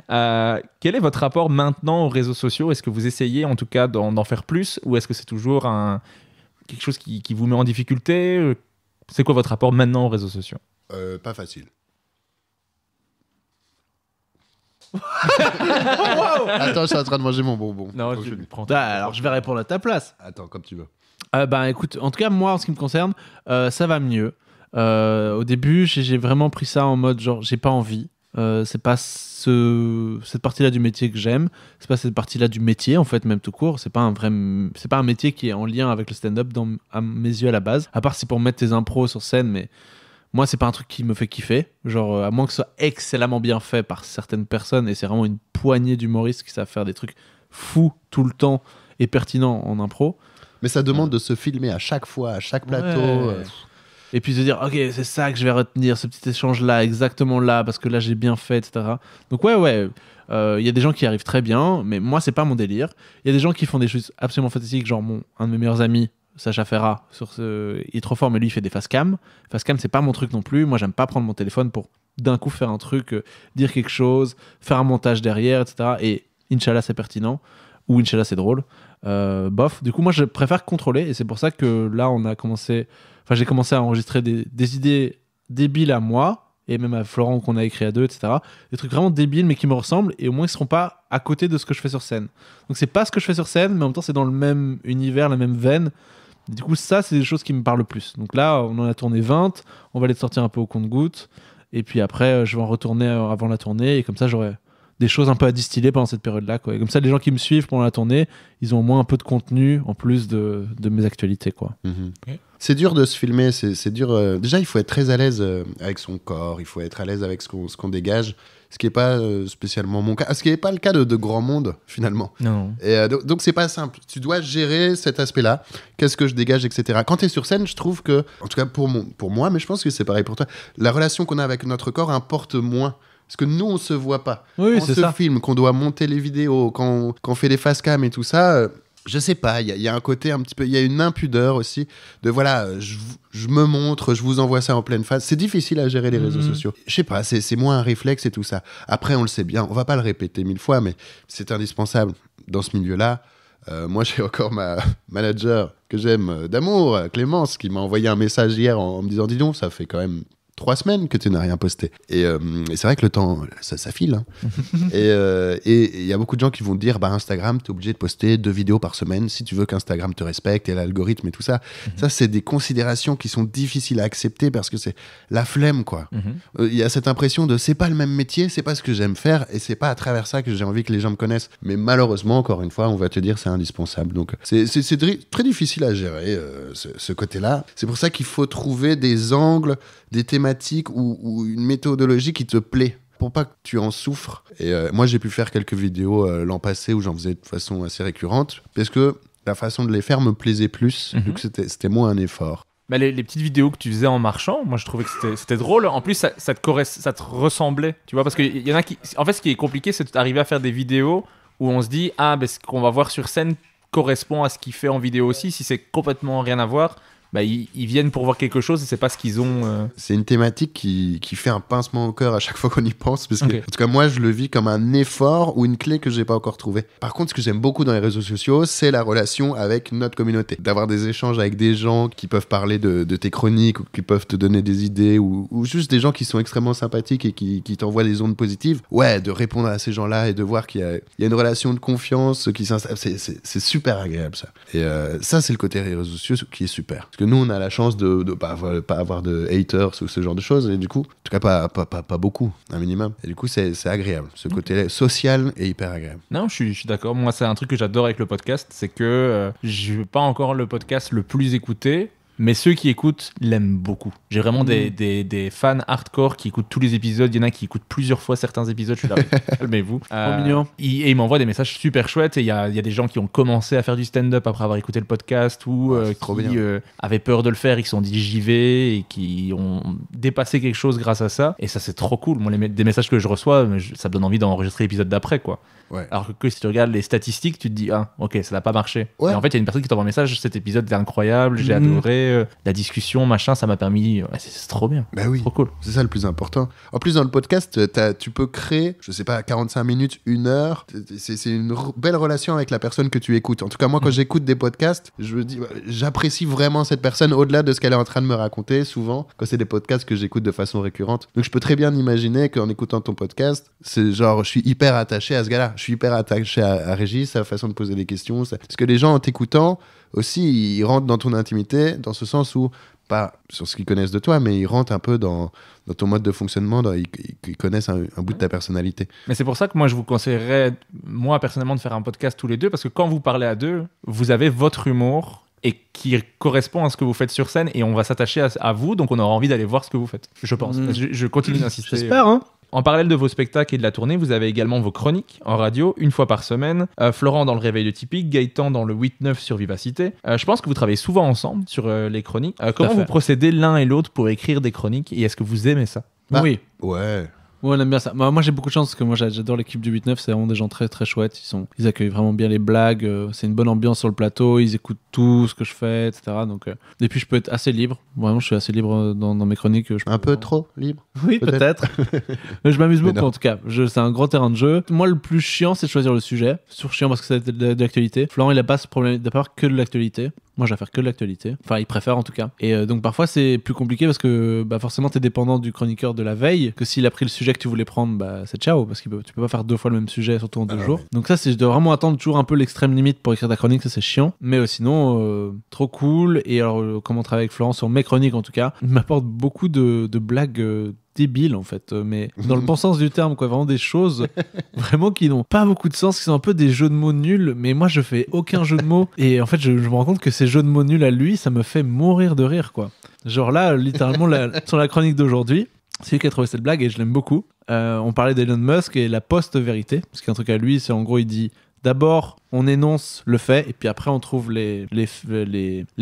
S1: Quel est votre rapport maintenant aux réseaux sociaux? Est-ce que vous essayez en tout cas d'en faire plus, ou est-ce que c'est toujours quelque chose qui vous met en difficulté? C'est quoi votre rapport maintenant aux réseaux sociaux?
S3: Pas facile. Attends, je suis en train de manger mon bonbon.
S1: Non,
S3: Oh,
S1: je
S3: je-
S1: prends.
S2: Alors, je vais répondre à ta place.
S3: Attends, comme tu veux.
S2: Ben écoute, en tout cas, moi, en ce qui me concerne, ça va mieux. Au début, j'ai vraiment pris ça en mode genre, j'ai pas envie. C'est pas cette partie-là du métier que j'aime. C'est pas cette partie-là du métier, en fait, même tout court. C'est pas un métier qui est en lien avec le stand-up à mes yeux à la base. À part si pour mettre tes impros sur scène, mais moi, c'est pas un truc qui me fait kiffer. Genre, à moins que ce soit excellemment bien fait par certaines personnes, et c'est vraiment une poignée d'humoristes qui savent faire des trucs fous tout le temps et pertinents en impro.
S3: Mais ça demande de se filmer à chaque fois, à chaque plateau.
S2: Ouais. Et puis de dire, ok, c'est ça que je vais retenir, ce petit échange-là, exactement là, parce que là, j'ai bien fait, etc. Donc ouais, il y a des gens qui arrivent très bien, mais moi, c'est pas mon délire. Il y a des gens qui font des choses absolument fantastiques, genre un de mes meilleurs amis, Sacha Ferrat, il est trop fort, mais lui, il fait des facecam. Facecam, c'est pas mon truc non plus. Moi, j'aime pas prendre mon téléphone pour d'un coup faire un truc, dire quelque chose, faire un montage derrière, etc. Et Inch'Allah, c'est pertinent. Ou Inch'Allah, c'est drôle. Bof. Du coup, moi, je préfère contrôler. Et c'est pour ça que là, j'ai commencé à enregistrer des idées débiles à moi. Et même à Florent qu'on a écrit à deux, etc. Des trucs vraiment débiles mais qui me ressemblent et au moins ils seront pas à côté de ce que je fais sur scène. Donc c'est pas ce que je fais sur scène mais en même temps c'est dans le même univers, la même veine. Et du coup ça c'est des choses qui me parlent le plus. Donc là on en a tourné 20, on va les sortir un peu au compte-gouttes et puis après je vais en retourner avant la tournée et comme ça j'aurai des choses un peu à distiller pendant cette période-là, quoi. Et comme ça les gens qui me suivent pendant la tournée ils ont au moins un peu de contenu en plus de mes actualités, quoi.
S3: Okay. C'est dur de se filmer, c'est dur. Déjà, il faut être très à l'aise avec son corps, il faut être à l'aise avec ce qu'on dégage, ce qui n'est pas spécialement mon cas, ce qui n'est pas le cas de grand monde, finalement.
S1: Non.
S3: Et donc, c'est pas simple. Tu dois gérer cet aspect-là, qu'est-ce que je dégage, etc. Quand tu es sur scène, je trouve que, en tout cas pour moi, mais je pense que c'est pareil pour toi, la relation qu'on a avec notre corps importe moins. Parce que nous, on se voit pas.
S2: Oui,
S3: on se filme, qu'on doit monter les vidéos, quand on fait des facecam et tout ça... je sais pas, il y a un côté un petit peu, il y a une impudeur aussi de voilà, je me montre, je vous envoie ça en pleine face. C'est difficile à gérer les réseaux sociaux. Je sais pas, c'est moins un réflexe et tout ça. Après, on le sait bien, on va pas le répéter 1000 fois, mais c'est indispensable dans ce milieu-là. Moi, j'ai encore ma manager que j'aime d'amour, Clémence, qui m'a envoyé un message hier en me disant, dis donc, ça fait quand même 3 semaines que tu n'as rien posté. Et c'est vrai que le temps, ça file. Hein. Et il y a beaucoup de gens qui vont dire, Instagram, tu es obligé de poster 2 vidéos par semaine si tu veux qu'Instagram te respecte et l'algorithme et tout ça. Ça, c'est des considérations qui sont difficiles à accepter parce que c'est la flemme, quoi. Il y a cette impression de, c'est pas le même métier, c'est pas ce que j'aime faire et c'est pas à travers ça que j'ai envie que les gens me connaissent. Mais malheureusement, encore une fois, on va te dire, c'est indispensable. Donc, c'est très difficile à gérer, ce côté-là. C'est pour ça qu'il faut trouver des angles, des thématiques ou une méthodologie qui te plaît pour pas que tu en souffres. Et moi, j'ai pu faire quelques vidéos l'an passé où j'en faisais de façon assez récurrente parce que la façon de les faire me plaisait plus, vu que c'était moins un effort.
S1: Bah les petites vidéos que tu faisais en marchant, moi je trouvais que c'était drôle. En plus, ça te ressemblait, tu vois, parce qu'il y en a qui... En fait, ce qui est compliqué, c'est d'arriver à faire des vidéos où on se dit, ce qu'on va voir sur scène correspond à ce qu'il fait en vidéo aussi. Si c'est complètement rien à voir, ils viennent pour voir quelque chose et c'est pas ce qu'ils ont.
S3: C'est une thématique qui fait un pincement au cœur à chaque fois qu'on y pense, parce que, en tout cas, moi, je le vis comme un effort ou une clé que j'ai pas encore trouvée. Par contre, ce que j'aime beaucoup dans les réseaux sociaux, c'est la relation avec notre communauté. D'avoir des échanges avec des gens qui peuvent parler de tes chroniques ou qui peuvent te donner des idées ou juste des gens qui sont extrêmement sympathiques et qui t'envoient des ondes positives. Ouais, de répondre à ces gens-là et de voir qu'il y a une relation de confiance qui s'installe. C'est super agréable, ça. Et ça, c'est le côté réseaux sociaux qui est super. Parce que nous, on a la chance de pas avoir de haters ou ce genre de choses, et du coup, en tout cas, pas beaucoup, un minimum. Et du coup, c'est agréable. Ce côté social est hyper agréable.
S1: Non, je suis d'accord. Moi, c'est un truc que j'adore avec le podcast, c'est que je veux pas encore le podcast le plus écouté, mais ceux qui écoutent l'aiment beaucoup. J'ai vraiment des fans hardcore qui écoutent tous les épisodes. Il y en a qui écoutent plusieurs fois certains épisodes. Je suis là, calmez-vous.
S2: Trop mignon.
S1: Et ils m'envoient des messages super chouettes. Et il y a des gens qui ont commencé à faire du stand-up après avoir écouté le podcast ou qui avaient peur de le faire et qui se sont dit j'y vais et qui ont dépassé quelque chose grâce à ça. Et ça, c'est trop cool. Moi, des messages que je reçois, ça me donne envie d'enregistrer l'épisode d'après, quoi.
S3: Ouais.
S1: Alors que si tu regardes les statistiques, tu te dis ok, ça n'a pas marché.
S3: Ouais.
S1: Et en fait, il y a une personne qui t'envoie un message, cet épisode est incroyable, j'ai adoré, la discussion, machin, ça m'a permis. C'est trop bien.
S3: Bah oui.
S1: Trop cool.
S3: C'est ça le plus important. En plus, dans le podcast, tu peux créer, je sais pas, 45 minutes, 1 heure. C'est une belle relation avec la personne que tu écoutes. En tout cas, moi, quand j'écoute des podcasts, je me dis, j'apprécie vraiment cette personne au-delà de ce qu'elle est en train de me raconter, souvent, quand c'est des podcasts que j'écoute de façon récurrente. Donc, je peux très bien imaginer qu'en écoutant ton podcast, c'est genre, je suis hyper attaché à ce gars-là. Je suis hyper attaché à Régis, sa façon de poser des questions. Parce que les gens, en t'écoutant, aussi, ils rentrent dans ton intimité, dans ce sens où, pas sur ce qu'ils connaissent de toi, mais ils rentrent un peu dans ton mode de fonctionnement, ils connaissent un bout de ta personnalité.
S1: Mais c'est pour ça que moi, je vous conseillerais, moi, personnellement, de faire un podcast tous les deux, parce que quand vous parlez à deux, vous avez votre humour et qui correspond à ce que vous faites sur scène, et on va s'attacher à vous, donc on aura envie d'aller voir ce que vous faites, je pense. Je continue d'insister.
S2: J'espère, hein.
S1: En parallèle de vos spectacles et de la tournée, vous avez également vos chroniques en radio, 1 fois par semaine. Florent dans le Réveil de Typique, Gaëtan dans le 8-9 sur Vivacité. Je pense que vous travaillez souvent ensemble sur les chroniques. Comment vous procédez l'un et l'autre pour écrire des chroniques et est-ce que vous aimez ça ?
S2: Oui.
S3: Ouais.
S2: Ouais, on aime bien ça. Moi, j'ai beaucoup de chance parce que moi, j'adore l'équipe du 8-9. C'est vraiment des gens très, très chouettes. Ils accueillent vraiment bien les blagues. C'est une bonne ambiance sur le plateau. Ils écoutent tout ce que je fais, etc. Donc, et puis, je peux être assez libre. Vraiment, je suis assez libre dans mes chroniques.
S3: Un peu trop libre.
S2: Oui, peut-être. Mais je m'amuse beaucoup,
S3: non.
S2: en tout cas. C'est un grand terrain de jeu. Moi, le plus chiant, c'est de choisir le sujet. Sur chiant parce que c'est de l'actualité. Florent, il a pas ce problème d'avoir que de l'actualité. Moi, je vais faire que de l'actualité. Enfin, il préfère en tout cas. Et donc, parfois, c'est plus compliqué parce que forcément, t'es dépendant du chroniqueur de la veille. Que s'il a pris le sujet que tu voulais prendre, c'est ciao. Parce que tu peux pas faire 2 fois le même sujet, surtout en 2 jours.
S3: Ouais.
S2: Donc, ça, je dois vraiment attendre toujours un peu l'extrême limite pour écrire ta chronique. Ça, c'est chiant. Mais sinon, trop cool. Et alors, comment travailler avec Florent sur mes chroniques en tout cas, il m'apporte beaucoup de blagues. Débiles en fait, mais dans le bon sens du terme, quoi. Vraiment des choses vraiment qui n'ont pas beaucoup de sens, qui sont un peu des jeux de mots nuls, mais moi je fais aucun jeu de mots et en fait je me rends compte que ces jeux de mots nuls à lui, ça me fait mourir de rire, quoi. Genre là, littéralement sur la chronique d'aujourd'hui, c'est lui qui a trouvé cette blague et je l'aime beaucoup. On parlait d'Elon Musk et la post-vérité, parce qu'un truc à lui, c'est en gros il dit d'abord on énonce le fait et puis après on trouve les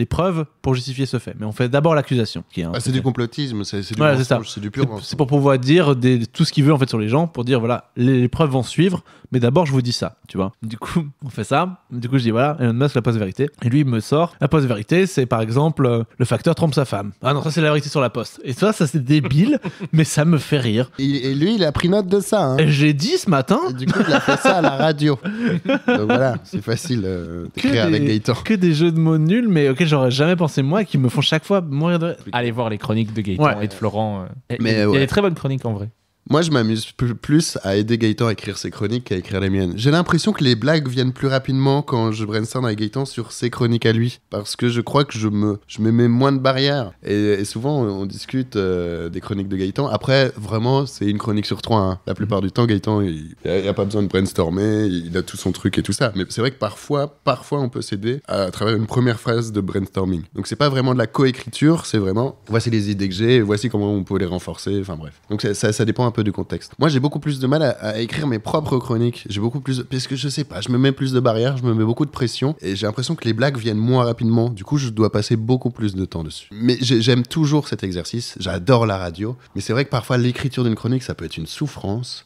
S2: preuves pour justifier ce fait. Mais on fait d'abord l'accusation.
S3: C'est du complotisme, c'est du
S2: voilà,
S3: mensonge, c'est du pur mensonge.
S2: C'est pour pouvoir dire tout ce qu'il veut en fait sur les gens, pour dire voilà, les preuves vont suivre, mais d'abord je vous dis ça, tu vois. Du coup, on fait ça. Du coup, je dis voilà, Elon Musk, la post-vérité. Et lui, il me sort la post-vérité, c'est par exemple le facteur trompe sa femme. Ah non, ça c'est la vérité sur la poste. Et ça c'est débile, mais ça me fait rire.
S3: Et lui, il a pris note de ça. Hein.
S2: Et j'ai dit ce matin.
S3: Et du coup, il a fait ça à la radio. Donc voilà, c'est facile d'écrire avec Gaëtan.
S2: Que des jeux de mots nuls, mais auxquels j'aurais jamais pensé moi et qui me font chaque fois mourir de rire.
S1: Allez voir les chroniques de Gaëtan et de Florent.
S3: Mais
S1: il y a des très bonnes chroniques en vrai.
S3: Moi, je m'amuse plus à aider Gaëtan à écrire ses chroniques qu'à écrire les miennes. J'ai l'impression que les blagues viennent plus rapidement quand je brainstorm avec Gaëtan sur ses chroniques à lui. Parce que je crois que je me mets moins de barrières. Et souvent, on discute des chroniques de Gaëtan. Après, vraiment, c'est une chronique sur 3. Hein. La plupart du temps, Gaëtan, il n'y a pas besoin de brainstormer. Il a tout son truc et tout ça. Mais c'est vrai que parfois, on peut s'aider à travers une première phase de brainstorming. Donc, c'est pas vraiment de la coécriture. C'est vraiment, voici les idées que j'ai, voici comment on peut les renforcer. Enfin bref. Donc, ça dépend un peu du contexte. Moi, j'ai beaucoup plus de mal à écrire mes propres chroniques. J'ai beaucoup plus parce que je sais pas, je me mets plus de barrières, je me mets beaucoup de pression et j'ai l'impression que les blagues viennent moins rapidement. Du coup, je dois passer beaucoup plus de temps dessus. Mais j'aime toujours cet exercice. J'adore la radio, mais c'est vrai que parfois l'écriture d'une chronique, ça peut être une souffrance.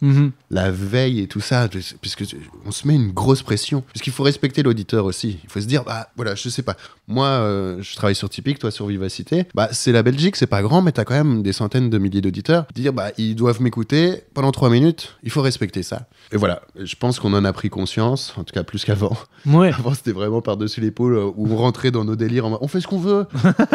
S3: La veille et tout ça, puisque on se met une grosse pression. Puisqu'il faut respecter l'auditeur aussi. Il faut se dire, voilà, je sais pas. Moi, je travaille sur Typique, toi sur Vivacité. C'est la Belgique, c'est pas grand, mais t'as quand même des centaines de milliers d'auditeurs. Dire, ils doivent m'écouter pendant 3 minutes, il faut respecter ça. Et voilà, je pense qu'on en a pris conscience, en tout cas plus qu'avant.
S2: Ouais.
S3: Avant, c'était vraiment par-dessus l'épaule où on rentrait dans nos délires, on fait ce qu'on veut,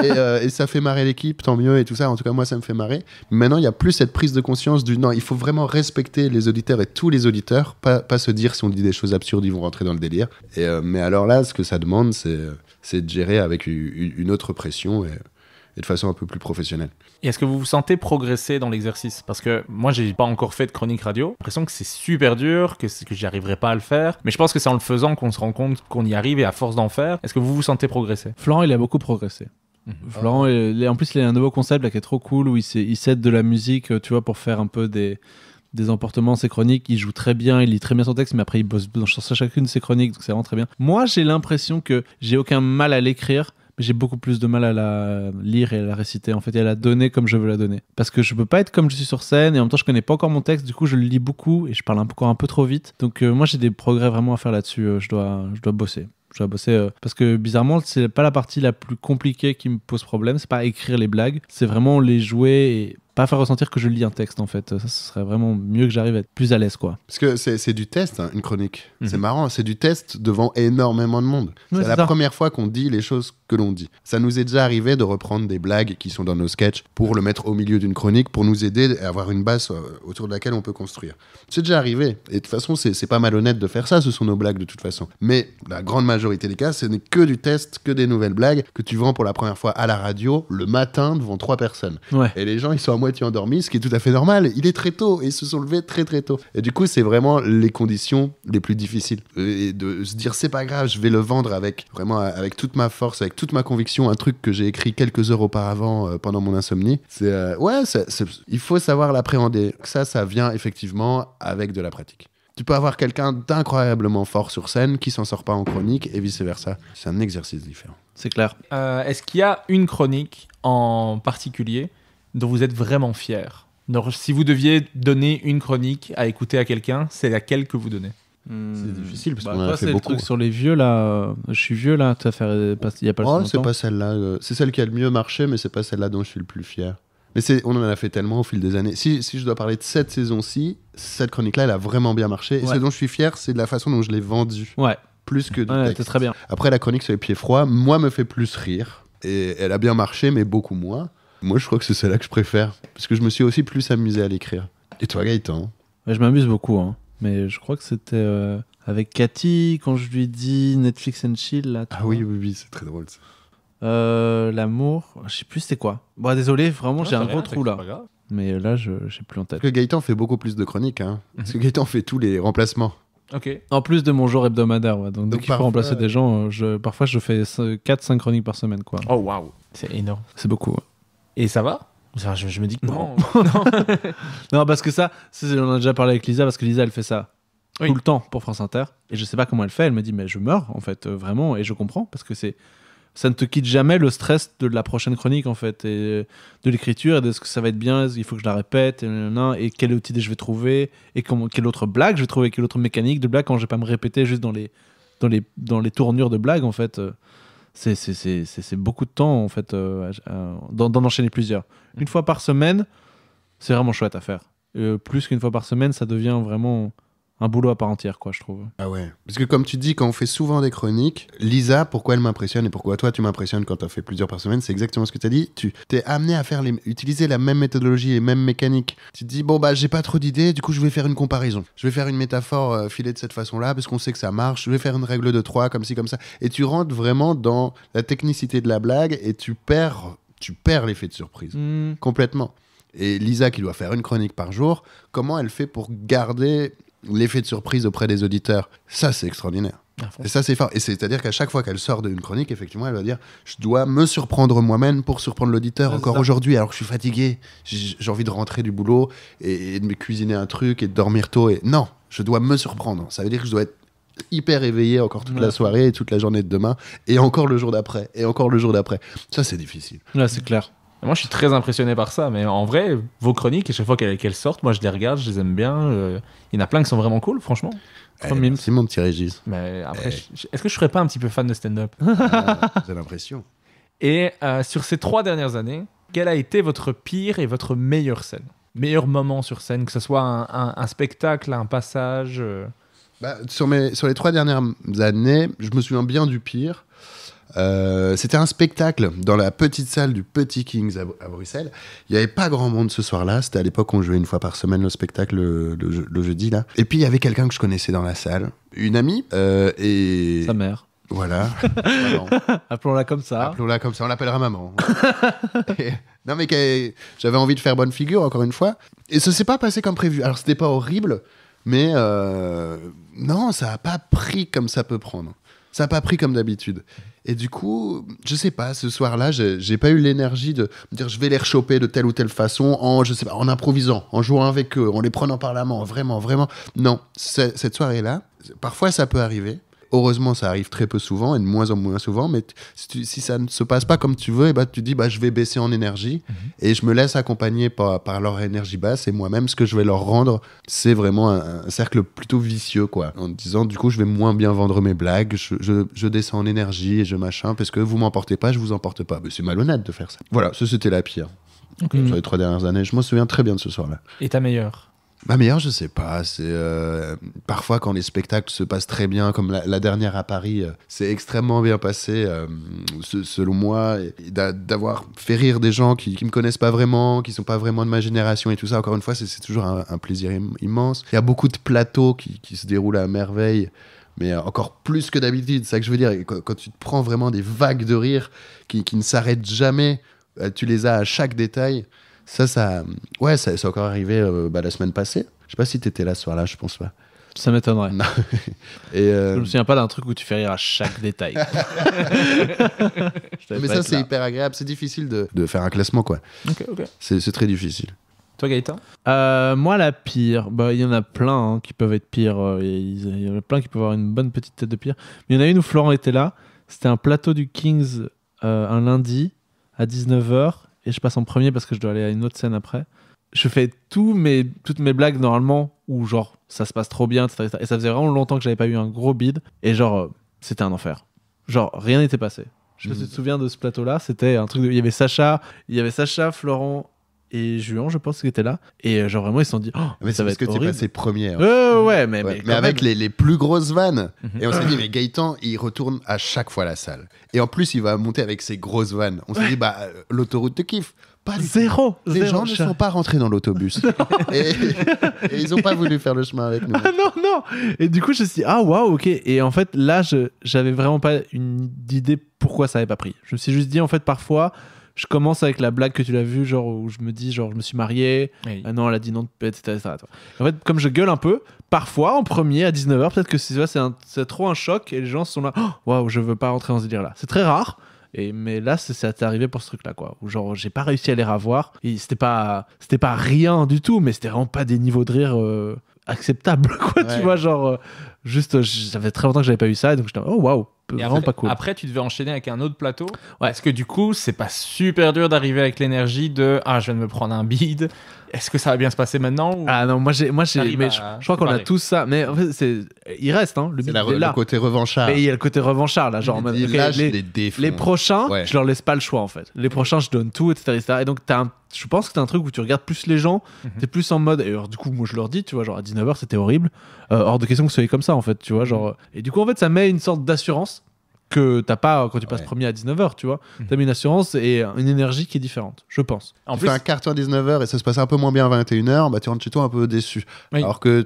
S3: et ça fait marrer l'équipe, tant mieux, et tout ça. En tout cas, moi, ça me fait marrer. Maintenant, il n'y a plus cette prise de conscience du non, il faut vraiment respecter les auditeurs et tous les auditeurs, pas se dire si on dit des choses absurdes, ils vont rentrer dans le délire. Mais alors là, ce que ça demande, c'est de gérer avec une autre pression et de façon un peu plus professionnelle.
S1: Et est-ce que vous vous sentez progresser dans l'exercice ? Parce que moi, j'ai pas encore fait de chronique radio. J'ai l'impression que c'est super dur, que j'y arriverai pas à le faire. Mais je pense que c'est en le faisant qu'on se rend compte qu'on y arrive et à force d'en faire. Est-ce que vous vous sentez progresser ?
S2: Florent, il a beaucoup progressé. Florent, en plus, il a un nouveau concept là, qui est trop cool où il s'aide de la musique, tu vois, pour faire un peu des emportements, ses chroniques. Il joue très bien, il lit très bien son texte, mais après, il bosse sur chacune de ses chroniques, donc c'est vraiment très bien. Moi, j'ai l'impression que j'ai aucun mal à l'écrire. J'ai beaucoup plus de mal à la lire et à la réciter, en fait, et à la donner comme je veux la donner. Parce que je peux pas être comme je suis sur scène, et en même temps, je connais pas encore mon texte, du coup, je le lis beaucoup, et je parle encore un peu trop vite. Donc, moi, j'ai des progrès vraiment à faire là-dessus. Je dois bosser. Je dois bosser parce que, bizarrement, c'est pas la partie la plus compliquée qui me pose problème. C'est pas écrire les blagues, c'est vraiment les jouer et pas faire ressentir que je lis un texte, en fait. Ça, ce serait vraiment mieux que j'arrive à être plus à l'aise, quoi.
S3: Parce que c'est du test, hein, une chronique. C'est marrant, c'est du test devant énormément de monde.
S2: Ouais,
S3: c'est la première fois qu'on dit les choses que l'on dit. Ça nous est déjà arrivé de reprendre des blagues qui sont dans nos sketchs pour le mettre au milieu d'une chronique, pour nous aider à avoir une base autour de laquelle on peut construire. C'est déjà arrivé. Et de toute façon, c'est pas malhonnête de faire ça, ce sont nos blagues de toute façon. Mais la grande majorité des cas, ce n'est que du test, que des nouvelles blagues que tu vends pour la première fois à la radio, le matin, devant 3 personnes.
S2: Ouais.
S3: Et les gens, ils sont à moitié endormis, ce qui est tout à fait normal. Il est très tôt et ils se sont levés très très tôt. Et du coup, c'est vraiment les conditions les plus difficiles. Et de se dire, c'est pas grave, je vais le vendre avec toute ma force, avec toute ma conviction, un truc que j'ai écrit quelques heures auparavant pendant mon insomnie. Il faut savoir l'appréhender. Ça vient effectivement avec de la pratique. Tu peux avoir quelqu'un d'incroyablement fort sur scène qui s'en sort pas en chronique et vice-versa. C'est un exercice différent.
S2: C'est clair.
S1: Est-ce qu'il y a une chronique en particulier dont vous êtes vraiment fier Donc, si vous deviez donner une chronique à écouter à quelqu'un, c'est laquelle que vous donnez?
S3: C'est difficile parce
S2: Bah,
S3: qu'on en
S2: toi,
S3: a fait
S2: c'est le
S3: beaucoup.
S2: truc sur les vieux là. Je suis vieux là. Ça fait il y a pas
S3: Oh,
S2: longtemps.
S3: c'est pas celle-là. C'est celle qui a le mieux marché, mais c'est pas celle-là dont je suis le plus fier. Mais on en a fait tellement au fil des années. Si je dois parler de cette saison-ci, cette chronique-là, elle a vraiment bien marché. Et
S2: Ouais.
S3: ce dont je suis fier, c'est de la façon dont je l'ai vendue.
S2: Ouais.
S3: Plus que du
S2: Ouais,
S3: texte.
S2: c'est très bien.
S3: Après, la chronique sur les pieds froids, moi, me fait plus rire. Et elle a bien marché, mais beaucoup moins. Moi, je crois que c'est celle-là que je préfère. Parce que je me suis aussi plus amusé à l'écrire. Et toi, Gaëtan?
S2: Ouais, je m'amuse beaucoup, hein. Mais je crois que c'était avec Cathy quand je lui dis Netflix and chill là. tu
S3: Ah
S2: vois.
S3: oui, c'est très drôle ça.
S2: L'amour, je sais plus c'était quoi. Bon, désolé, vraiment, j'ai un gros trou là. Mais là, je sais plus en tête.
S3: Parce que Gaëtan fait beaucoup plus de chroniques. Hein. Parce que Gaëtan fait tous les remplacements.
S1: Ok.
S2: En plus de mon jour hebdomadaire, ouais. Donc dès
S3: Donc
S2: qu'il faut
S3: parfois-
S2: remplacer des gens, parfois je fais 4-5 chroniques par semaine, quoi.
S1: Oh waouh, c'est énorme.
S2: C'est beaucoup. Ouais.
S1: Et ça va? Enfin, je me dis que
S2: Non. Non, parce que ça, on a déjà parlé avec Lisa, parce que Lisa, elle fait ça
S1: Oui.
S2: tout le temps pour France Inter. Et je sais pas comment elle fait. Elle me dit, mais je meurs, en fait, vraiment. Et je comprends, parce que ça ne te quitte jamais le stress de la prochaine chronique, en fait, et de l'écriture, et de ce que ça va être bien, il faut que je la répète, et quelle autre idée je vais trouver, et quelle autre blague je vais trouver, quelle autre mécanique de blague, quand je vais pas me répéter juste dans les tournures de blagues, en fait. C'est beaucoup de temps, en fait, d'en enchaîner plusieurs. Une fois par semaine, c'est vraiment chouette à faire. Plus qu'une fois par semaine, ça devient vraiment un boulot à part entière, quoi, je trouve.
S3: Ah ouais. Parce que comme tu dis, quand on fait souvent des chroniques, Lisa, pourquoi elle m'impressionne et pourquoi toi tu m'impressionnes quand tu as fait plusieurs par semaine, c'est exactement ce que tu as dit. Tu t'es amené à utiliser la même méthodologie, les mêmes mécaniques. Tu te dis, bon bah j'ai pas trop d'idées, du coup je vais faire une comparaison. Je vais faire une métaphore filée de cette façon-là parce qu'on sait que ça marche. Je vais faire une règle de 3 comme ci, comme ça. Et tu rentres vraiment dans la technicité de la blague et tu perds l'effet de surprise. Complètement. Et Lisa qui doit faire une chronique par jour, comment elle fait pour garder l'effet de surprise auprès des auditeurs? Ça, c'est extraordinaire. Et ça, c'est fort. Et c'est-à-dire qu'à chaque fois qu'elle sort d'une chronique, effectivement, elle va dire « Je dois me surprendre moi-même pour surprendre l'auditeur
S2: Ouais,
S3: encore
S2: c'est ça.
S3: aujourd'hui, alors que je suis fatigué. J'ai envie de rentrer du boulot et de me cuisiner un truc et de dormir tôt. Et non, je dois me surprendre. Ça veut dire que je dois être hyper éveillé encore toute la soirée et toute la journée de demain et encore le jour d'après et encore le jour d'après. Ça, c'est difficile.
S2: Là, c'est clair.
S1: Moi, je suis très impressionné par ça, mais en vrai, vos chroniques, à chaque fois qu'elles sortent, moi, je les regarde, je les aime bien. Il y en a plein qui sont vraiment cool, franchement.
S3: C'est mon petit Régis.
S1: Mais après, est-ce que je serais pas un petit peu fan de stand-up?
S3: J'ai l'impression.
S1: Et sur ces 3 dernières années, quel a été votre pire et votre meilleure scène? Meilleur moment sur scène, que ce soit un spectacle, un passage
S3: Sur les 3 dernières années, je me souviens bien du pire. C'était un spectacle dans la petite salle du Petit Kings à Bruxelles. Il n'y avait pas grand monde ce soir-là. C'était à l'époque où on jouait une fois par semaine le spectacle le jeudi là. Et puis il y avait quelqu'un que je connaissais dans la salle, une amie et
S2: Sa mère.
S3: voilà. Maman.
S2: Appelons-la comme ça.
S3: Appelons-la comme ça, on l'appellera maman. Non mais j'avais envie de faire bonne figure encore une fois. Et ça s'est pas passé comme prévu. Alors c'était pas horrible, mais non, ça a pas pris comme ça peut prendre. Ça n'a pas pris comme d'habitude. Et du coup, je sais pas, ce soir-là, j'ai pas eu l'énergie de me dire je vais les rechoper de telle ou telle façon en improvisant, en jouant avec eux, en les prenant par la main, vraiment. Non, cette soirée-là, parfois ça peut arriver. Heureusement, ça arrive très peu souvent et de moins en moins souvent, mais si ça ne se passe pas comme tu veux, et tu dis je vais baisser en énergie et je me laisse accompagner par leur énergie basse et moi-même, ce que je vais leur rendre, c'est vraiment un cercle plutôt vicieux, quoi. En disant, du coup, je vais moins bien vendre mes blagues, je descends en énergie et je machin, parce que vous m'emportez pas, je vous emporte pas. Mais c'est malhonnête de faire ça. Voilà, ça c'était la pire. Sur les 3 dernières années, je m'en souviens très bien de ce soir-là.
S1: Et ta meilleure?
S3: Ma meilleure, je sais pas. C'est parfois quand les spectacles se passent très bien, comme la dernière à Paris, c'est extrêmement bien passé, selon moi, et d'avoir fait rire des gens qui me connaissent pas vraiment, qui sont pas vraiment de ma génération et tout ça. Encore une fois, c'est toujours un plaisir immense. Il y a beaucoup de plateaux qui se déroulent à merveille. Mais encore plus que d'habitude, c'est ça que je veux dire. Et quand tu te prends vraiment des vagues de rire qui ne s'arrêtent jamais, tu les as à chaque détail. Ça, ouais, c'est encore arrivé la semaine passée. Je sais pas si t'étais là ce soir-là, je pense pas.
S2: Ça m'étonnerait.
S3: Non. Et
S2: Je me souviens pas d'un truc où tu fais rire à chaque détail.
S3: mais ça, c'est hyper agréable. C'est difficile de faire un classement, quoi.
S1: Ok.
S3: C'est très difficile.
S1: Toi, Gaëtan?
S2: Moi, la pire, il y en a plein qui peuvent être pires. Il y en a plein qui peuvent avoir une bonne petite tête de pire. Mais il y en a une où Florent était là. C'était un plateau du Kings un lundi à 19h. Et je passe en premier parce que je dois aller à une autre scène après. je fais toutes mes blagues normalement où genre ça se passe trop bien, etc. Et ça faisait vraiment longtemps que j'avais pas eu un gros bide. Et genre, c'était un enfer. Genre, rien n'était passé. Je me souviens de ce plateau-là, c'était un truc. Il y avait Sacha, Florent et Juan, je pense, qui étaient là. Et genre, vraiment, ils se sont dit,
S3: mais
S2: ça va être
S3: parce que tu es
S2: horrible.
S3: passé premier.
S2: Ouais, mais
S3: avec les plus grosses vannes. Et on s'est dit, mais Gaëtan, il retourne à chaque fois la salle. Et en plus, il va monter avec ses grosses vannes. On s'est dit, bah, l'autoroute te kiffe. Pas du tout.
S2: Zéro.
S3: Les gens ne sont pas rentrés dans l'autobus. et ils n'ont pas voulu faire le chemin avec nous.
S2: Ah non. Et du coup, je me suis dit, ah waouh, ok. Et en fait, là, j'avais vraiment pas une idée pourquoi ça avait pas pris. Je me suis juste dit, en fait, parfois, je commence avec la blague que tu l'as vue, genre où je me dis, genre, je me suis marié. Oui. Ah non, elle a dit non, etc. En fait, comme je gueule un peu, parfois, en premier, à 19h, peut-être que c'est trop un choc et les gens sont là, waouh, je veux pas rentrer dans ce délire-là. C'est très rare. Mais là, c'est arrivé pour ce truc-là, quoi. Où genre, j'ai pas réussi à les revoir. Et c'était pas rien du tout, mais c'était vraiment pas des niveaux de rire acceptables, quoi. Ouais. Tu vois, genre, juste, ça fait très longtemps que j'avais pas eu ça, et donc j'étais, oh waouh, vraiment pas cool.
S1: Après, tu devais enchaîner avec un autre plateau. Ouais. Parce que du coup, c'est pas super dur d'arriver avec l'énergie de je viens de me prendre un bide. Est-ce que ça va bien se passer maintenant ou...
S2: Ah non, moi j'ai je crois qu'on a tous ça, mais en fait il reste le bide est là.
S3: Le côté revanchard.
S2: Mais il y a le côté revanchard là, genre les prochains,
S3: ouais.
S2: Je leur laisse pas le choix en fait. Les prochains, je donne tout, etc. Et donc je pense que t'as un truc où tu regardes plus les gens, t'es plus en mode. Et alors, du coup, moi je leur dis, tu vois, genre à 19h c'était horrible. Hors de question que vous soyez comme ça en fait, tu vois, genre. Et du coup en fait ça met une sorte d'assurance que t'as pas quand tu passes premier à 19h, tu vois. T'as mis une assurance et une énergie qui est différente, je pense.
S3: En plus, tu fais un carton à 19h et ça se passe un peu moins bien à 21h, bah tu rentres chez toi un peu déçu. Oui. Alors que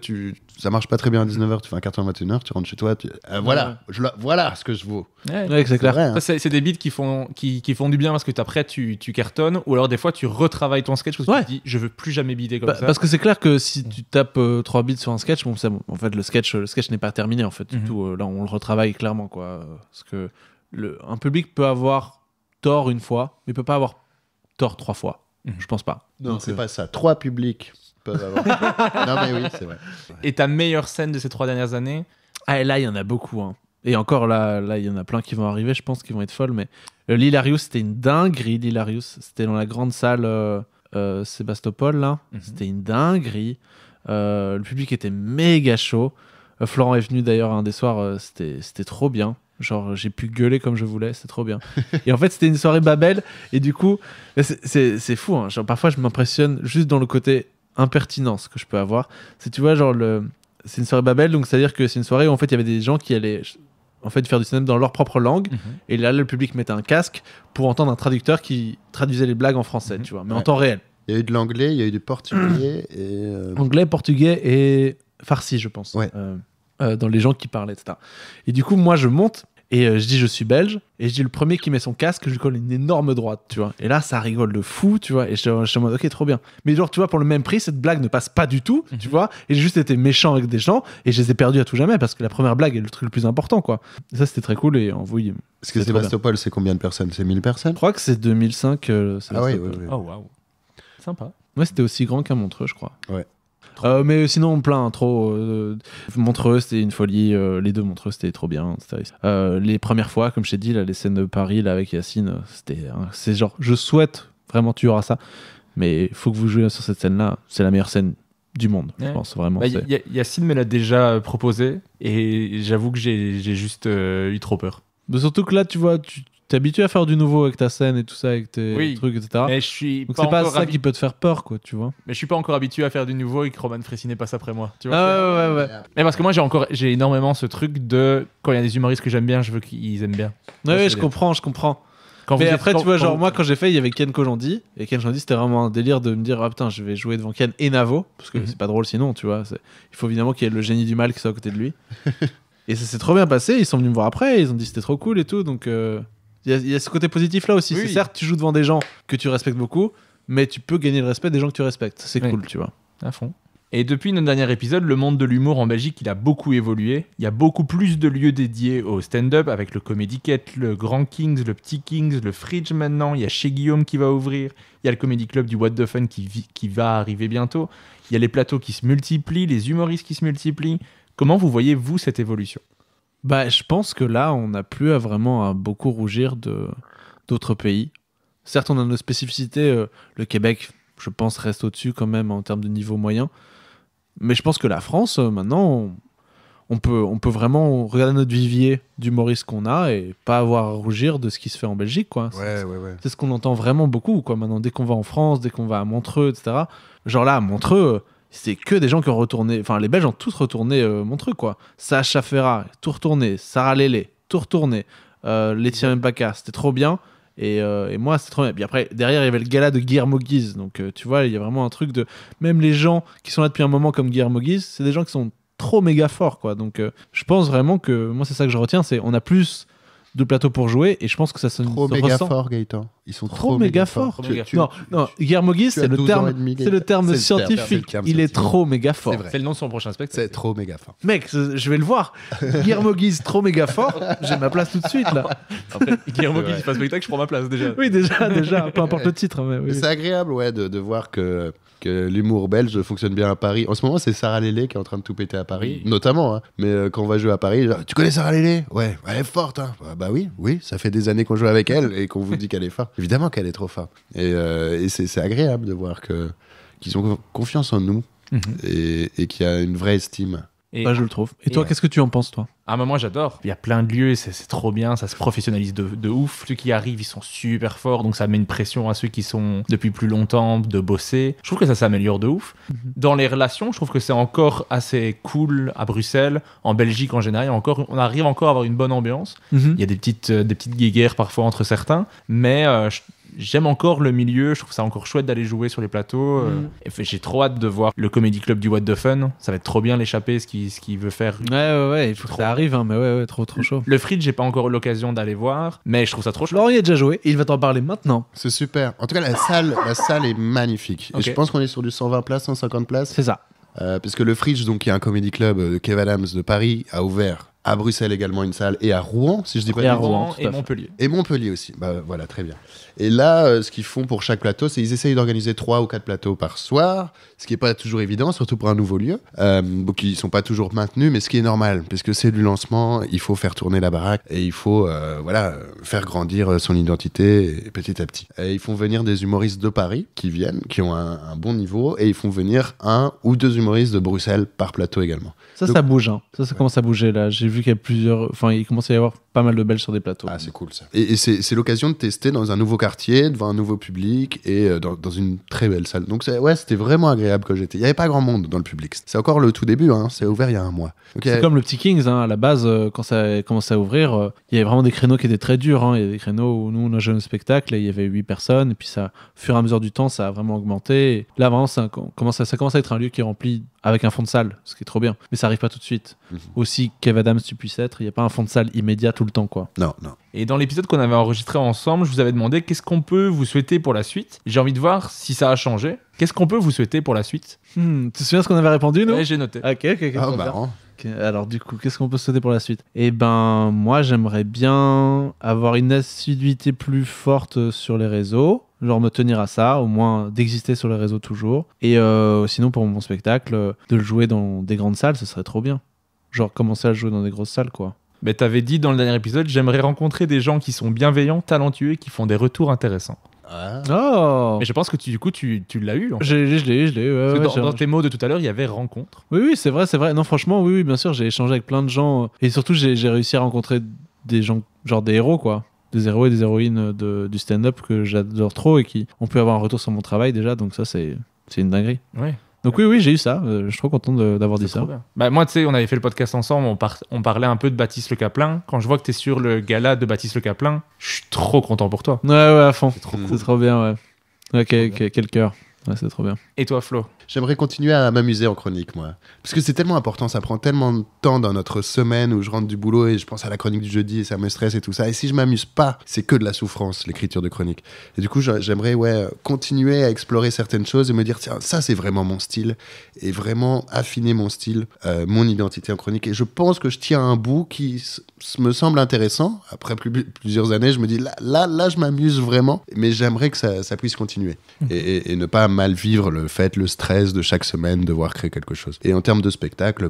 S3: ça marche pas très bien à 19h, tu fais un carton à 21h, tu rentres chez toi, voilà ce que je vaux.
S2: Ouais, c'est clair.
S1: Hein. C'est des beats qui font du bien parce que après tu cartonnes, ou alors des fois tu retravailles ton sketch parce que tu te dis je veux plus jamais beater comme ça.
S2: Parce que c'est clair que si tu tapes 3 beats sur un sketch, bon, en fait le sketch n'est pas terminé en fait du tout. Là on le retravaille clairement, quoi. Parce que un public peut avoir tort une fois, mais peut pas avoir tort 3 fois. Je pense pas.
S3: Non, c'est pas ça. 3 publics peuvent avoir. Non, mais oui, c'est vrai.
S1: Et ta meilleure scène de ces 3 dernières années?
S2: Ah, là, il y en a beaucoup. Hein. Et encore, là, il y en a plein qui vont arriver, je pense, qui vont être folles. Mais l'Hilarious, c'était une dinguerie. L'Hilarious, c'était dans la grande salle Sébastopol, là. C'était une dinguerie. Le public était méga chaud. Florent est venu d'ailleurs un des soirs, c'était trop bien. Genre, j'ai pu gueuler comme je voulais, c'est trop bien. Et en fait, c'était une soirée Babel. Et du coup, c'est fou. Hein. Genre, parfois, je m'impressionne juste dans le côté impertinence que je peux avoir. C'est, tu vois, genre, c'est une soirée Babel, donc c'est-à-dire que c'est une soirée où en fait, il y avait des gens qui allaient en fait, faire du stand-up dans leur propre langue. Et là, le public mettait un casque pour entendre un traducteur qui traduisait les blagues en français, tu vois, mais en temps réel.
S3: Il y a eu de l'anglais, il y a eu du portugais et...
S2: Anglais, portugais et farsi, je pense.
S3: Ouais.
S2: Dans les gens qui parlaient, etc. Et du coup, moi, je monte et je dis je suis belge et je dis le premier qui met son casque, je lui colle une énorme droite, tu vois. Et là, ça rigole de fou, tu vois. Et je suis en mode ok, trop bien. Mais genre, tu vois, pour le même prix, cette blague ne passe pas du tout, tu vois. Et j'ai juste été méchant avec des gens et je les ai perdus à tout jamais parce que la première blague est le truc le plus important, quoi. Et ça, c'était très cool et oui.
S3: Parce que Sébastopol, c'est combien de personnes? C'est 1000 personnes?
S2: Je crois que c'est 2005.
S3: Ah oui.
S1: Oh waouh. Sympa.
S2: Ouais, c'était aussi grand qu'un Montreux, je crois.
S3: Ouais.
S2: Mais sinon, plein, trop. Montreux, c'était une folie. Les deux Montreux, c'était trop bien. Les premières fois, comme je t'ai dit, là, les scènes de Paris là, avec Yacine, c'est genre, je souhaite vraiment tu auras ça. Mais il faut que vous jouiez sur cette scène-là. C'est la meilleure scène du monde, je pense vraiment.
S1: Yacine me l'a déjà proposé et j'avoue que j'ai juste eu trop peur.
S2: Mais surtout que là, tu vois, tu t'es habitué à faire du nouveau avec ta scène et tout ça, avec tes trucs, etc.
S1: Mais je suis
S2: donc c'est pas ça qui peut te faire peur, quoi, tu vois.
S1: Mais je suis pas encore habitué à faire du nouveau et que Roman Frécinet passe après moi. Tu vois,
S2: ouais.
S1: Mais parce que moi j'ai énormément ce truc de quand il y a des humoristes que j'aime bien, je veux qu'ils aiment bien.
S2: Ouais, je comprends. Mais après, tu vois, genre moi quand j'ai fait, il y avait Ken Kojandi et Ken Kojandi, c'était vraiment un délire de me dire ah putain, je vais jouer devant Ken et Navo parce que c'est pas drôle sinon, tu vois. Il faut évidemment qu'il y ait le génie du mal qui soit à côté de lui. Et ça s'est trop bien passé. Ils sont venus me voir après, ils ont dit c'était trop cool et tout, donc. Il y a ce côté positif là aussi. Oui. C'est certes, tu joues devant des gens que tu respectes beaucoup, mais tu peux gagner le respect des gens que tu respectes. C'est cool, tu vois.
S1: À fond. Et depuis notre dernier épisode, le monde de l'humour en Belgique, il a beaucoup évolué. Il y a beaucoup plus de lieux dédiés au stand-up, avec le Comedy Ket, le Grand Kings, le Petit Kings, le Fridge maintenant. Il y a Chez Guillaume qui va ouvrir. Il y a le Comedy Club du What the Fun qui va arriver bientôt. Il y a les plateaux qui se multiplient, les humoristes qui se multiplient. Comment vous voyez, vous, cette évolution ?
S2: Je pense que là, on n'a plus à beaucoup rougir d'autres pays. Certes, on a nos spécificités. Le Québec je pense, reste au-dessus quand même en termes de niveau moyen. Mais je pense que la France, maintenant, on peut vraiment regarder notre vivier d'humoristes qu'on a et pas avoir à rougir de ce qui se fait en Belgique, quoi.
S3: Ouais.
S2: C'est ce qu'on entend vraiment beaucoup, quoi. Maintenant, dès qu'on va en France, dès qu'on va à Montreux, etc. Genre là, à Montreux, c'est que des gens qui ont retourné... Enfin, les Belges ont tous retourné Montreux, quoi. Sacha Ferrat, tout retourné. Sarah Lélé, tout retourné. Laetitia Mbaka, c'était trop bien. Et moi, c'était trop bien. Puis après, derrière, il y avait le gala de Guillermo Guise. Donc, tu vois, il y a vraiment un truc de... Même les gens qui sont là depuis un moment comme Guillermo Guise, c'est des gens qui sont trop méga forts, quoi. Donc, je pense vraiment que... Moi, c'est ça que je retiens, c'est on a plus de plateaux pour jouer et je pense que ça se
S3: Trop
S2: se
S3: méga
S2: ressent.
S3: fort, Gaëtan. Ils sont
S2: Trop méga forts. Non, Guillermo Guise,
S3: tu
S2: c'est
S3: as
S2: le
S3: 12
S2: terme,
S3: ans et demi,
S2: c'est le terme
S3: c'est le
S2: scientifique.
S3: terme
S2: Il est
S3: scientifique.
S2: trop méga fort.
S3: C'est vrai.
S1: C'est le nom de son prochain spectacle.
S3: C'est trop méga fort.
S2: Mec, je vais le voir. Guillermo Guise, trop méga fort. J'ai ma place tout de suite, là.
S1: Après, Guillermo
S3: Ouais.
S1: qui fait un spectacle, je prends ma place déjà.
S2: Oui, déjà, peu importe le titre. Mais oui.
S3: Mais c'est agréable, ouais, de voir que l'humour belge fonctionne bien à Paris. En ce moment, c'est Sarah Lélé qui est en train de tout péter à Paris,
S1: Oui.
S3: notamment. Hein. Mais quand on va jouer à Paris, genre, tu connais Sarah Lélé? Ouais, elle est forte. Hein. Bah oui, ça fait des années qu'on joue avec elle et qu'on vous dit qu'elle est forte. Évidemment qu'elle est trop forte. Et c'est agréable de voir qu'ils ont confiance en nous et qu'il y a une vraie estime.
S1: Et
S2: Ouais, je le trouve. Et toi,
S1: ouais.
S2: qu'est-ce que tu en penses, toi?
S1: Ah, mais moi j'adore. Il y a plein de lieux, c'est trop bien, ça se professionnalise de ouf. Ceux qui arrivent, ils sont super forts, donc ça met une pression à ceux qui sont depuis plus longtemps de bosser. Je trouve que ça s'améliore de ouf. Dans les relations, je trouve que c'est encore assez cool à Bruxelles, en Belgique en général. On arrive encore à avoir une bonne ambiance. Il y a des petites guéguerres parfois entre certains, mais j'aime encore le milieu, je trouve ça encore chouette d'aller jouer sur les plateaux. Et j'ai trop hâte de voir le Comedy Club du What the Fun. Ça va être trop bien l'échappée, ce qu'il veut faire.
S2: Ouais, il faut que ça arrive, hein, mais ouais, trop chaud.
S1: Le Fridge, j'ai pas encore eu l'occasion d'aller voir, mais je trouve ça trop chouette.
S2: Laurent y a déjà joué, et il va t'en parler maintenant.
S3: C'est super. En tout cas, la salle est magnifique.
S1: Ok.
S3: Et je pense qu'on est sur du 120 places, 150 places.
S2: C'est ça.
S3: Parce que le Fridge, donc, qui est un comédie club de Kev Adams de Paris, a ouvert à Bruxelles également une salle et à Rouen, si je dis pas
S2: Et à
S3: de bêtises.
S2: Rouen, tout à
S1: et
S2: fait.
S1: Montpellier.
S3: Et Montpellier aussi. Bah voilà, très bien. Et là, ce qu'ils font pour chaque plateau, c'est qu'ils essayent d'organiser 3 ou 4 plateaux par soir, ce qui n'est pas toujours évident, surtout pour un nouveau lieu. Donc ils ne sont pas toujours maintenus, mais ce qui est normal, puisque c'est du lancement, il faut faire tourner la baraque et il faut faire grandir son identité petit à petit. Et ils font venir des humoristes de Paris qui viennent, qui ont un bon niveau, et ils font venir 1 ou 2 humoristes de Bruxelles par plateau également.
S2: Ça,
S3: Donc-
S2: ça bouge. Hein. Ça commence à bouger, là. J'ai vu qu'il y a plusieurs... Enfin, il commence à y avoir pas mal de Belges sur des plateaux.
S3: Ah, c'est cool ça. Et c'est l'occasion de tester dans un nouveau quartier, devant un nouveau public et dans une très belle salle. Donc c'était vraiment agréable quand j'étais. Il n'y avait pas grand monde dans le public. C'est encore le tout début, hein. C'est ouvert il y a un mois. Donc,
S2: C'est comme le Petit Kings, hein, à la base, quand ça a commencé à ouvrir, il y avait vraiment des créneaux qui étaient très durs. Hein. Il y a des créneaux où nous, on a joué un spectacle et il y avait 8 personnes. Et puis, ça, au fur et à mesure du temps, ça a vraiment augmenté. Et là, vraiment, ça commence à être un lieu qui est rempli avec un fond de salle, ce qui est trop bien. Mais ça arrive pas tout de suite. Aussi, Kev Adams, tu puisses être, il n'y a pas un fond de salle immédiat tout le temps, quoi.
S3: Non.
S1: Et dans l'épisode qu'on avait enregistré ensemble, je vous avais demandé qu'est-ce qu'on peut vous souhaiter pour la suite. J'ai envie de voir si ça a changé. Qu'est-ce qu'on peut vous souhaiter pour la suite?
S2: Tu te souviens ce qu'on avait répondu, nous?
S1: Ouais, j'ai noté.
S2: Ok,
S3: Ah,
S2: très bien.
S3: marrant.
S2: Ok, alors du coup, qu'est-ce qu'on peut souhaiter pour la suite? Eh ben, moi, j'aimerais bien avoir une assiduité plus forte sur les réseaux, genre me tenir à ça, au moins d'exister sur les réseaux toujours. Et sinon, pour mon spectacle, de le jouer dans des grandes salles, ce serait trop bien. Genre commencer à le jouer dans des grosses salles, quoi.
S1: Mais t'avais dit dans le dernier épisode, j'aimerais rencontrer des gens qui sont bienveillants, talentueux et qui font des retours intéressants.
S3: Ah.
S2: Oh!
S1: Mais je pense que tu l'as eu. En fait.
S2: Je l'ai, ouais,
S1: Parce que
S2: ouais,
S1: dans tes mots de tout à l'heure, il y avait rencontre.
S2: Oui, c'est vrai. Non, franchement, oui, bien sûr, j'ai échangé avec plein de gens. Et surtout, j'ai réussi à rencontrer des gens, genre des héros, quoi. Des héros et des héroïnes du stand-up que j'adore trop et qui ont pu avoir un retour sur mon travail déjà. Donc ça, c'est une dinguerie.
S1: Ouais.
S2: Donc oui, j'ai eu ça. Je suis trop content d'avoir dit
S1: C'est
S2: ça.
S1: trop bien. Bah, moi, tu sais, on avait fait le podcast ensemble, on parlait un peu de Baptiste Le Caplin. Quand je vois que t'es sur le gala de Baptiste Le Caplin, je suis trop content pour toi.
S2: Ouais, à fond.
S3: C'est trop
S2: C'est trop bien, ouais. Ok, quel cœur. Ouais, c'est trop bien.
S1: Et toi, Flo?
S3: J'aimerais continuer à m'amuser en chronique, moi. Parce que c'est tellement important, ça prend tellement de temps dans notre semaine où je rentre du boulot et je pense à la chronique du jeudi et ça me stresse et tout ça. Et si je m'amuse pas, c'est que de la souffrance, l'écriture de chronique. Et du coup, j'aimerais continuer à explorer certaines choses et me dire, tiens, ça c'est vraiment mon style. Et vraiment affiner mon style, mon identité en chronique. Et je pense que je tiens un bout qui me semble intéressant. Après plusieurs années, je me dis, là je m'amuse vraiment. Mais j'aimerais que ça puisse continuer. Et ne pas mal vivre le stress de chaque semaine devoir créer quelque chose. Et en termes de spectacle,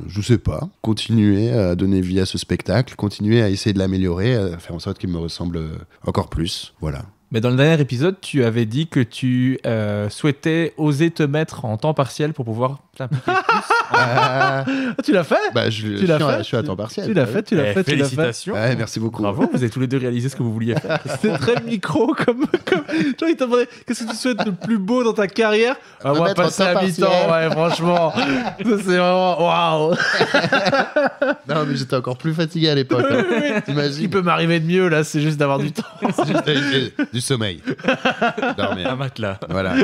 S3: je sais pas, continuer à donner vie à ce spectacle, continuer à essayer de l'améliorer, à faire en sorte qu'il me ressemble encore plus. Voilà.
S1: Mais dans le dernier épisode, tu avais dit que tu souhaitais oser te mettre en temps partiel pour pouvoir t'impliquer plus.
S2: Ah, tu l'as fait?
S3: Bah, je suis à temps partiel.
S2: Tu l'as fait, tu l'as fait.
S1: Félicitations.
S3: Ouais, merci beaucoup.
S1: Bravo, vous avez tous les deux réalisé ce que vous vouliez faire.
S2: C'était très micro comme... Genre, il t'a demandé qu'est-ce que tu souhaites le plus beau dans ta carrière?
S3: Me
S2: Moi,
S3: mettre en
S2: passer
S3: temps
S2: à
S3: partiel.
S2: mi-temps, ouais, franchement. Ça, c'est vraiment... Waouh.
S3: Non, mais j'étais encore plus fatigué à l'époque. Hein.
S2: Ce qui
S3: T'imagines?
S2: peut m'arriver de mieux, là, c'est juste d'avoir du temps.
S3: C'est juste du sommeil. Dormir.
S1: Un matelas.
S3: Voilà.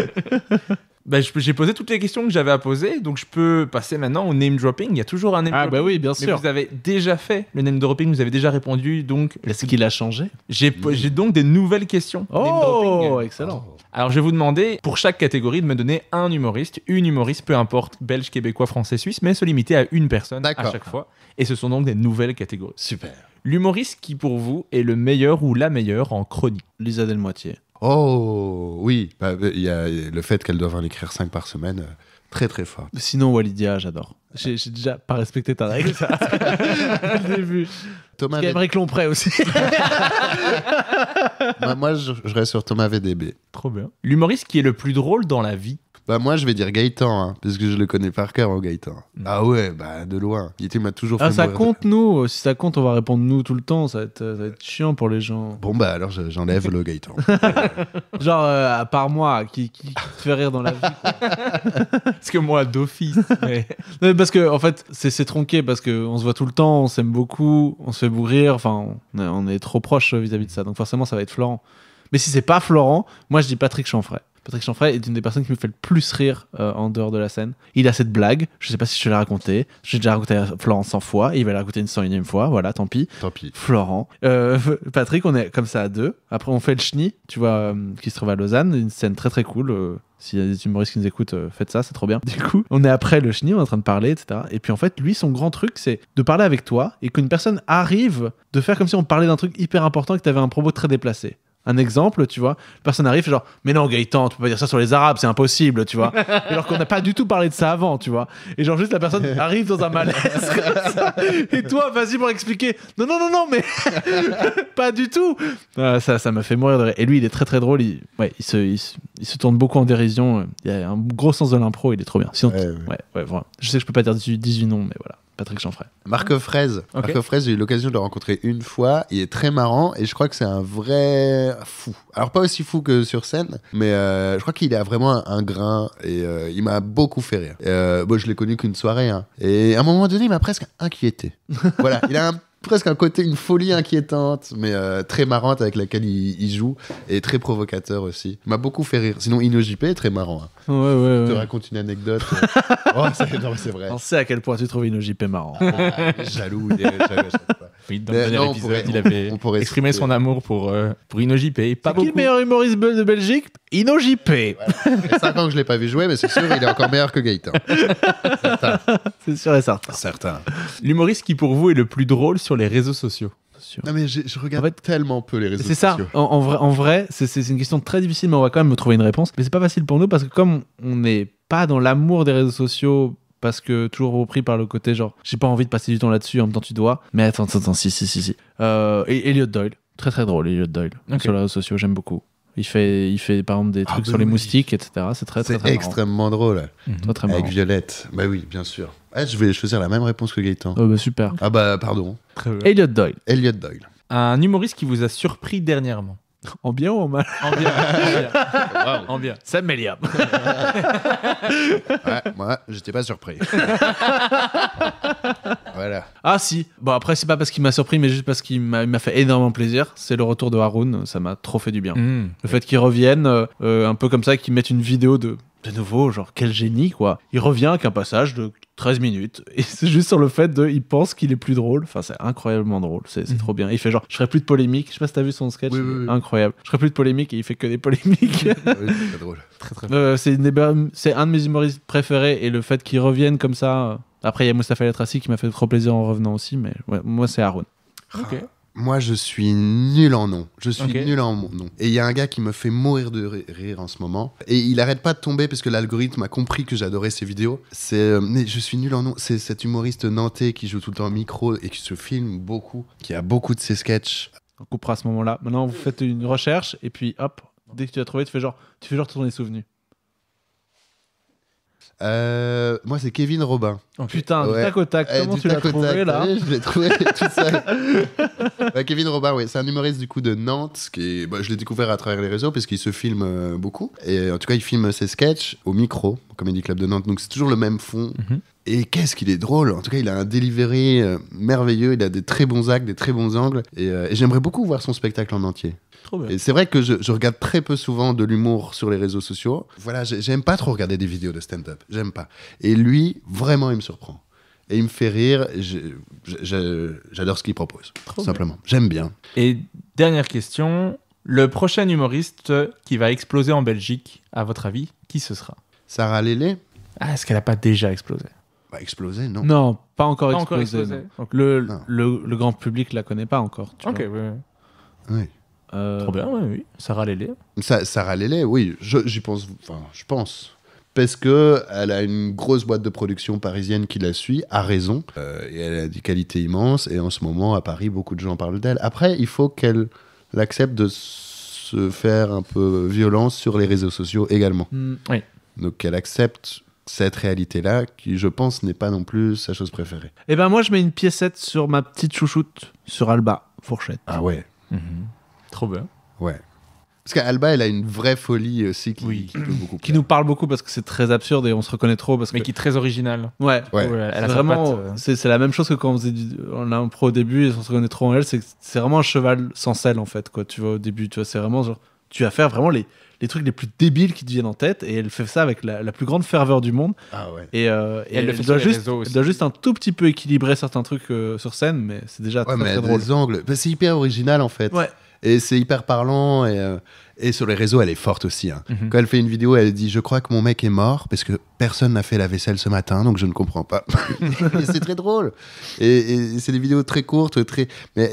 S1: Bah, j'ai posé toutes les questions que j'avais à poser, donc je peux passer maintenant au name dropping. Il y a toujours un name
S2: Ah
S1: dropping.
S2: bah oui, bien
S1: Mais
S2: sûr.
S1: vous avez déjà fait le name dropping, vous avez déjà répondu, donc
S2: Est-ce qu'il a changé?
S1: j'ai donc des nouvelles questions. Name dropping.
S2: Oh, excellent.
S1: Alors je vais vous demander, pour chaque catégorie, de me donner un humoriste, une humoriste, peu importe, belge, québécois, français, suisse, mais se limiter à une personne à
S3: D'accord.
S1: chaque fois. Et ce sont donc des nouvelles catégories.
S3: Super.
S1: L'humoriste qui, pour vous, est le meilleur ou la meilleure en chronique.
S2: Lisa Delmoitier.
S3: Oh, oui. Bah, il y a le fait qu'elle doive en écrire 5 par semaine. Très, très fort.
S2: Sinon, Walidia, j'adore. J'ai déjà pas respecté ta règle. Dès le début.
S3: Thomas
S2: Il y a Émeric Lompré aussi.
S3: moi, je reste sur Thomas VDB.
S1: Trop bien. L'humoriste qui est le plus drôle dans la vie.
S3: Bah, moi, je vais dire Gaëtan, hein, parce que je le connais par cœur, Gaëtan. Ah ouais, bah, de loin. Il m'a toujours fait
S2: Ah, ça
S3: mourir de-
S2: compte, nous. Si ça compte, on va répondre nous tout le temps. Ça va être chiant pour les gens.
S3: Bon, bah, alors, j'enlève le Gaëtan.
S2: Genre, à part moi, qui te fait rire dans la vie. Quoi.
S1: Parce que moi, d'office. mais-
S2: Non, parce que, en fait, c'est tronqué, parce qu'on se voit tout le temps, on s'aime beaucoup, on se fait bourrir. Enfin, on est trop proches vis-à-vis de ça. Donc, forcément, ça va être Florent. Mais si c'est pas Florent, moi, je dis Patrick Chanfray. Patrick Chanfray est une des personnes qui me fait le plus rire en dehors de la scène. Il a cette blague, je sais pas si je te l'ai raconté. J'ai déjà raconté à Florent 100 fois, et il va la raconter une 101e fois, voilà, tant pis.
S3: Tant pis.
S2: Florent. Patrick, on est comme ça à deux. Après, on fait le chenille, tu vois, qui se trouve à Lausanne. Une scène très très cool. S'il y a des humoristes qui nous écoutent, faites ça, c'est trop bien. Du coup, on est après le chenille, on est en train de parler, etc. Et puis en fait, lui, son grand truc, c'est de parler avec toi et qu'une personne arrive de faire comme si on parlait d'un truc hyper important et que tu avais un propos très déplacé. Un exemple, tu vois, la personne arrive, fait genre, mais non, Gaëtan, tu peux pas dire ça sur les Arabes, c'est impossible, tu vois. Alors qu'on n'a pas du tout parlé de ça avant, tu vois. Et genre, juste la personne arrive dans un malaise comme ça. Et toi, vas-y pour expliquer. Non, mais pas du tout. Ça m'a fait mourir de rire. Et lui, il est très très drôle. Il se tourne beaucoup en dérision. Il a un gros sens de l'impro, il est trop bien. Sinon, ouais, vraiment. Je sais que je peux pas dire 18 noms, mais voilà. Patrick Chanfray.
S3: Marc Fraise.
S1: Ok.
S3: Marc Fraise, j'ai eu l'occasion de le rencontrer une fois. Il est très marrant et je crois que c'est un vrai fou. Alors, pas aussi fou que sur scène, mais je crois qu'il a vraiment un grain et il m'a beaucoup fait rire. Bon, je l'ai connu qu'une soirée. Hein. Et à un moment donné, il m'a presque inquiété. Voilà, il a presque un côté, une folie inquiétante, mais très marrante avec laquelle il joue et très provocateur aussi. Il m'a beaucoup fait rire. Sinon, Ino JP est très marrant. Hein.
S2: Ouais.
S3: Je te raconte une anecdote. Oh, non, mais c'est vrai.
S2: On sait à quel point tu trouves Ino JP marrant.
S3: Jaloux, il est jaloux à chaque fois.
S1: Oui, dans
S3: Mais
S1: le dernier
S3: non, on
S1: épisode,
S3: pourrait-
S1: il avait
S3: on pourrait
S1: exprimé
S3: citer-
S1: son amour pour Ino JP. Pas
S2: C'est qui
S1: beaucoup.
S2: le meilleur humoriste de Belgique? Ino JP.
S3: Ça fait 5 ans que je l'ai pas vu jouer, mais c'est sûr, il est encore meilleur que Gaëtan.
S2: C'est sûr et certain.
S3: Certain.
S1: L'humoriste qui, pour vous, est le plus drôle sur les réseaux sociaux.
S3: Non, mais je regarde
S2: En fait,
S3: tellement peu les réseaux
S2: C'est ça.
S3: sociaux.
S2: En vrai, c'est une question très difficile, mais on va quand même me trouver une réponse. Mais c'est pas facile pour nous parce que comme on n'est pas dans l'amour des réseaux sociaux, parce que toujours repris par le côté genre, j'ai pas envie de passer du temps là-dessus, en même temps tu dois. Mais attends, si. Et Elliot Doyle, très très drôle, Elliot Doyle
S1: Ok.
S2: sur les réseaux sociaux, j'aime beaucoup. Il fait par exemple des trucs
S3: bah
S2: sur les
S3: oui.
S2: moustiques, etc. C'est très très
S3: C'est
S2: très marrant.
S3: extrêmement drôle.
S2: Très très marrant.
S3: Avec Violette. Bah oui, bien sûr. Ah, je vais choisir la même réponse que Gaëtan.
S2: Oh, bah, super.
S3: Ah bah pardon.
S1: Très bien.
S2: Elliot Doyle,
S3: Elliot Doyle.
S1: Un humoriste qui vous a surpris dernièrement.
S2: en bien ou en mal?
S1: En bien. En bien.
S2: Sam Melliam.
S3: Ouais, moi, j'étais pas surpris. Voilà.
S2: Ah si. Bon après c'est pas parce qu'il m'a surpris, mais juste parce qu'il m'a fait énormément plaisir. C'est le retour de Haroun, ça m'a trop fait du bien. Le fait qu'il revienne, un peu comme ça, qu'il mette une vidéo de nouveau, genre quel génie quoi. Il revient avec un passage de 13 minutes et c'est juste sur le fait il pense qu'il est plus drôle. Enfin c'est incroyablement drôle, c'est trop bien. Il fait genre je ferai plus de polémique. Je sais pas si t'as vu son sketch,
S3: Oui.
S2: incroyable. Je ferai plus de polémique et il fait que des polémiques.
S3: Oui, c'est drôle.
S1: Très très bien.
S2: C'est un de mes humoristes préférés et le fait qu'il revienne comme ça. Après il y a Mustapha El Atrassi qui m'a fait trop plaisir en revenant aussi, mais ouais, moi c'est Haroun.
S1: Ok.
S3: Moi, je suis nul en nom. Je suis
S1: Ok.
S3: nul en nom. Et il y a un gars qui me fait mourir de rire en ce moment. Et il arrête pas de tomber parce que l'algorithme a compris que j'adorais ses vidéos. Mais je suis nul en nom. C'est cet humoriste nantais qui joue tout le temps au micro et qui se filme beaucoup, qui a beaucoup de ses sketchs.
S2: On coupera à ce moment-là. Maintenant, vous faites une recherche et puis hop, dès que tu as trouvé, tu fais genre tourner les souvenirs.
S3: Moi, c'est Kevin Robin.
S2: Oh, putain, du
S3: Ouais.
S2: tac au tac. Comment
S3: Du
S2: tu l'as
S3: tac au
S2: trouvé
S3: tac,
S2: là?
S3: t'as vu, je l'ai trouvé tout seul. Kevin Robin, oui, c'est un humoriste du coup de Nantes. Je l'ai découvert à travers les réseaux parce qu'il se filme beaucoup. Et en tout cas, il filme ses sketchs au micro, au Comedy Club de Nantes. Donc c'est toujours le même fond.
S1: Mhm.
S3: Et qu'est-ce qu'il est drôle. En tout cas, il a un delivery merveilleux. Il a des très bons actes, des très bons angles. Et j'aimerais beaucoup voir son spectacle en entier.
S1: Trop bien.
S3: Et c'est vrai que je regarde très peu souvent de l'humour sur les réseaux sociaux. Voilà, j'aime pas trop regarder des vidéos de stand-up. J'aime pas. Et lui, vraiment, il me surprend. Et il me fait rire. J'adore ce qu'il propose.
S1: Trop
S3: simplement. J'aime bien.
S1: Et dernière question, le prochain humoriste qui va exploser en Belgique, à votre avis, qui ce sera?
S3: Sarah Lélé
S1: Ah, est-ce qu'elle n'a pas déjà explosé?
S3: va exploser, non?
S2: Non, pas encore
S1: Pas
S2: explosé.
S1: encore explosé.
S2: non.
S1: Ok.
S3: Non.
S2: Le grand public la connaît pas encore. Tu
S1: Ok,
S2: vois.
S1: ouais.
S3: Oui.
S1: Trop bien, ouais, oui. Sarah Lélé.
S3: Sarah Lélé, oui, j'y pense. Enfin, je pense. Parce que elle a une grosse boîte de production parisienne qui la suit, à raison. Et elle a des qualités immenses. Et en ce moment, à Paris, beaucoup de gens parlent d'elle. Après, il faut qu'elle accepte de se faire un peu violence sur les réseaux sociaux également.
S1: Oui.
S3: Donc qu'elle accepte cette réalité-là, qui, je pense, n'est pas non plus sa chose préférée.
S2: Et ben moi, je mets une piécette sur ma petite chouchoute, sur Alba Fourchette.
S3: Ah ouais.
S1: Trop bien.
S3: Ouais. Parce qu'Alba, elle a une vraie folie aussi qui
S1: Oui.
S3: peut beaucoup
S2: Qui
S3: plaire.
S2: nous parle beaucoup parce que c'est très absurde et on se reconnaît trop parce que
S1: Mais qui est très original.
S2: ouais.
S3: Ouais.
S1: Elle a sa
S2: Vraiment,
S1: patte,
S2: c'est la même chose que quand on faisait on a un pro au début et on se reconnaît trop en elle, c'est vraiment un cheval sans selle en fait quoi. Tu vois au début, tu vois, c'est vraiment genre tu vas faire vraiment les trucs les plus débiles qui te viennent en tête et elle fait ça avec la plus grande ferveur du monde
S3: Ah ouais.
S2: et
S1: elle le fait
S2: doit
S1: sur les
S2: juste
S1: réseaux aussi.
S2: elle doit juste un tout petit peu équilibrer certains trucs sur scène mais c'est déjà
S3: Ouais,
S2: très,
S3: mais
S2: très
S3: elle a
S2: drôle.
S3: des angles. Bah, c'est hyper original en fait.
S2: Ouais.
S3: Et c'est hyper parlant. Et sur les réseaux, elle est forte aussi. Hein.
S1: Mhm.
S3: Quand elle fait une vidéo, elle dit: je crois que mon mec est mort parce que personne n'a fait la vaisselle ce matin, donc je ne comprends pas. Et c'est très drôle. Et c'est des vidéos très courtes, très. Mais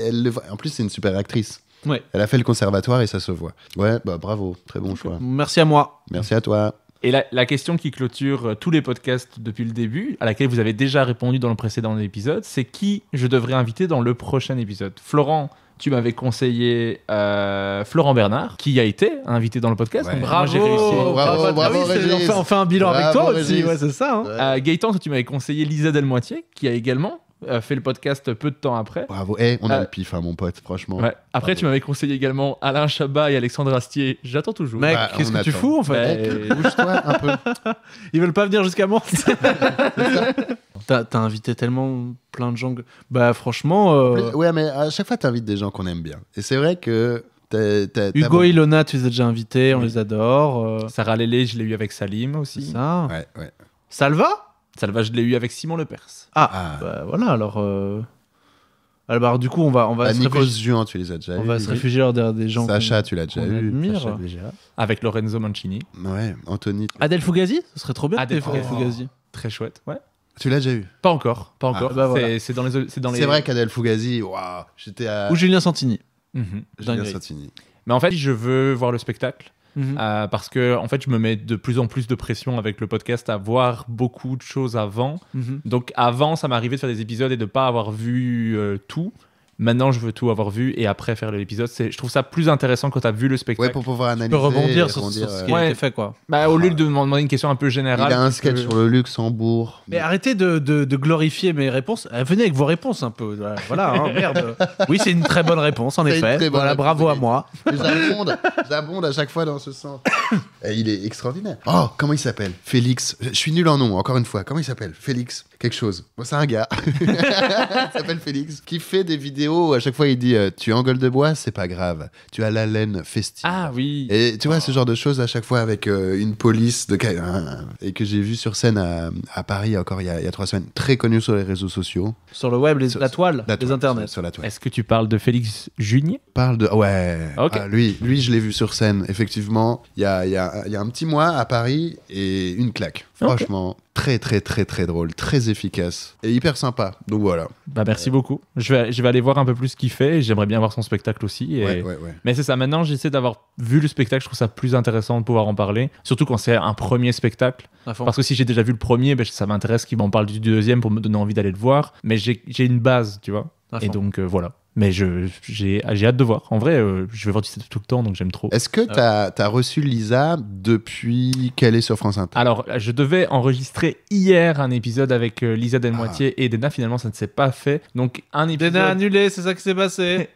S3: en plus, c'est une super actrice.
S2: Ouais.
S3: Elle a fait le conservatoire et ça se voit. Ouais, bah bravo, très bon choix.
S2: Merci à moi.
S3: Merci à toi.
S1: Et la question qui clôture tous les podcasts depuis le début, à laquelle vous avez déjà répondu dans le précédent épisode, c'est qui je devrais inviter dans le prochain épisode. Florent, tu m'avais conseillé Florent Bernard, qui a été invité dans le podcast.
S3: Ouais.
S1: Donc
S2: Bravo.
S1: moi, j'ai réussi.
S3: Bravo,
S2: Ah
S3: bravo,
S2: oui,
S3: Régis.
S2: on fait un bilan avec
S3: Bravo,
S2: toi aussi.
S3: Régis.
S2: Ouais, c'est ça. Hein.
S3: Ouais.
S1: Gaëtan, toi, tu m'avais conseillé Lisa Delmoitier, qui a également fait le podcast peu de temps après.
S3: Bravo. On a le pif, hein, mon pote, franchement.
S1: Ouais. Après,
S3: Bravo.
S1: tu m'avais conseillé également Alain Chabat et Alexandre Astier. J'attends toujours.
S2: Mec,
S3: Bah,
S2: qu'est-ce
S3: on
S2: que tu
S3: attend.
S2: fous en fait
S1: Bah,
S3: Bouge-toi un peu.
S2: Ils veulent pas venir jusqu'à moi. T'as invité tellement plein de gens. Bah franchement,
S3: Ouais, mais à chaque fois, t'invites des gens qu'on aime bien. Et c'est vrai que t'as
S2: Hugo, Ilona, tu les as déjà invités, on les adore.
S1: Sarah Lélé, je l'ai eu avec Salim
S2: C'est
S1: aussi.
S2: ça.
S3: Ouais.
S2: Salva
S1: Salva, je l'ai eu avec Simon Lepers.
S3: Ah.
S2: Bah voilà, alors. Alors du coup, on va se
S3: Nikos
S2: réfugier,
S3: Juan, tu les as déjà
S2: on
S3: eu.
S2: va se réfugier derrière des gens.
S3: Sacha, tu l'as déjà
S2: qu'on
S3: eu.
S2: admire.
S1: Sacha Béja. Avec Lorenzo Mancini.
S3: Ouais, Anthony.
S2: Adèle Fugazi, ce serait trop bien.
S1: Adèle
S2: Adèle Fugazi.
S1: Très chouette. Ouais.
S3: Tu l'as déjà eu.
S1: Pas encore. Pas encore.
S2: bah voilà.
S1: C'est dans les. C'est dans les.
S3: C'est vrai qu'Adèle Fugazi, waouh, j'étais à.
S2: Ou Julien Santini.
S1: Mhm.
S3: Julien
S2: dinguerie.
S3: Santini.
S1: Mais en fait, je veux voir le spectacle.
S2: Mhm.
S1: Parce que en fait je me mets de plus en plus de pression avec le podcast à voir beaucoup de choses avant.
S2: Mhm.
S1: Donc avant ça m'arrivait de faire des épisodes et de pas avoir vu tout. Maintenant je veux tout avoir vu et après faire l'épisode. Je trouve ça plus intéressant quand tu as vu le spectacle.
S3: Ouais, pour pouvoir
S2: Tu
S3: analyser.
S2: peux rebondir
S3: et
S2: sur
S3: rebondir,
S2: ce qui
S1: ouais.
S2: a été fait quoi.
S1: Bah, au lieu de me demander une question un peu générale.
S3: Il a un
S1: tu
S3: sketch
S1: peux-
S3: sur le Luxembourg.
S2: Mais arrêtez de glorifier mes réponses. Venez avec vos réponses un peu. Voilà, hein, merde. Oui, c'est une très bonne réponse, en
S3: C'est une
S2: effet.
S3: très bonne
S2: Voilà,
S3: réponse,
S2: bravo à
S3: oui.
S2: moi.
S3: Mais j'abonde à chaque fois dans ce sens. Et il est extraordinaire. Oh, comment il s'appelle? Félix. Je suis nul en nom, encore une fois. Comment il s'appelle? Félix. Quelque chose. Bon, c'est un gars. Il s'appelle Félix. Qui fait des vidéos où à chaque fois il dit tu engueules de bois, c'est pas grave. Tu as la laine festive.
S1: Ah oui.
S3: Et tu vois, ce genre de choses à chaque fois avec une police et que j'ai vu sur scène à Paris encore il y a 3 semaines. Très connu sur les réseaux sociaux.
S2: Sur le web,
S3: Sur-
S2: la toile,
S3: La
S2: les
S3: toile,
S2: internets.
S3: Sur la toile.
S1: Est-ce que tu parles de Félix Junier?
S3: Parle de. Ouais.
S1: Ok.
S3: Ah, lui, je l'ai vu sur scène, effectivement. Il y a un petit mois à Paris et une claque.
S1: Ok.
S3: Franchement, très, très, très, très drôle, très efficace et hyper sympa. Donc voilà.
S1: Bah merci beaucoup. Je vais aller voir un peu plus ce qu'il fait. J'aimerais bien voir son spectacle aussi. Et...
S3: Ouais.
S1: Mais c'est ça, maintenant j'essaie d'avoir vu le spectacle, je trouve ça plus intéressant de pouvoir en parler, surtout quand c'est un premier spectacle,
S2: À fond.
S1: parce que si j'ai déjà vu le premier, ben, ça m'intéresse qu'il m'en parle du deuxième pour me donner envie d'aller le voir, mais j'ai une base, tu vois,
S2: À
S1: et
S2: fond.
S1: donc voilà. Mais j'ai hâte de voir. En vrai, je vais voir du stand-up tout le temps, donc j'aime trop.
S3: Est-ce que t'as reçu Lisa depuis qu'elle est sur France Inter?
S1: Alors, je devais enregistrer hier un épisode avec Lisa Delmoitier et Dena. Finalement, ça ne s'est pas fait. Donc, un épisode...
S2: Dena annulé, c'est ça qui s'est passé.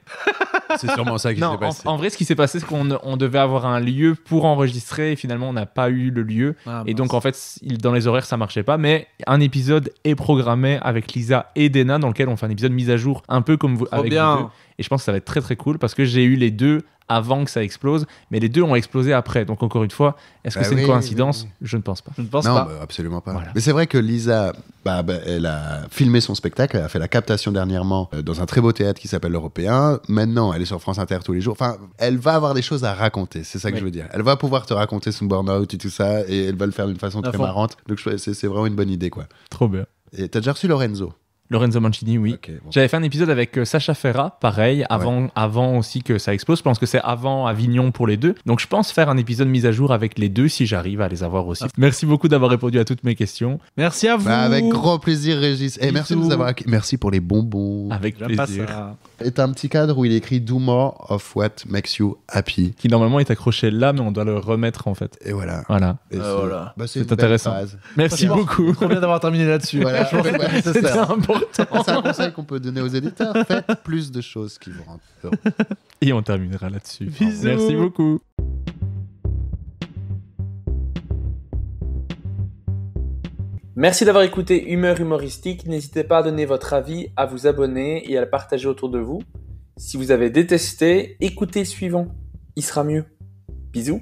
S3: C'est sûrement ça qui
S1: Non,
S3: s'est passé.
S1: en vrai, ce qui s'est passé, c'est qu'on devait avoir un lieu pour enregistrer et finalement, on n'a pas eu le lieu. Et donc, en fait, dans les horaires, ça marchait pas. Mais un épisode est programmé avec Lisa et Dena dans lequel on fait un épisode mise à jour, un peu comme vous, avec vous deux. Et je pense que ça va être très très cool parce que j'ai eu les deux avant que ça explose, mais les deux ont explosé après. Donc encore une fois, est-ce que c'est une coïncidence ? Je ne pense pas.
S2: Je ne pense
S3: non,
S2: pas.
S3: Bah, absolument pas.
S1: Voilà.
S3: Mais c'est vrai que Lisa, elle a filmé son spectacle, elle a fait la captation dernièrement dans un très beau théâtre qui s'appelle l'Européen. Maintenant, elle est sur France Inter tous les jours. Enfin, elle va avoir des choses à raconter, c'est ça que je veux dire. Elle va pouvoir te raconter son burn-out et tout ça, et elle va le faire d'une façon très marrante. Donc c'est vraiment une bonne idée, quoi.
S1: Trop bien.
S3: Et t'as déjà reçu Lorenzo
S1: Mancini, oui.
S3: Okay, bon.
S1: J'avais fait un épisode avec Sacha Ferrat, pareil, avant aussi que ça explose. Je pense que c'est avant Avignon pour les deux. Donc je pense faire un épisode mise à jour avec les deux si j'arrive à les avoir aussi. Merci beaucoup d'avoir répondu à toutes mes questions.
S2: Merci à vous.
S3: Avec grand plaisir, Régis. Et merci de nous avoir accueillis. Merci pour les bonbons.
S1: Avec plaisir.
S3: Et t'as un petit cadre où il écrit Do more of what makes you happy.
S1: Qui normalement est accroché là, mais on doit le remettre en fait.
S3: Et voilà.
S1: Voilà.
S3: Et
S2: voilà.
S3: Bah,
S1: C'est intéressant. Merci beaucoup.
S2: Trop bien d'avoir terminé là-dessus.
S3: Voilà.
S1: C'est important.
S3: C'est un conseil qu'on peut donner aux éditeurs. Faites plus de choses qui vous rendent heureux.
S1: Et on terminera là-dessus.
S2: Bisous.
S1: Merci beaucoup.
S4: Merci d'avoir écouté Humeur humoristique. N'hésitez pas à donner votre avis, à vous abonner et à le partager autour de vous. Si vous avez détesté, écoutez le suivant. Il sera mieux. Bisous.